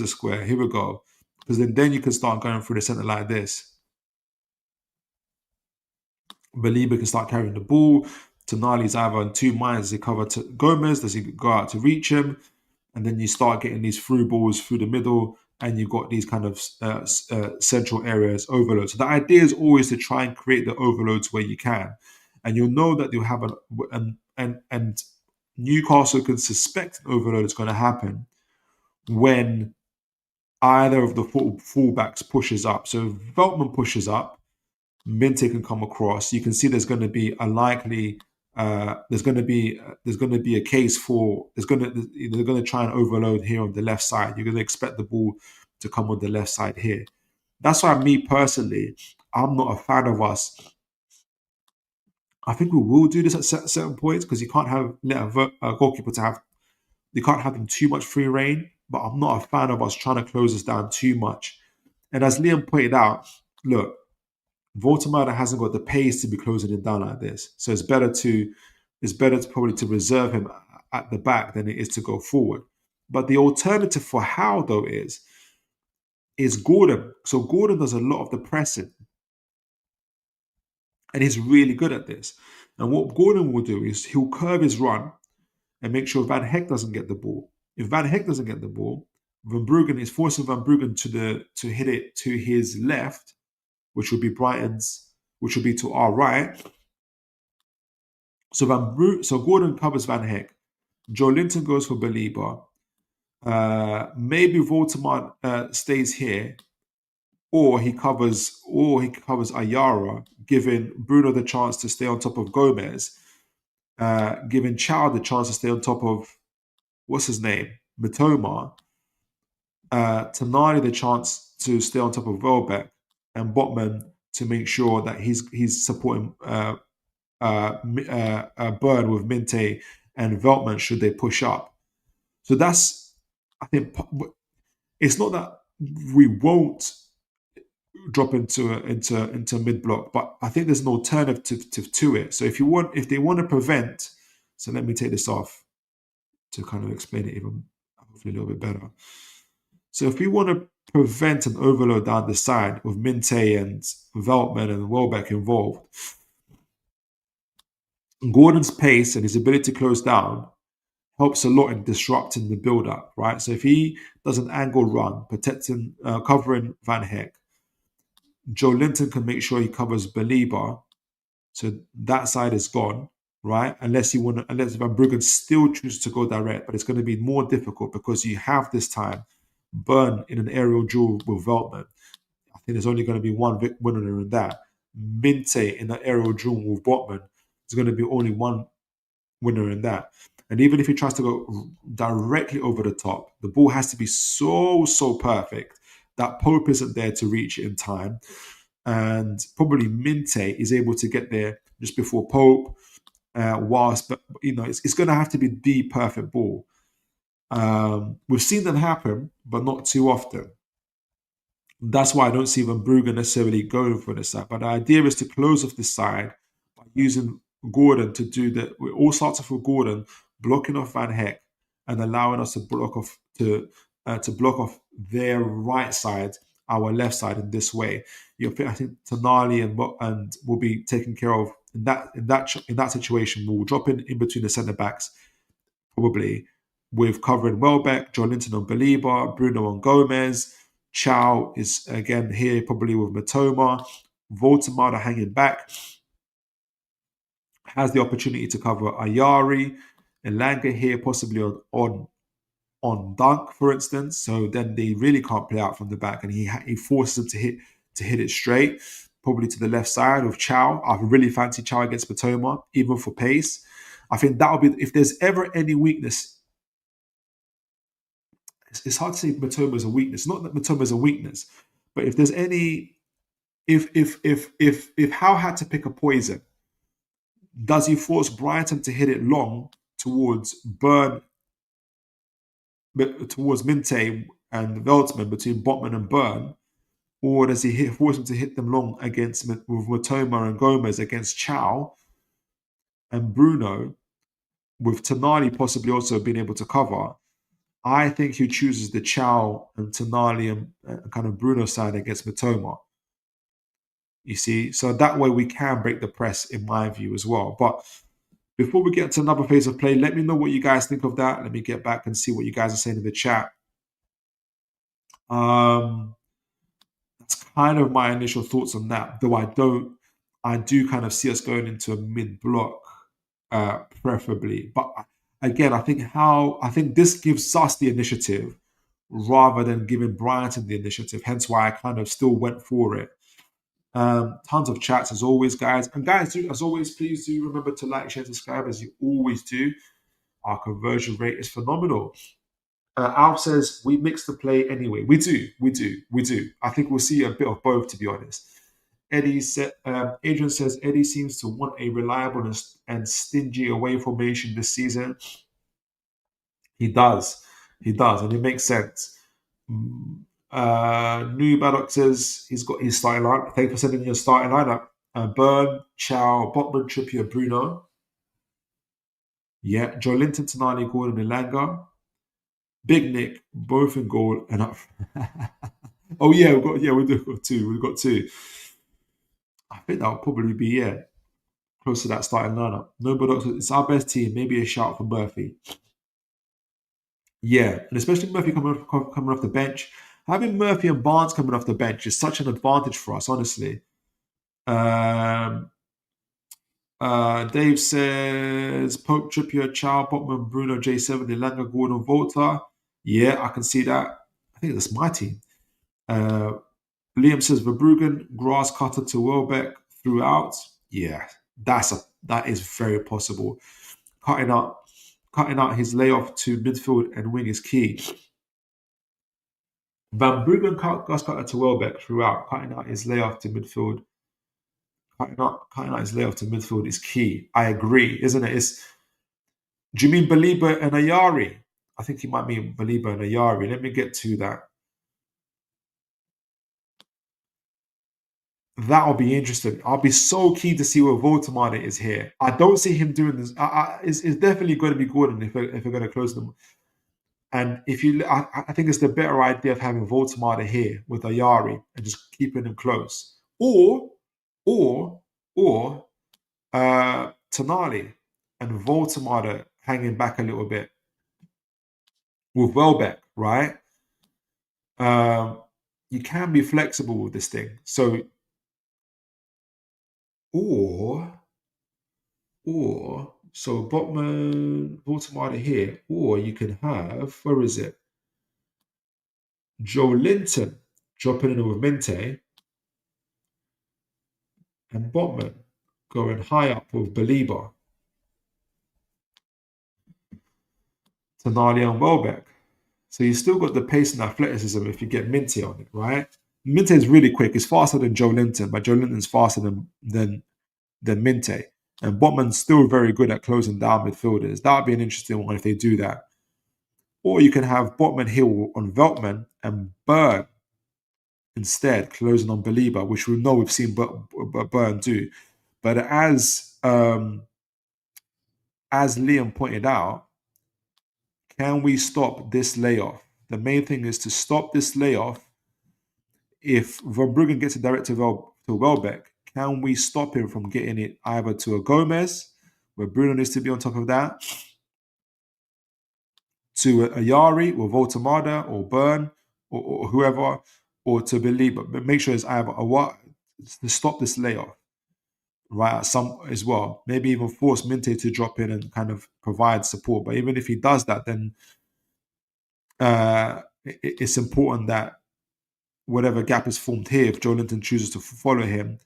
square? Here we go. Because then you can start going through the center like this. Baliba can start carrying the ball. Tonali's either in 2 minds. Does he cover to Gomez? Does he go out to reach him? And then you start getting these through balls through the middle, and you've got these kind of central areas overload. So the idea is always to try and create the overloads where you can. And you'll know that you'll have and Newcastle can suspect an overload is going to happen when either of the fullbacks pushes up. So if Veltman pushes up, Minte can come across. You can see there's going to be a likely there's going to be a case for they're going to try and overload here on the left side. You're going to expect the ball to come on the left side here. That's why me personally, I'm not a fan of us. I think we will do this at certain points because you can't have a goalkeeper you can't have them too much free reign. But I'm not a fan of us trying to close us down too much. And as Liam pointed out, look, Voltemada hasn't got the pace to be closing it down like this. So it's better probably to reserve him at the back than it is to go forward. But the alternative for Howe, though, is Gordon. So Gordon does a lot of the pressing. And he's really good at this. And what Gordon will do is he'll curve his run and make sure Van Heck doesn't get the ball. If Van Heck doesn't get the ball, Verbruggen is forcing Verbruggen to hit it to his left, which would be Brighton's, which would be to our right. So Gordon covers Van Heck. Joelinton goes for Baliba. Maybe Voldemort stays here, or he covers Ayara, giving Bruno the chance to stay on top of Gomez, giving Chow the chance to stay on top of what's his name, Mitoma, Tonali the chance to stay on top of Welbeck, and Botman to make sure that he's supporting Burn with Minte and Veltman should they push up. So that's, I think, it's not that we won't drop into mid block, but I think there's an alternative to it. So if they want to prevent, so let me take this off to kind of explain it even hopefully a little bit better. So if we want to prevent an overload down the side with Minte and Veltman and Welbeck involved, Gordon's pace and his ability to close down helps a lot in disrupting the build-up, right? So if he does an angle run, protecting, covering Van Heck, Joe Linton can make sure he covers Belieber, so that side is gone, right? Unless Van Bruggen still chooses to go direct, but it's going to be more difficult because you have this time Burn in an aerial duel with Veltman. I think there's only going to be one winner in that. Minte in an aerial duel with Botman. There's going to be only one winner in that. And even if he tries to go directly over the top, the ball has to be so perfect that Pope isn't there to reach it in time. And probably Minte is able to get there just before Pope, whilst, it's going to have to be the perfect ball. We've seen that happen, but not too often. That's why I don't see Van Bruggen necessarily going for this side. But the idea is to close off this side by using Gordon to do that. It all starts off with Gordon blocking off Van Heck and allowing us to block off their right side, our left side in this way. I think Tonali and will be taken care of in that situation. We'll drop in between the centre backs, probably with covering Welbeck, Joe Linton on Belieber, Bruno on Gomez. Chow is again here, probably with Matoma. Voldemar hanging back. Has the opportunity to cover Ayari. Elanga here, possibly on Dunk, for instance. So then they really can't play out from the back, and he forces them to hit it straight, probably to the left side of Chow. I really fancy Chow against Matoma, even for pace. I think that'll be, if there's ever any weakness. It's hard to say Matoma is a weakness. Not that Matoma is a weakness, but if there's any, if Howe had to pick a poison, does he force Brighton to hit it long towards Minte and Veltman, between Botman and Burn, or does he force him to hit them long with Matoma and Gomez against Chow and Bruno, with Tonali possibly also being able to cover? I think he chooses the Chow and Tonali and kind of Bruno side against Matoma. You see, so that way we can break the press, in my view, as well. But before we get to another phase of play, let me know what you guys think of that. Let me get back and see what you guys are saying in the chat. That's kind of my initial thoughts on that, though I do kind of see us going into a mid-block, preferably. But again, I think this gives us the initiative rather than giving Brighton the initiative. Hence why I kind of still went for it. Tons of chats as always, guys. And guys, as always, please do remember to like, share, subscribe as you always do. Our conversion rate is phenomenal. Alf says we mix the play anyway. We do. I think we'll see a bit of both, to be honest. Adrian says Eddie seems to want a reliable and stingy away formation this season. He does, and it makes sense. New Baddock says he's got his starting lineup. Thanks for sending in your starting lineup. Burn, Chow, Botman, Trippier, Bruno. Yeah, Joe Linton, Tonali, Gordon, Elanga. Big Nick, both in goal and up. Oh yeah, we've got two. I think that would probably be close to that starting lineup. No Baddock says it's our best team. Maybe a shout for Murphy. Yeah, and especially Murphy coming off the bench. Having Murphy and Barnes coming off the bench is such an advantage for us, honestly. Dave says Pope, Trippier, Chow, Botman, Bruno, J7, Elanga, Gordon, Volta. Yeah, I can see that. I think that's my team. Liam says Verbruggen, grass cutter to Welbeck throughout. Yeah, that is very possible. Cutting out his layoff to midfield and wing is key. Van Bruggen grass cutter to Welbeck throughout. Cutting out his layoff to midfield. Cutting out his layoff to midfield is key. I agree, isn't it? Do you mean Belieber and Ayari? I think he might mean Belieber and Ayari. Let me get to that. That'll be interesting. I'll be so keen to see where Voldemar is here. I don't see him doing this. It's definitely going to be Gordon if we're going to close them. And I think it's the better idea of having Voldemar here with Ayari and just keeping him close. Or Tonali and Voltemade hanging back a little bit with Welbeck, right? You can be flexible with this thing. So, or so Botman, Voltemade here, or you can have, where is it? Joe Linton dropping in with Minte and Botman going high up with Belieber, Tonali and Welbeck. So you still got the pace and athleticism if you get Minte on it, right? Minte is really quick. He's faster than Joe Linton, but Joe Linton's faster than Minte. And Botman's still very good at closing down midfielders. That would be an interesting one if they do that. Or you can have Botman Hill on Veltman and Burn instead, closing on Belieber, which we know we've seen Burn do. But as Liam pointed out, can we stop this layoff? The main thing is to stop this layoff. If Van Bruggen gets it direct to Welbeck, can we stop him from getting it either to a Gomez, where Bruno needs to be on top of that, to a Yari or Voltemade or Burn or whoever, or to Belieber? But make sure it's either a what to stop this layoff, right? Some as well. Maybe even force Minte to drop in and kind of provide support. But even if he does that, then it's important that whatever gap is formed here, if Joe Linton chooses to follow him,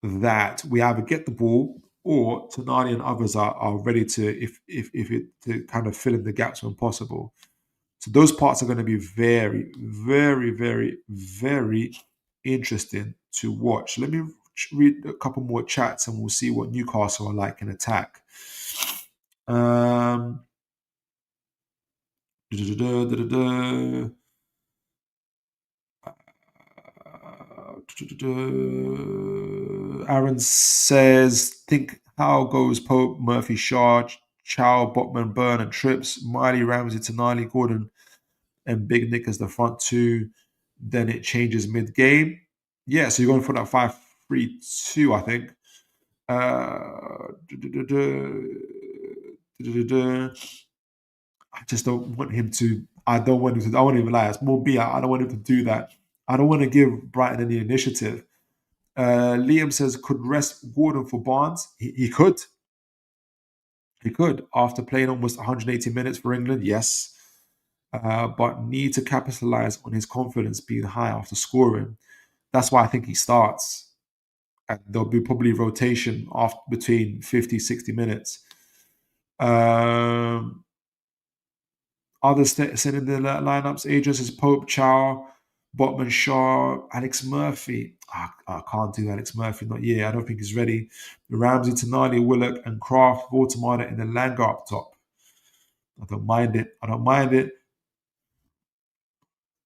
that we either get the ball or Tonali and others are ready to to kind of fill in the gaps when possible. So those parts are going to be very, very, very, very interesting to watch. Let me read a couple more chats and we'll see what Newcastle are like in attack. Aaron says, think Howe goes Pope, Murphy, Shaw, Chow, Botman, Burn, and Trips, Miley, Ramsey, Tonali, Gordon, and Big Nick as the front two. Then it changes mid-game. Yeah, so you're going for that 5-3-2, I think. I just don't want him to. I won't even lie. It's more B. I don't want him to do that. I don't want to give Brighton any initiative. Liam says, could rest Gordon for Barnes? He could. He could. After playing almost 180 minutes for England, yes. But need to capitalize on his confidence being high after scoring. That's why I think he starts. And there'll be probably rotation between 50, 60 minutes. Others sending the lineups. Adrian says Pope, Chow, Botman, Shaw, Alex Murphy. I can't do Alex Murphy, not yet. I don't think he's ready. Ramsey, Tonali, Willock, and Kraft, Voltemade, and then Langer up top. I don't mind it.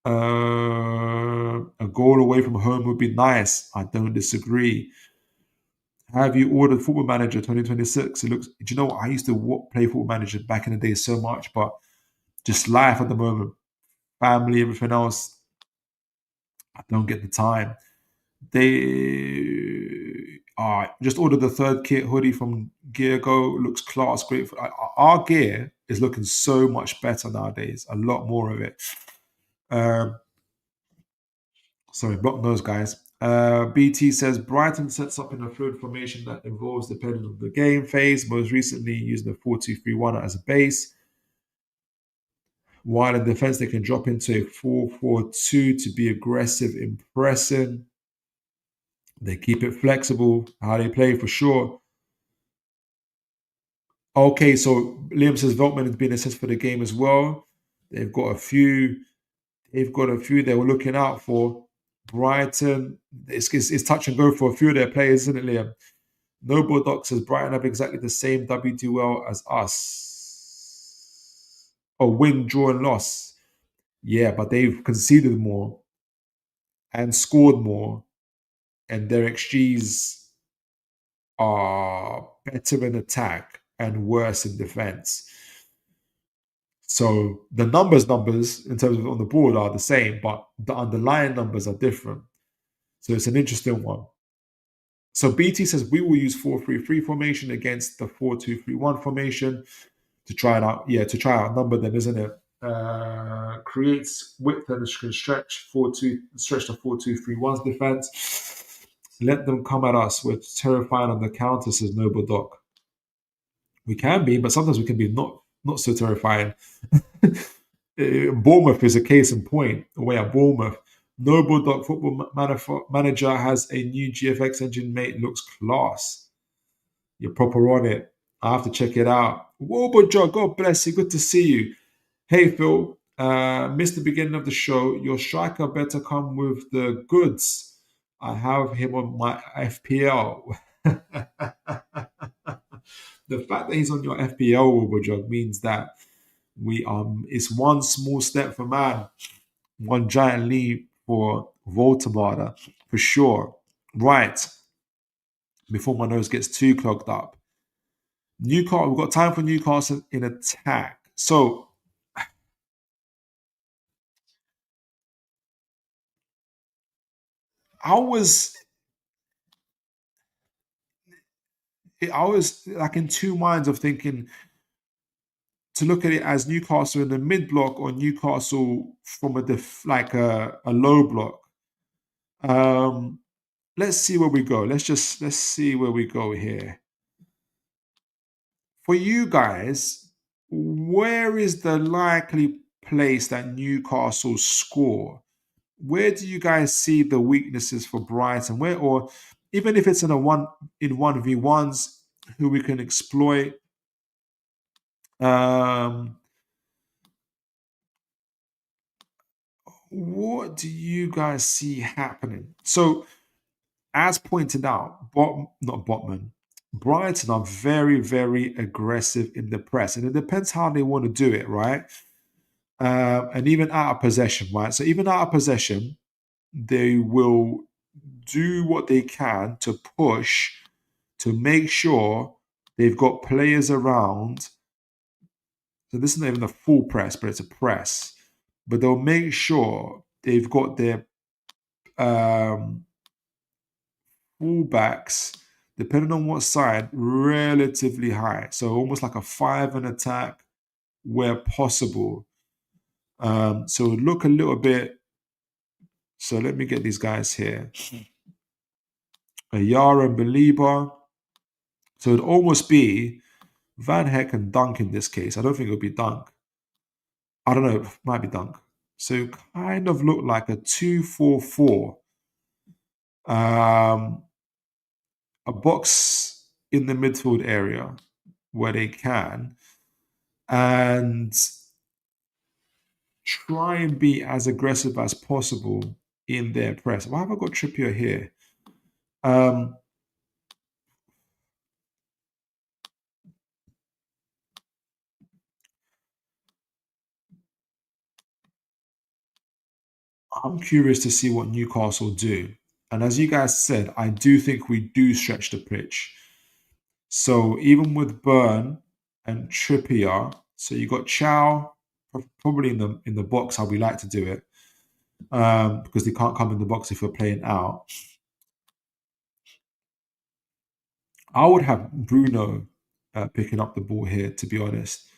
A goal away from home would be nice. I don't disagree. Have you ordered Football Manager 2026? It looks. Do you know what? I used to play Football Manager back in the day so much, but just life at the moment, family, everything else, I don't get the time. They just ordered the third kit hoodie from Gear Go. Looks class, great. Our gear is looking so much better nowadays. A lot more of it. Sorry, block those guys. BT says Brighton sets up in a fluid formation that evolves depending on the game phase. Most recently, using the 4-2-3-1 as a base. While in defense, they can drop into a 4-4-2 to be aggressive in pressing. They keep it flexible, how they play for sure. Okay, so Liam says Veltman has been assessed for the game as well. They've got a few they were looking out for. Brighton, it's touch and go for a few of their players, isn't it, Liam? Noble Doc says Brighton have exactly the same WTL as us. Oh, win, draw, and loss. Yeah, but they've conceded more and scored more, and their XGs are better in attack and worse in defense. So the numbers in terms of on the board are the same, but the underlying numbers are different. So it's an interesting one. So BT says we will use 4-3-3 formation against the 4-2-3-1 formation to try to outnumber them, isn't it? Creates width and can stretch stretch the 4-2-3-1's defense. Let them come at us. We're terrifying on the counter, says Noble Doc. We can be, but sometimes we can be not so terrifying. Bournemouth is a case in point. Away at Bournemouth, Noble Doc Football Manager has a new GFX engine, mate. Looks class. You're proper on it. I have to check it out. Whoa, Joe, God bless you. Good to see you. Hey, Phil. Missed the beginning of the show. Your striker better come with the goods. I have him on my FPL. The fact that he's on your FPL, Wobojog, means that it's one small step for man, one giant leap for Voltamada, for sure. Right. Before my nose gets too clogged up. Newcastle, we've got time for Newcastle in attack. So I was like in two minds of thinking to look at it as Newcastle in the mid block or Newcastle from a low block. Let's see where we go. Let's see where we go here. For you guys, where is the likely place that Newcastle score? Where do you guys see the weaknesses for Brighton? Where, or even if it's in 1v1s, who we can exploit? What do you guys see happening? So, as pointed out, Brighton are very, very aggressive in the press, and it depends how they want to do it, right? And even out of possession, right? So even out of possession, they will do what they can to push to make sure they've got players around. So this is not even a full press, but it's a press. But they'll make sure they've got their fullbacks, depending on what side, relatively high. So almost like a 5 in attack where possible. So look a little bit. So let me get these guys here. Ayara and Baliba. So it'd almost be Van Heck and Dunk in this case. I don't think it would be Dunk. I don't know. It might be Dunk. So kind of look like a 2-4-4. A box in the midfield area where they can. And try and be as aggressive as possible in their press. Why have I got Trippier here? I'm curious to see what Newcastle do. And as you guys said, I do think we do stretch the pitch. So even with Burn and Trippier, so you got Chow probably in the box how we like to do it, because they can't come in the box if we're playing out. I would have Bruno picking up the ball here, to be honest.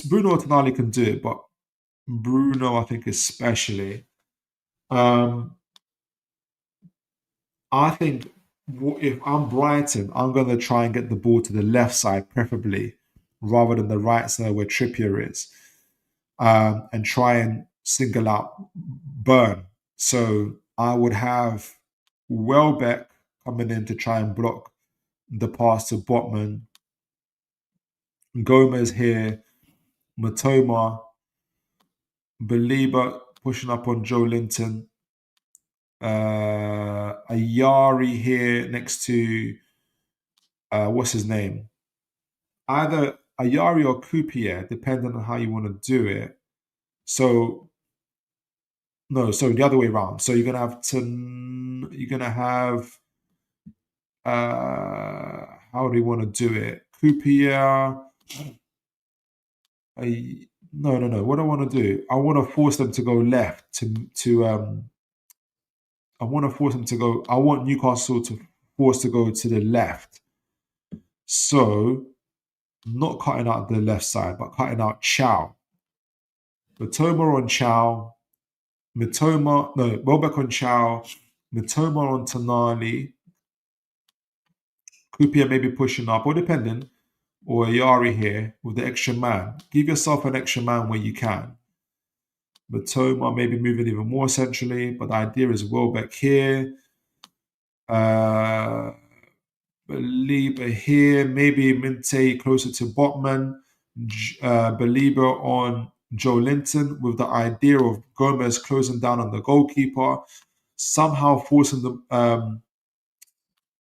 Bruno or Tonali can do it, but Bruno, I think, especially. I think if I'm Brighton, I'm going to try and get the ball to the left side, preferably, rather than the right side where Trippier is, and try and single out Burn. So I would have Welbeck coming in to try and block the pass to Botman. Gomez here, Matoma, Baliba pushing up on Joe Linton. Ayari here next to what's his name? Either Ayari or Coupier, depending on how you want to do it. So the other way around. So you're gonna have how do you want to do it? Coupier. No. What I want to do, I want to force them to go left I want to force them to go. I want Newcastle to forced to go to the left. So not cutting out the left side, but cutting out Chow. Mitoma on Chow. Welbeck on Chow. Mitoma on Tonali. Kupia maybe pushing up, or depending, or Ayari here with the extra man. Give yourself an extra man where you can. Mitoma maybe moving even more centrally, but the idea is Welbeck here. Belieber here, maybe Minte closer to Botman. Belieber on Joe Linton with the idea of Gomez closing down on the goalkeeper, somehow forcing the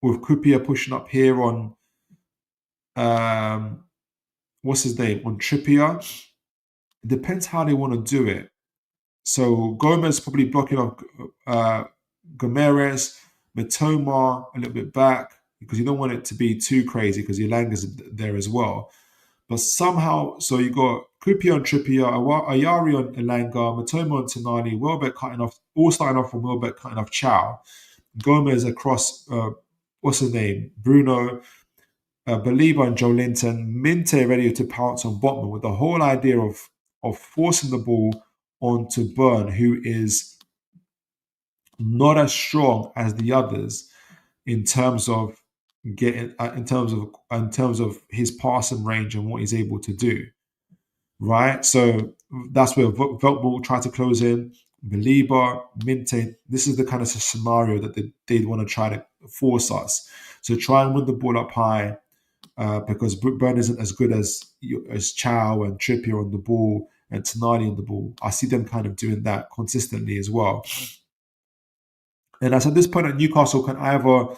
with Kupia pushing up here on what's his name, on Trippier. It depends how they want to do it. So Gomez probably blocking off Gomeres, Mitoma a little bit back, because you don't want it to be too crazy because Yolanga's there as well. But somehow, so you got Kupia on Trippier, Ayari on Elanga, Mitoma on Tonali, Welbeck cutting off, all starting off from Welbeck cutting off Chow, Gomez across, what's his name, Bruno, Belieber and Joe Linton, Minte ready to pounce on Botman with the whole idea of forcing the ball onto Burn, who is not as strong as the others in terms of getting in terms of his passing range and what he's able to do. Right? So that's where Veltman will try to close in. Belieber, Minte, this is the kind of scenario that they'd want to try to force us. So try and win the ball up high, because Burn isn't as good as Chow and Trippier on the ball and Tonali on the ball. I see them kind of doing that consistently as well. And as at this point at Newcastle can either,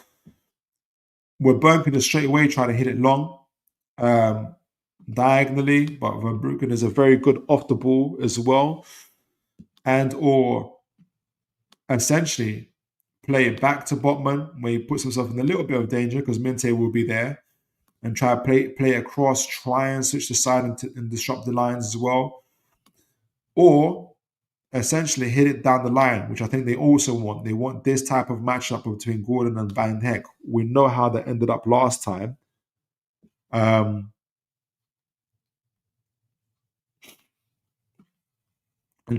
where Burn can just straight away try to hit it long, diagonally, but Van Bruggen is a very good off the ball as well, and or essentially play it back to Botman where he puts himself in a little bit of danger because Minte will be there, and try to play across, try and switch the side and disrupt the lines as well, or essentially hit it down the line, which I think they also want. They want this type of matchup between Gordon and Van Heck. We know how that ended up last time. And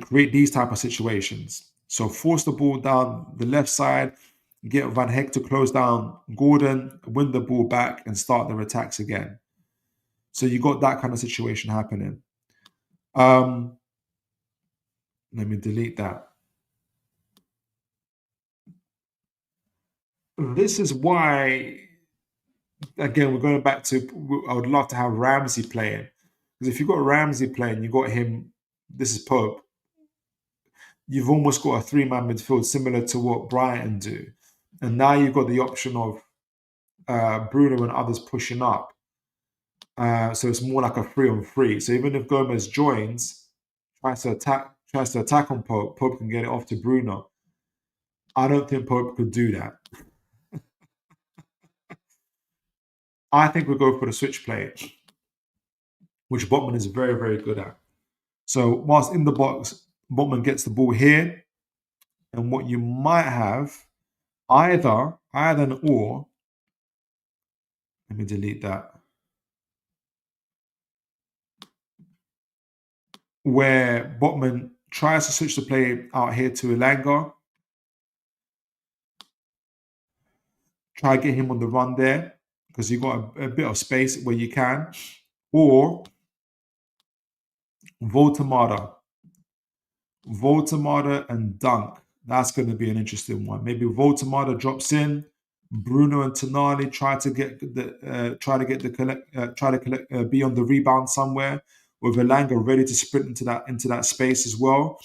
create these type of situations. So force the ball down the left side, get Van Heck to close down Gordon, win the ball back, and start their attacks again. So you got that kind of situation happening. Let me delete that. This is why, again, we're going back to, I would love to have Ramsey playing. Because if you've got Ramsey playing, you got him, this is Pope, you've almost got a three-man midfield similar to what Brighton do. And now you've got the option of Bruno and others pushing up. So it's more like a 3-on-3. So even if Gomez joins, tries to attack on Pope, Pope can get it off to Bruno. I don't think Pope could do that. I think we'll go for the switch play, which Botman is very, very good at. So whilst in the box, Botman gets the ball here. And what you might have, either an or, let me delete that, where Botman tries to switch the play out here to Elanga. Try to get him on the run there, because you've got a bit of space where you can. Or Voltemada and Dunk. That's going to be an interesting one. Maybe Voltemada drops in. Bruno and Tonali try to be on the rebound somewhere, with Elanga ready to sprint into that space as well.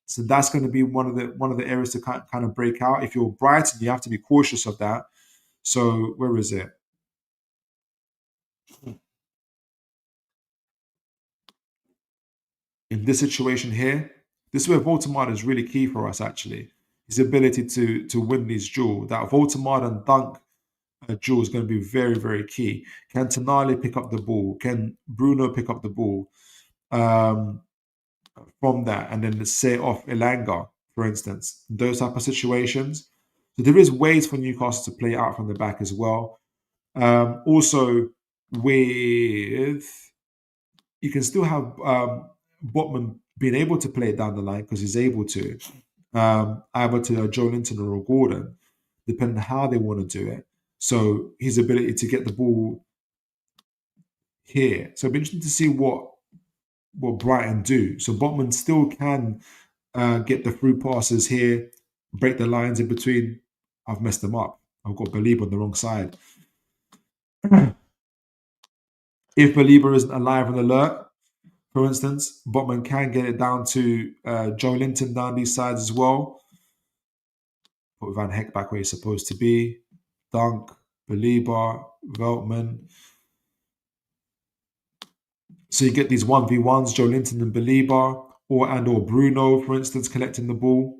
So that's going to be one of the areas to kind of break out. If you're Brighton, you have to be cautious of that. So where is it? In this situation here, this is where Voltemada is really key for us, actually. His ability to win these duels. That Voltemada and Dunk duel is going to be very, very key. Can Tonali pick up the ball? Can Bruno pick up the ball from that? And then say off Elanga, for instance. Those type of situations. So there is ways for Newcastle to play out from the back as well. Also, with you can still have Botman being able to play it down the line because he's able to, either to Joe Linton or Gordon, depending on how they want to do it. So his ability to get the ball here. So it'll be interesting to see what Brighton do. So Botman still can get the through passes here, break the lines in between. I've messed them up. I've got Baliba on the wrong side. If Baliba isn't alive and alert, for instance, Botman can get it down to Joe Linton down these sides as well. Put Van Heck back where he's supposed to be. Dunk, Baliba, Veltman. So you get these 1v1s, Joe Linton and Baliba, or Bruno, for instance, collecting the ball.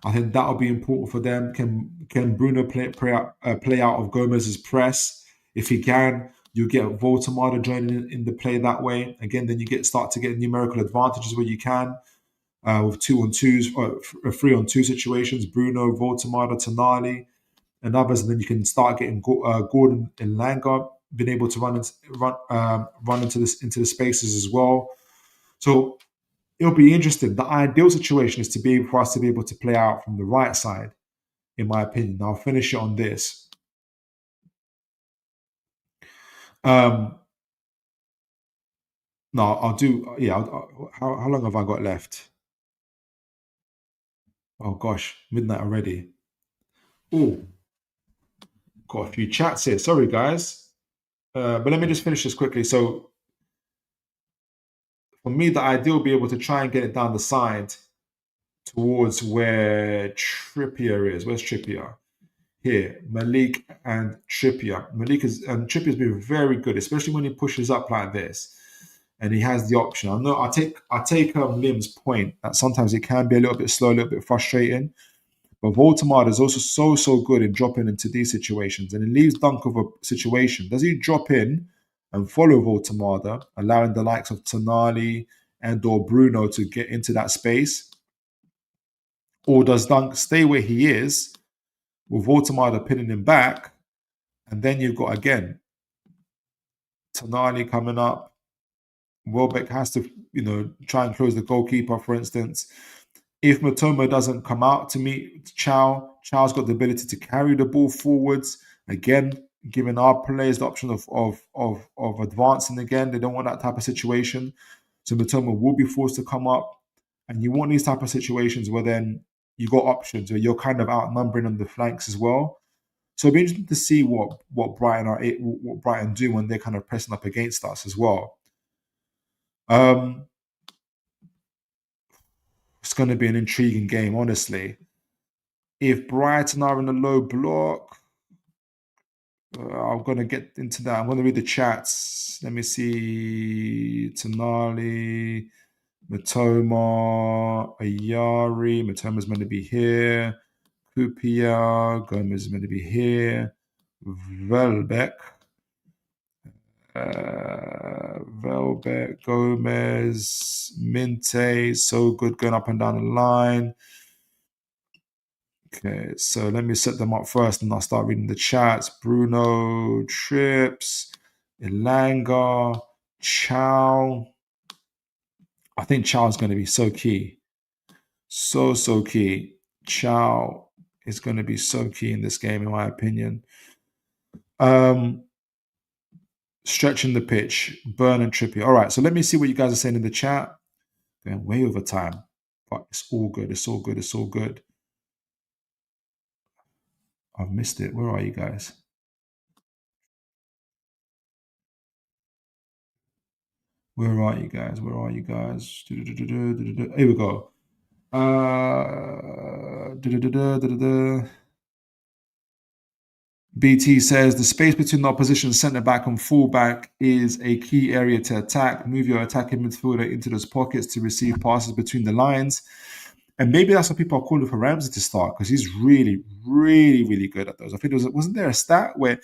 I think that'll be important for them. Can Bruno play out of Gomez's press? If he can, you get Voltemada joining in the play that way. Again, then you start to get numerical advantages where you can with 2-on-2s or 3-on-2 situations. Bruno, Voltemada, Tonali, and others, and then you can start getting Gordon and Langer being able to run into the spaces as well. So it'll be interesting. The ideal situation is for us to be able to play out from the right side, in my opinion. I'll finish it on this. No, I'll do. Yeah, how long have I got left? Oh gosh, midnight already. Oh, got a few chats here. Sorry, guys. But let me just finish this quickly. So, for me, the ideal would be able to try and get it down the side towards where Trippier is. Where's Trippier? Here, Malik and Trippier. Trippier's been very good, especially when he pushes up like this, and he has the option. I know I take Lim's point that sometimes it can be a little bit slow, a little bit frustrating, but Voltemada is also so good in dropping into these situations, and it leaves Dunk of a situation. Does he drop in and follow Voltemada, allowing the likes of Tonali and/or Bruno to get into that space, or does Dunk stay where he is, with Voltemada pinning him back, and then you've got, again, Tonali coming up. Welbeck has to, try and close the goalkeeper, for instance. If Matoma doesn't come out to meet Chow's got the ability to carry the ball forwards. Again, giving our players the option of advancing again. They don't want that type of situation. So Matoma will be forced to come up. And you want these type of situations where then you got options where you're kind of outnumbering on the flanks as well. So it'll be interesting to see what Brighton do when they're kind of pressing up against us as well. It's going to be an intriguing game, honestly. If Brighton are in a low block, I'm going to get into that. I'm going to read the chats. Let me see. Tonali, Matoma, Ayari. Matoma's meant to be here. Kupia, Gomez is meant to be here. Velbeck, Gomez, Minte, so good going up and down the line. Okay, so let me set them up first and I'll start reading the chats. Bruno, Trips, Elanga, Chow. I think Chow is going to be so key. So key. Chow is going to be so key in this game, in my opinion. Stretching the pitch, Burn and Trippier. All right, so let me see what you guys are saying in the chat. Going way over time, but it's all good. It's all good. It's all good. I've missed it. Where are you guys? Where are you guys? Where are you guys? Here we go. BT says the space between the opposition centre back and full back is a key area to attack. Move your attacking midfielder into those pockets to receive passes between the lines. And maybe that's what people are calling for Ramsey to start, because he's really, really, really good at those. I think wasn't there a stat where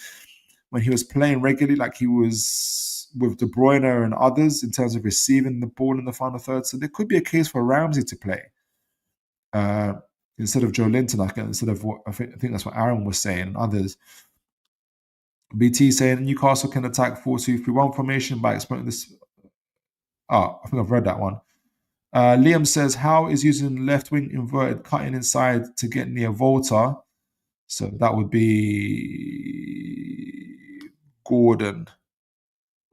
when he was playing regularly, like he was with De Bruyne and others in terms of receiving the ball in the final third. So there could be a case for Ramsey to play. instead of Joe Linton, instead of what I think that's what Aaron was saying and others. BT saying Newcastle can attack 4-2-3-1 formation by exploiting this. Oh, I think I've read that one. Liam says Howe is using left wing inverted, cutting inside to get near Volta. So that would be Gordon,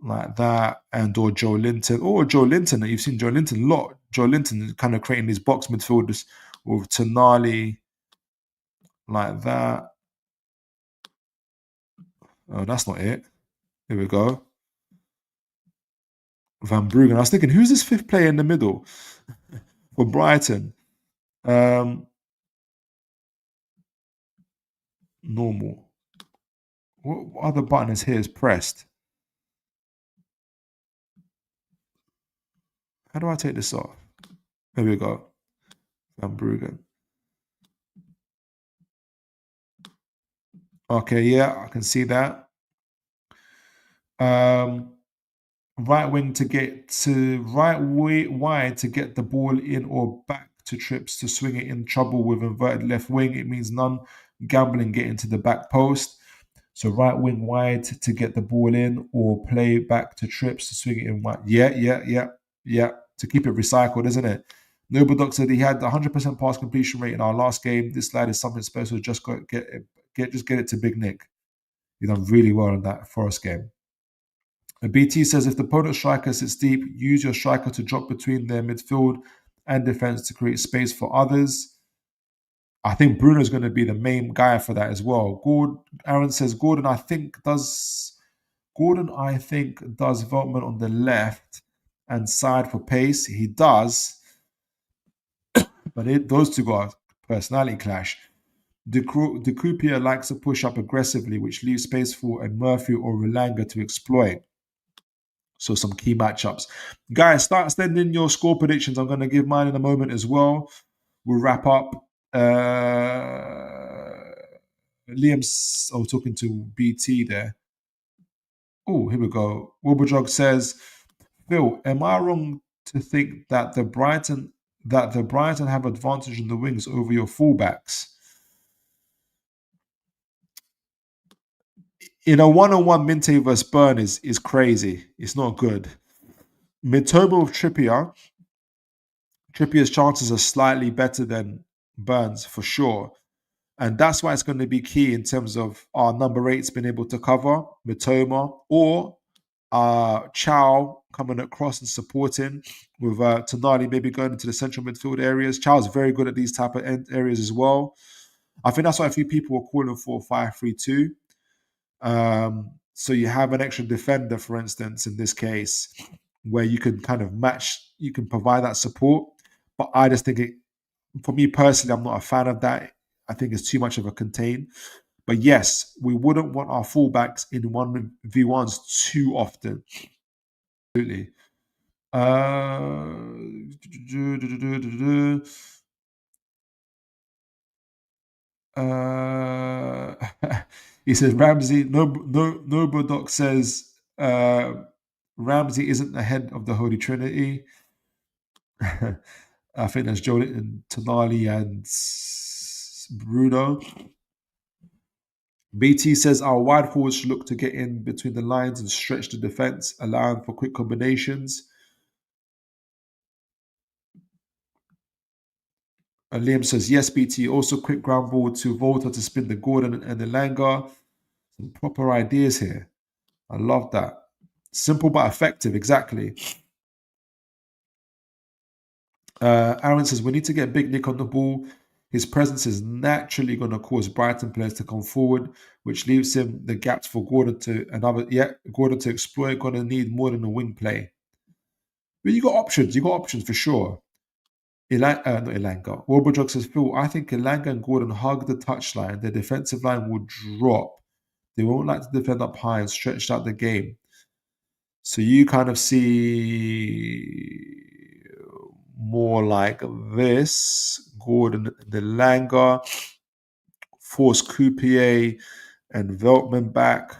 like that, and or Joe Linton. Or Joe Linton, you've seen Joe Linton a lot. Joe Linton kind of creating these box midfielders with Tonali, like that. Oh, that's not it. Here we go. Van Bruggen. I was thinking, who's this fifth player in the middle for Brighton? Normal. What other button is here is pressed? How do I take this off? There we go. Van Bruggen. Okay, yeah, I can see that. Right wing to get to wide to get the ball in or back to trips to swing it in trouble with inverted left wing. It means none gambling getting to the back post. So right wing wide to get the ball in or play back to trips to swing it in wide. Yeah. To keep it recycled, isn't it? Noble Doc said he had 100% pass completion rate in our last game. This lad is something special. Just get it to Big Nick. He done really well in that Forest game. BT says if the opponent striker sits deep, use your striker to drop between their midfield and defense to create space for others. I think Bruno's going to be the main guy for that as well. Aaron says Gordon, I think does development on the left and side for pace. He does, but those two got a personality clash. De Coupier likes to push up aggressively, which leaves space for a Murphy or Relanga to exploit. So some key matchups. Guys, start sending your score predictions. I'm going to give mine in a moment as well. We'll wrap up. Liam's talking to BT there. Oh, here we go. Wilbur says, Phil, am I wrong to think that the Brighton have advantage in the wings over your fullbacks? In a one-on-one, Minte versus Burn is crazy. It's not good. Mitoma with Trippier. Trippier's chances are slightly better than Burns for sure. And that's why it's going to be key in terms of our number 8's been able to cover Mitoma or Chow coming across and supporting with Tonali maybe going into the central midfield areas. Chow's very good at these type of end areas as well. I think that's why a few people were calling for 5-3-2. So you have an extra defender, for instance, in this case, where you can kind of you can provide that support. But I just think for me personally, I'm not a fan of that. I think it's too much of a contain. But yes, we wouldn't want our fullbacks in 1v1s too often. Absolutely. He says Ramsey. No Doc says Ramsey isn't the head of the Holy Trinity. I think that's Jordan, Tonali, and Bruno. BT says our wide forwards should look to get in between the lines and stretch the defense, allowing for quick combinations. Liam says yes, BT. Also, quick ground ball to Volta to spin the Gordon and the Langa. Some proper ideas here. I love that. Simple but effective, exactly. Aaron says we need to get Big Nick on the ball. His presence is naturally going to cause Brighton players to come forward, which leaves him the gaps for Gordon to exploit. Going to need more than a wing play. But you got options. You got options for sure. Not Elanga. Warbodrog says, Phil, I think Elanga and Gordon hug the touchline. Their defensive line will drop. They won't like to defend up high and stretch out the game. So you kind of see more like this. Gordon, the Elanga, force Coupier and Veltman back.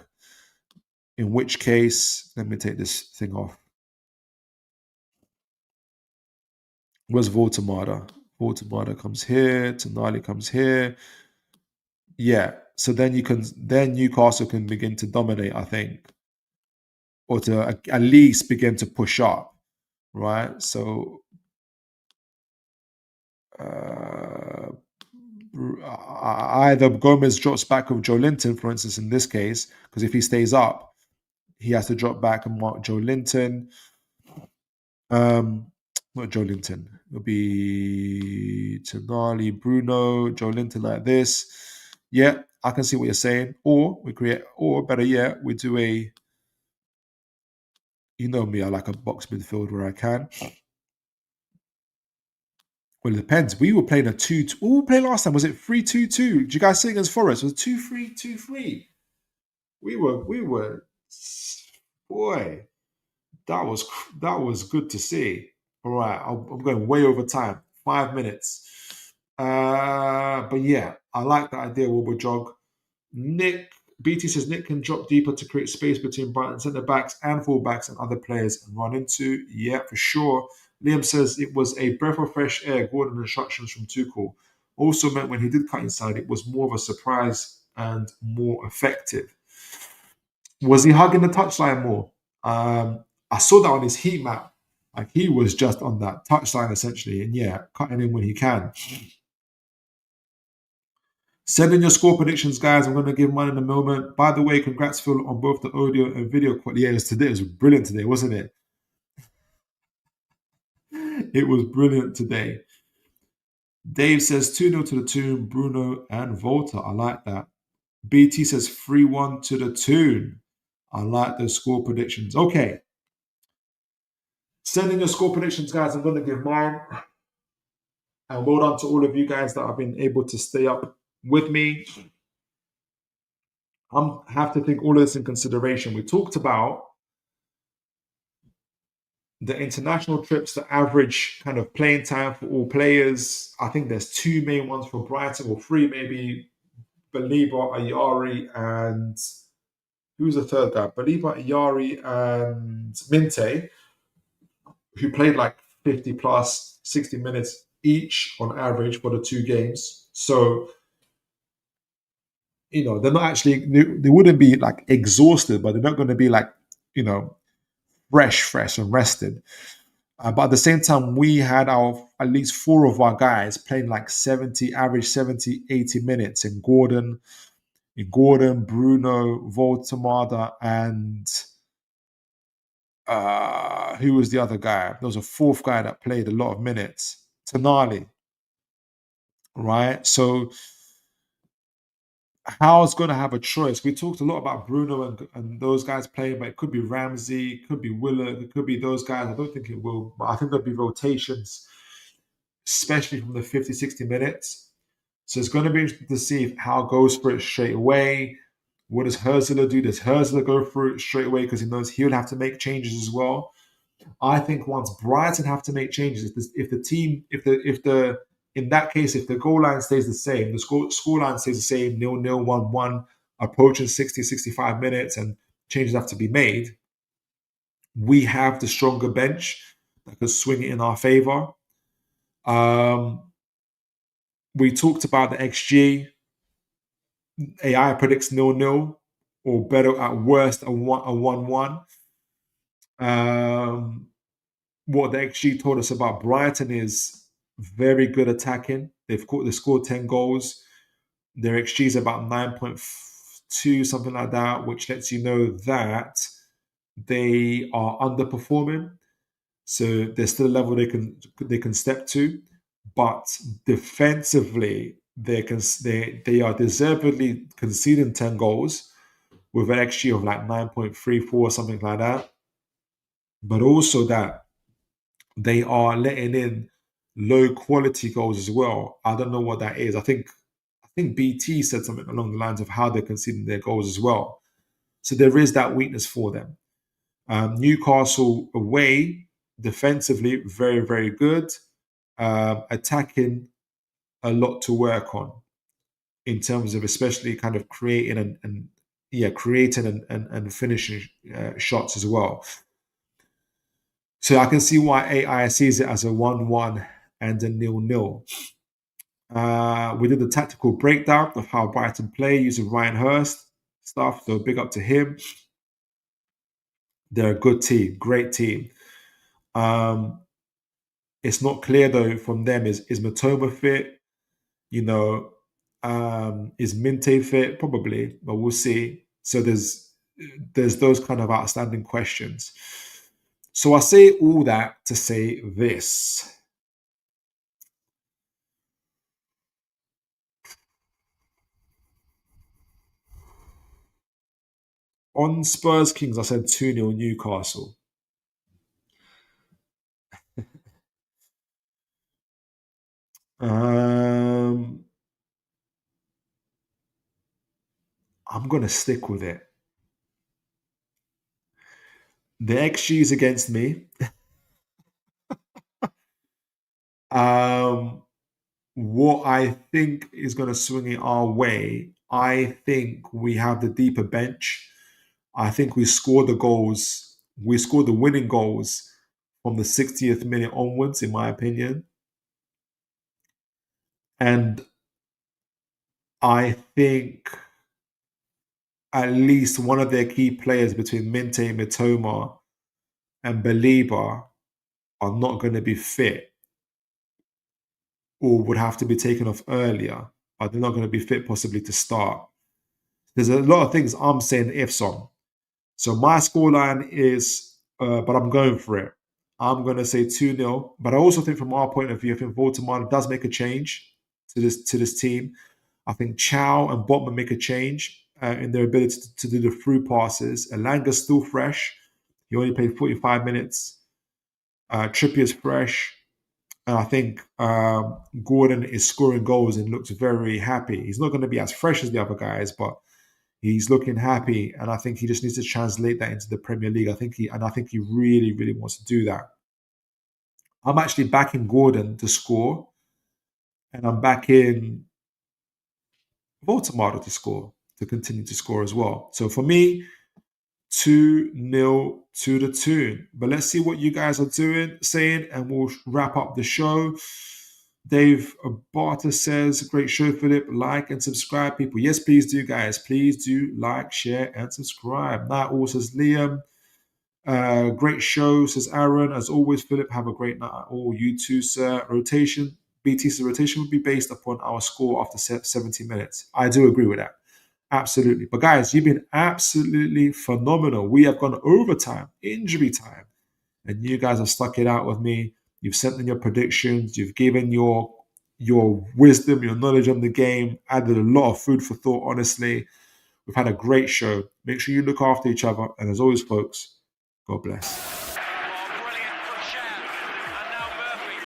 In which case, let me take this thing off. Where's Voltemada? Baltimore comes here. Tonali comes here. Yeah. So then Newcastle can begin to dominate, I think, or to at least begin to push up, right? So either Gomez drops back with Joe Linton, for instance, in this case, because if he stays up, he has to drop back and mark Joe Linton. Not Joe Linton. It'll be Tonali, Bruno, Joe Linton like this. Yeah, I can see what you're saying. Or better yet, we do a. You know me, I like a box midfield where I can. Well, it depends. We were playing a 2. What we played last time? Was it 3-2-2? Did you guys see against Forest? Was it 2-3-2-3? We were. Boy, that was good to see. All right, I'm going way over time. 5 minutes. But yeah, I like the idea. We'll jog. Nick BT says Nick can drop deeper to create space between Brighton centre backs and fullbacks and other players and run into. Yeah, for sure. Liam says it was a breath of fresh air. Gordon instructions from Tuchel also meant when he did cut inside, it was more of a surprise and more effective. Was he hugging the touchline more? I saw that on his heat map. Like he was just on that touchline essentially, and yeah, cutting in when he can. Send in your score predictions, guys. I'm going to give mine in a moment. By the way, congrats, Phil, on both the audio and video quality. Yeah, it was brilliant today, wasn't it? It was brilliant today. Dave says 2-0 to the Toon, Bruno and Volta. I like that. BT says 3-1 to the Toon. I like those score predictions. Okay. Send in your score predictions, guys. I'm going to give mine. And well done to all of you guys that have been able to stay up with me. I have to take all of this in consideration. We talked about the international trips, the average kind of playing time for all players. I think there's 2 main ones for Brighton, or 3 maybe. Baliba, Ayari, and who's the third guy? Baliba, Ayari, and Minte, who played like 50 plus, 60 minutes each on average for the 2 games. So, they're not actually, they wouldn't be like exhausted, but they're not going to be like, fresh and rested. But at the same time, we had at least 4 of our guys playing like 70, 80 minutes in Gordon, Bruno, Voltamada, and who was the other guy? There was a 4th guy that played a lot of minutes, Tonali. Right? So Howe's going to have a choice. We talked a lot about Bruno and those guys playing, but it could be Ramsey, it could be Willock, it could be those guys. I don't think it will, but I think there'll be rotations, especially from the 50, 60 minutes. So it's going to be interesting to see if Howe goes for it straight away. What does Hurzeler do? Does Hurzeler go for it straight away because he knows he'll have to make changes as well? I think once Brighton have to make changes, if the in that case, if the goal line stays the same, the score line stays the same, 0-0, 1-1, approaching 60, 65 minutes, and changes have to be made, we have the stronger bench that could swing it in our favour. We talked about the XG. AI predicts 0-0, or better at worst a 1-1. What the XG told us about Brighton is very good attacking. They scored 10 goals. Their XG is about 9.2, something like that, which lets you know that they are underperforming. So there's still a level they can step to, but defensively they are deservedly conceding 10 goals with an XG of like 9.34, something like that. But also that they are letting in low quality goals as well. I don't know what that is. I think BT said something along the lines of how they're conceding their goals as well. So there is that weakness for them. Newcastle away, defensively, very, very good. Attacking, a lot to work on in terms of especially kind of creating and finishing shots as well. So I can see why AI sees it as a 1-1 and a 0-0. We did the tactical breakdown of how Brighton play using Ryan Hurst stuff, so big up to him. They're a good team, great team. It's not clear though from them, is Matoma fit? You know, is Minte fit? Probably, but we'll see. So there's those kind of outstanding questions. So I say all that to say this. On Spurs Kings, I said 2-0 Newcastle. I'm going to stick with it. The XG's against me. What I think is going to swing it our way, I think we have the deeper bench. I think we scored the goals. We scored the winning goals from the 60th minute onwards, in my opinion. And I think at least one of their key players between Minte, Mitoma, and Baliba are not going to be fit or would have to be taken off earlier. But they're not going to be fit possibly to start. There's a lot of things I'm saying ifs on. So my scoreline is, but I'm going for it. I'm going to say 2-0. But I also think from our point of view, I think Voldemar does make a change to this team. I think Chow and Botman make a change in their ability to do the through passes. Elanga's still fresh. He only played 45 minutes. Trippier's fresh. And I think Gordon is scoring goals and looks very happy. He's not going to be as fresh as the other guys, but he's looking happy. And I think he just needs to translate that into the Premier League. I think he really, really wants to do that. I'm actually backing Gordon to score. And I'm backing Voldemar to score, to continue to score as well. So for me, 2-0 to the Toon. But let's see what you guys are saying, and we'll wrap up the show. Dave Barter says, great show, Philip. Like and subscribe, people. Yes, please do, guys. Please do like, share, and subscribe. Night all, says Liam. Great show, says Aaron. As always, Philip, have a great night at all. You too, sir. BT's rotation would be based upon our score after 70 minutes. I do agree with that. Absolutely. But guys, you've been absolutely phenomenal. We have gone overtime, injury time, and you guys have stuck it out with me. You've sent in your predictions. You've given your wisdom, your knowledge on the game, added a lot of food for thought, honestly. We've had a great show. Make sure you look after each other. And as always, folks, God bless.